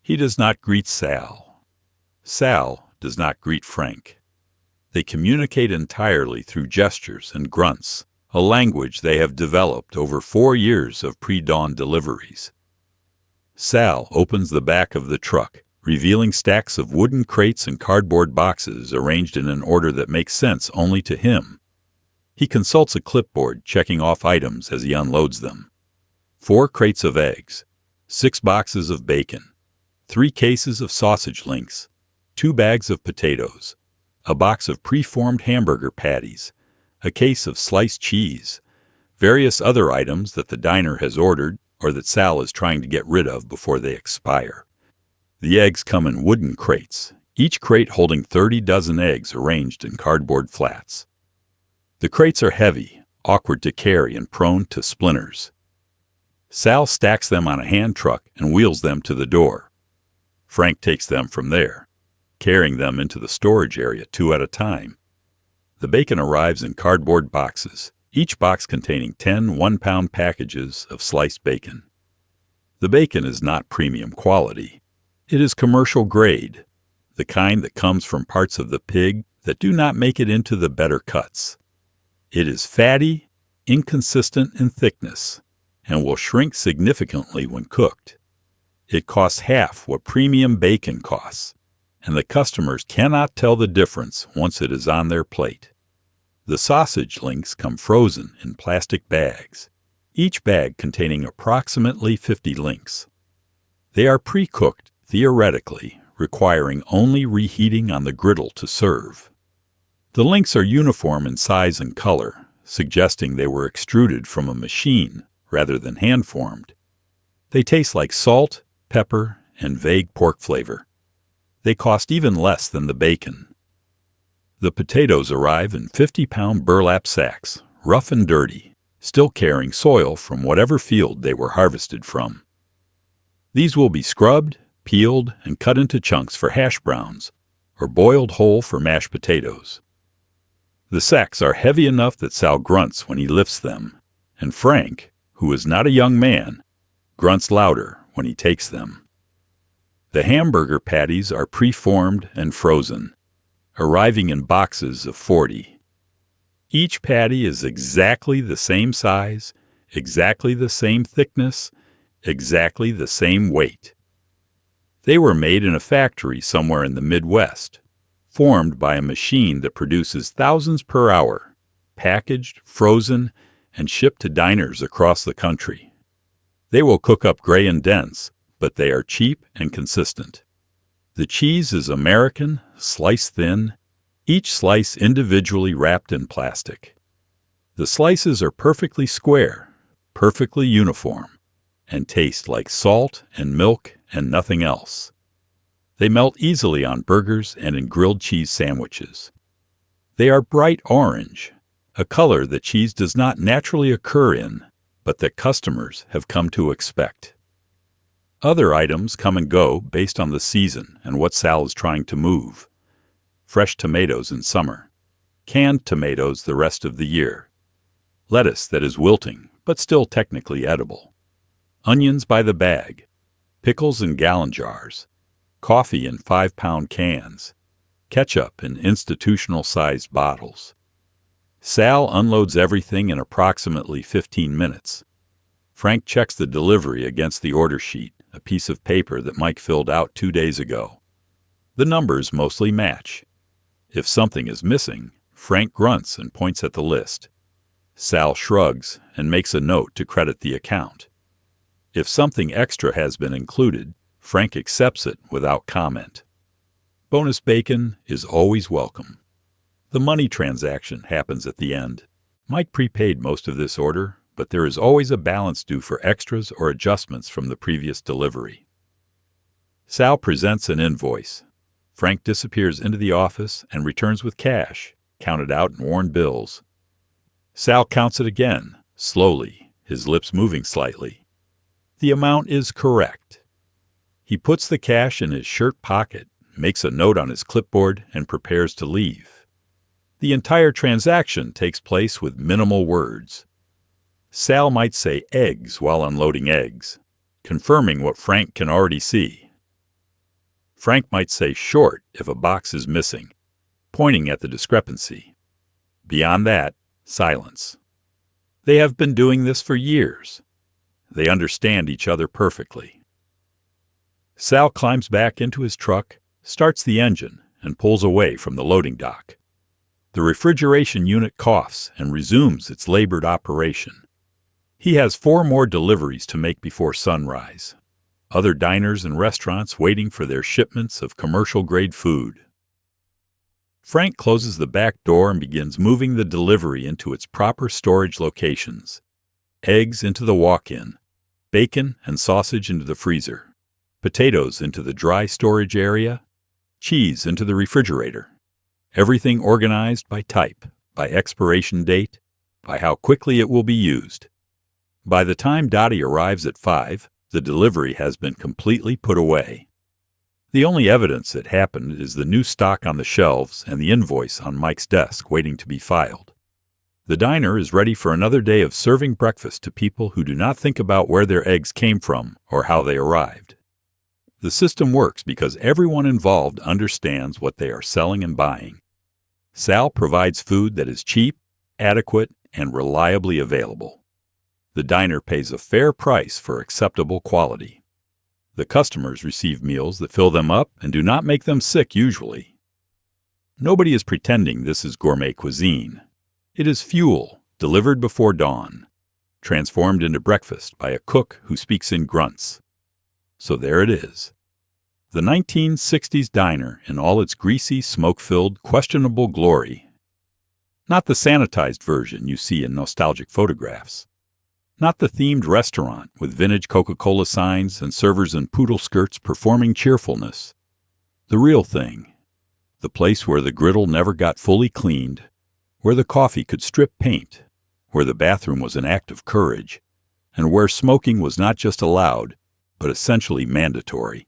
He does not greet Sal. Sal does not greet Frank. They communicate entirely through gestures and grunts, a language they have developed over 4 years of pre-dawn deliveries. Sal opens the back of the truck, revealing stacks of wooden crates and cardboard boxes arranged in an order that makes sense only to him. He consults a clipboard, checking off items as he unloads them. 4 crates of eggs, 6 boxes of bacon, 3 cases of sausage links, 2 bags of potatoes, a box of pre-formed hamburger patties, a case of sliced cheese, various other items that the diner has ordered or that Sal is trying to get rid of before they expire. The eggs come in wooden crates, each crate holding 30 dozen eggs arranged in cardboard flats. The crates are heavy, awkward to carry, and prone to splinters. Sal stacks them on a hand truck and wheels them to the door. Frank takes them from there, carrying them into the storage area 2 at a time. The bacon arrives in cardboard boxes, each box containing 10 one-pound packages of sliced bacon. The bacon is not premium quality. It is commercial grade, the kind that comes from parts of the pig that do not make it into the better cuts. It is fatty, inconsistent in thickness, and will shrink significantly when cooked. It costs half what premium bacon costs, and the customers cannot tell the difference once it is on their plate. The sausage links come frozen in plastic bags, each bag containing approximately 50 links. They are pre-cooked, theoretically, requiring only reheating on the griddle to serve. The links are uniform in size and color, suggesting they were extruded from a machine rather than hand-formed. They taste like salt, pepper, and vague pork flavor. They cost even less than the bacon. The potatoes arrive in 50-pound burlap sacks, rough and dirty, still carrying soil from whatever field they were harvested from. These will be scrubbed, peeled, and cut into chunks for hash browns, or boiled whole for mashed potatoes. The sacks are heavy enough that Sal grunts when he lifts them, and Frank, who is not a young man, grunts louder when he takes them. The hamburger patties are pre-formed and frozen, arriving in boxes of 40. Each patty is exactly the same size, exactly the same thickness, exactly the same weight. They were made in a factory somewhere in the Midwest, formed by a machine that produces thousands per hour, packaged, frozen, and shipped to diners across the country. They will cook up gray and dense, but they are cheap and consistent. The cheese is American, sliced thin, each slice individually wrapped in plastic. The slices are perfectly square, perfectly uniform, and taste like salt and milk and nothing else. They melt easily on burgers and in grilled cheese sandwiches. They are bright orange, a color that cheese does not naturally occur in, but that customers have come to expect. Other items come and go based on the season and what Sal is trying to move. Fresh tomatoes in summer, canned tomatoes the rest of the year, lettuce that is wilting but still technically edible, onions by the bag, pickles in gallon jars, coffee in 5-pound cans, ketchup in institutional-sized bottles. Sal unloads everything in approximately 15 minutes. Frank checks the delivery against the order sheet, a piece of paper that Mike filled out 2 days ago. The numbers mostly match. If something is missing, Frank grunts and points at the list. Sal shrugs and makes a note to credit the account. If something extra has been included, Frank accepts it without comment. Bonus bacon is always welcome. The money transaction happens at the end. Mike prepaid most of this order, but there is always a balance due for extras or adjustments from the previous delivery. Sal presents an invoice. Frank disappears into the office and returns with cash, counted out in worn bills. Sal counts it again, slowly, his lips moving slightly. The amount is correct. He puts the cash in his shirt pocket, makes a note on his clipboard, and prepares to leave. The entire transaction takes place with minimal words. Sal might say eggs while unloading eggs, confirming what Frank can already see. Frank might say short if a box is missing, pointing at the discrepancy. Beyond that, silence. They have been doing this for years. They understand each other perfectly. Sal climbs back into his truck, starts the engine, and pulls away from the loading dock. The refrigeration unit coughs and resumes its labored operation. He has 4 more deliveries to make before sunrise. Other diners and restaurants waiting for their shipments of commercial-grade food. Frank closes the back door and begins moving the delivery into its proper storage locations. Eggs into the walk-in, bacon and sausage into the freezer, potatoes into the dry storage area, cheese into the refrigerator. Everything organized by type, by expiration date, by how quickly it will be used. By the time Dottie arrives at 5, the delivery has been completely put away. The only evidence it happened is the new stock on the shelves and the invoice on Mike's desk waiting to be filed. The diner is ready for another day of serving breakfast to people who do not think about where their eggs came from or how they arrived. The system works because everyone involved understands what they are selling and buying. Sal provides food that is cheap, adequate, and reliably available. The diner pays a fair price for acceptable quality. The customers receive meals that fill them up and do not make them sick usually. Nobody is pretending this is gourmet cuisine. It is fuel delivered before dawn, transformed into breakfast by a cook who speaks in grunts. So there it is. The 1960s diner in all its greasy, smoke-filled, questionable glory. Not the sanitized version you see in nostalgic photographs. Not the themed restaurant with vintage Coca-Cola signs and servers in poodle skirts performing cheerfulness. The real thing. The place where the griddle never got fully cleaned, where the coffee could strip paint, where the bathroom was an act of courage, and where smoking was not just allowed, but essentially mandatory.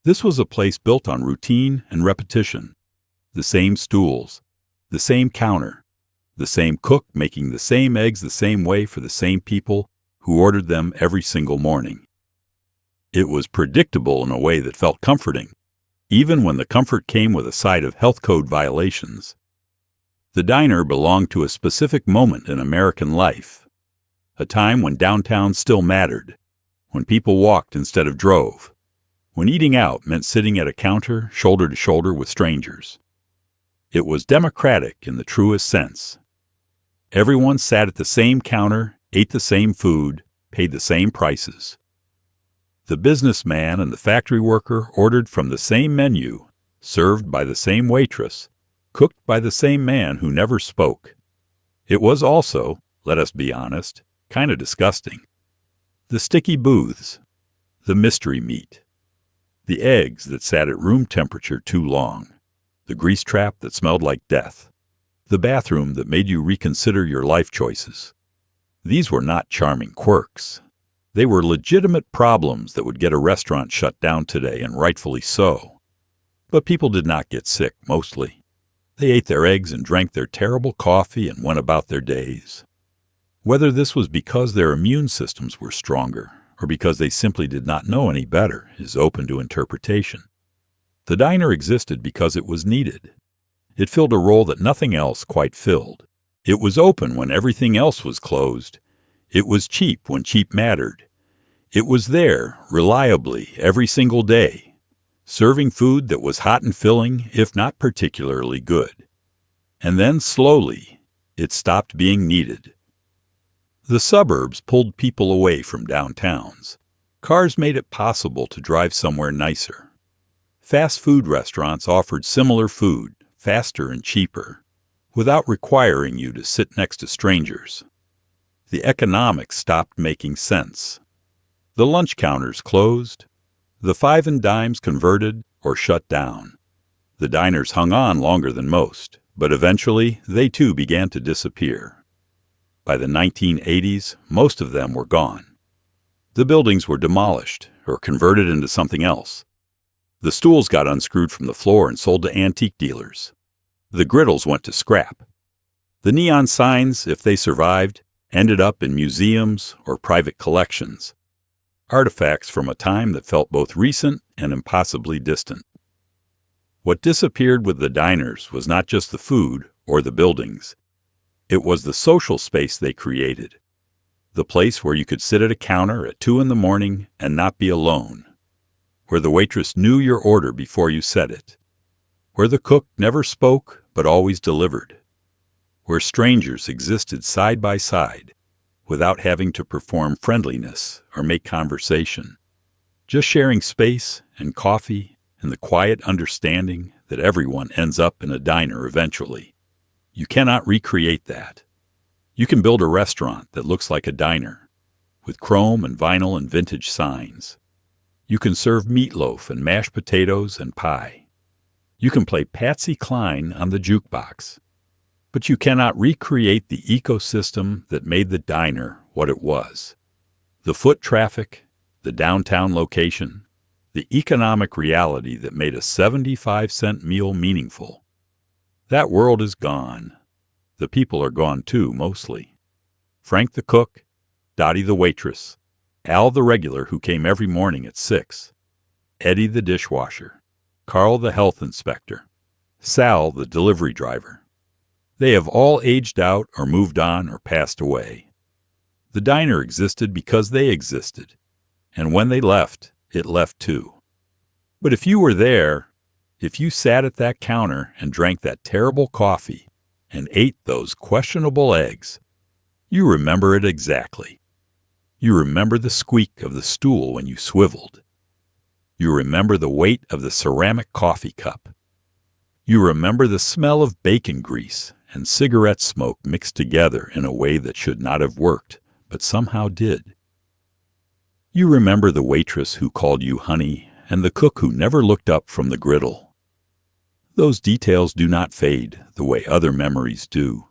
This was a place built on routine and repetition. The same stools, the same counter, the same cook making the same eggs the same way for the same people who ordered them every single morning. It was predictable in a way that felt comforting, even when the comfort came with a side of health code violations. The diner belonged to a specific moment in American life, a time when downtown still mattered, when people walked instead of drove, when eating out meant sitting at a counter shoulder to shoulder with strangers. It was democratic in the truest sense. Everyone sat at the same counter, ate the same food, paid the same prices. The businessman and the factory worker ordered from the same menu, served by the same waitress, cooked by the same man who never spoke. It was also, let us be honest, kind of disgusting. The sticky booths, the mystery meat, the eggs that sat at room temperature too long, the grease trap that smelled like death, the bathroom that made you reconsider your life choices. These were not charming quirks. They were legitimate problems that would get a restaurant shut down today, and rightfully so. But people did not get sick, mostly. They ate their eggs and drank their terrible coffee and went about their days. Whether this was because their immune systems were stronger, or because they simply did not know any better, is open to interpretation. The diner existed because it was needed. It filled a role that nothing else quite filled. It was open when everything else was closed. It was cheap when cheap mattered. It was there, reliably, every single day, serving food that was hot and filling, if not particularly good. And then, slowly, it stopped being needed. The suburbs pulled people away from downtowns. Cars made it possible to drive somewhere nicer. Fast food restaurants offered similar food, faster and cheaper, without requiring you to sit next to strangers. The economics stopped making sense. The lunch counters closed. The five and dimes converted or shut down. The diners hung on longer than most, but eventually they too began to disappear. By the 1980s, most of them were gone. The buildings were demolished or converted into something else. The stools got unscrewed from the floor and sold to antique dealers. The griddles went to scrap. The neon signs, if they survived, ended up in museums or private collections, artifacts from a time that felt both recent and impossibly distant. What disappeared with the diners was not just the food or the buildings. It was the social space they created, the place where you could sit at a counter at 2 a.m. and not be alone, where the waitress knew your order before you said it, where the cook never spoke but always delivered, where strangers existed side by side without having to perform friendliness or make conversation, just sharing space and coffee and the quiet understanding that everyone ends up in a diner eventually. You cannot recreate that. You can build a restaurant that looks like a diner, with chrome and vinyl and vintage signs. You can serve meatloaf and mashed potatoes and pie. You can play Patsy Cline on the jukebox. But you cannot recreate the ecosystem that made the diner what it was. The foot traffic, the downtown location, the economic reality that made a 75-cent meal meaningful. That world is gone. The people are gone too, mostly. Frank the cook, Dottie the waitress, Al the regular who came every morning at 6, Eddie the dishwasher, Carl the health inspector, Sal the delivery driver. They have all aged out or moved on or passed away. The diner existed because they existed, and when they left, it left too. But if you were there, if you sat at that counter and drank that terrible coffee and ate those questionable eggs, you remember it exactly. You remember the squeak of the stool when you swiveled. You remember the weight of the ceramic coffee cup. You remember the smell of bacon grease and cigarette smoke mixed together in a way that should not have worked, but somehow did. You remember the waitress who called you honey and the cook who never looked up from the griddle. Those details do not fade the way other memories do.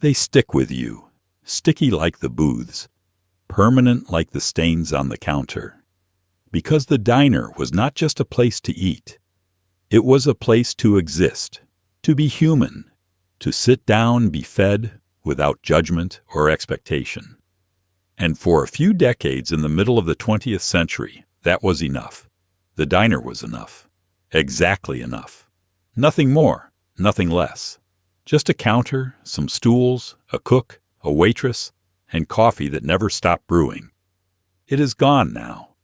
They stick with you, sticky like the booths, permanent like the stains on the counter. Because the diner was not just a place to eat. It was a place to exist, to be human, to sit down, be fed, without judgment or expectation. And for a few decades in the middle of the 20th century, that was enough. The diner was enough. Exactly enough. Nothing more, nothing less. Just a counter, some stools, a cook, a waitress, and coffee that never stopped brewing. It is gone now.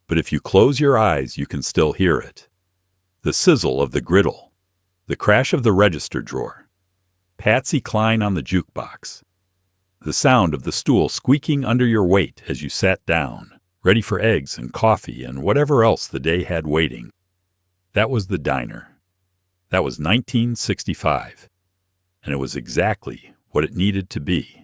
But if you close your eyes, you can still hear it. The sizzle of the griddle, the crash of the register drawer, Patsy Cline on the jukebox, the sound of the stool squeaking under your weight as you sat down, ready for eggs and coffee and whatever else the day had waiting. That was the diner. That was 1965, and it was exactly what it needed to be.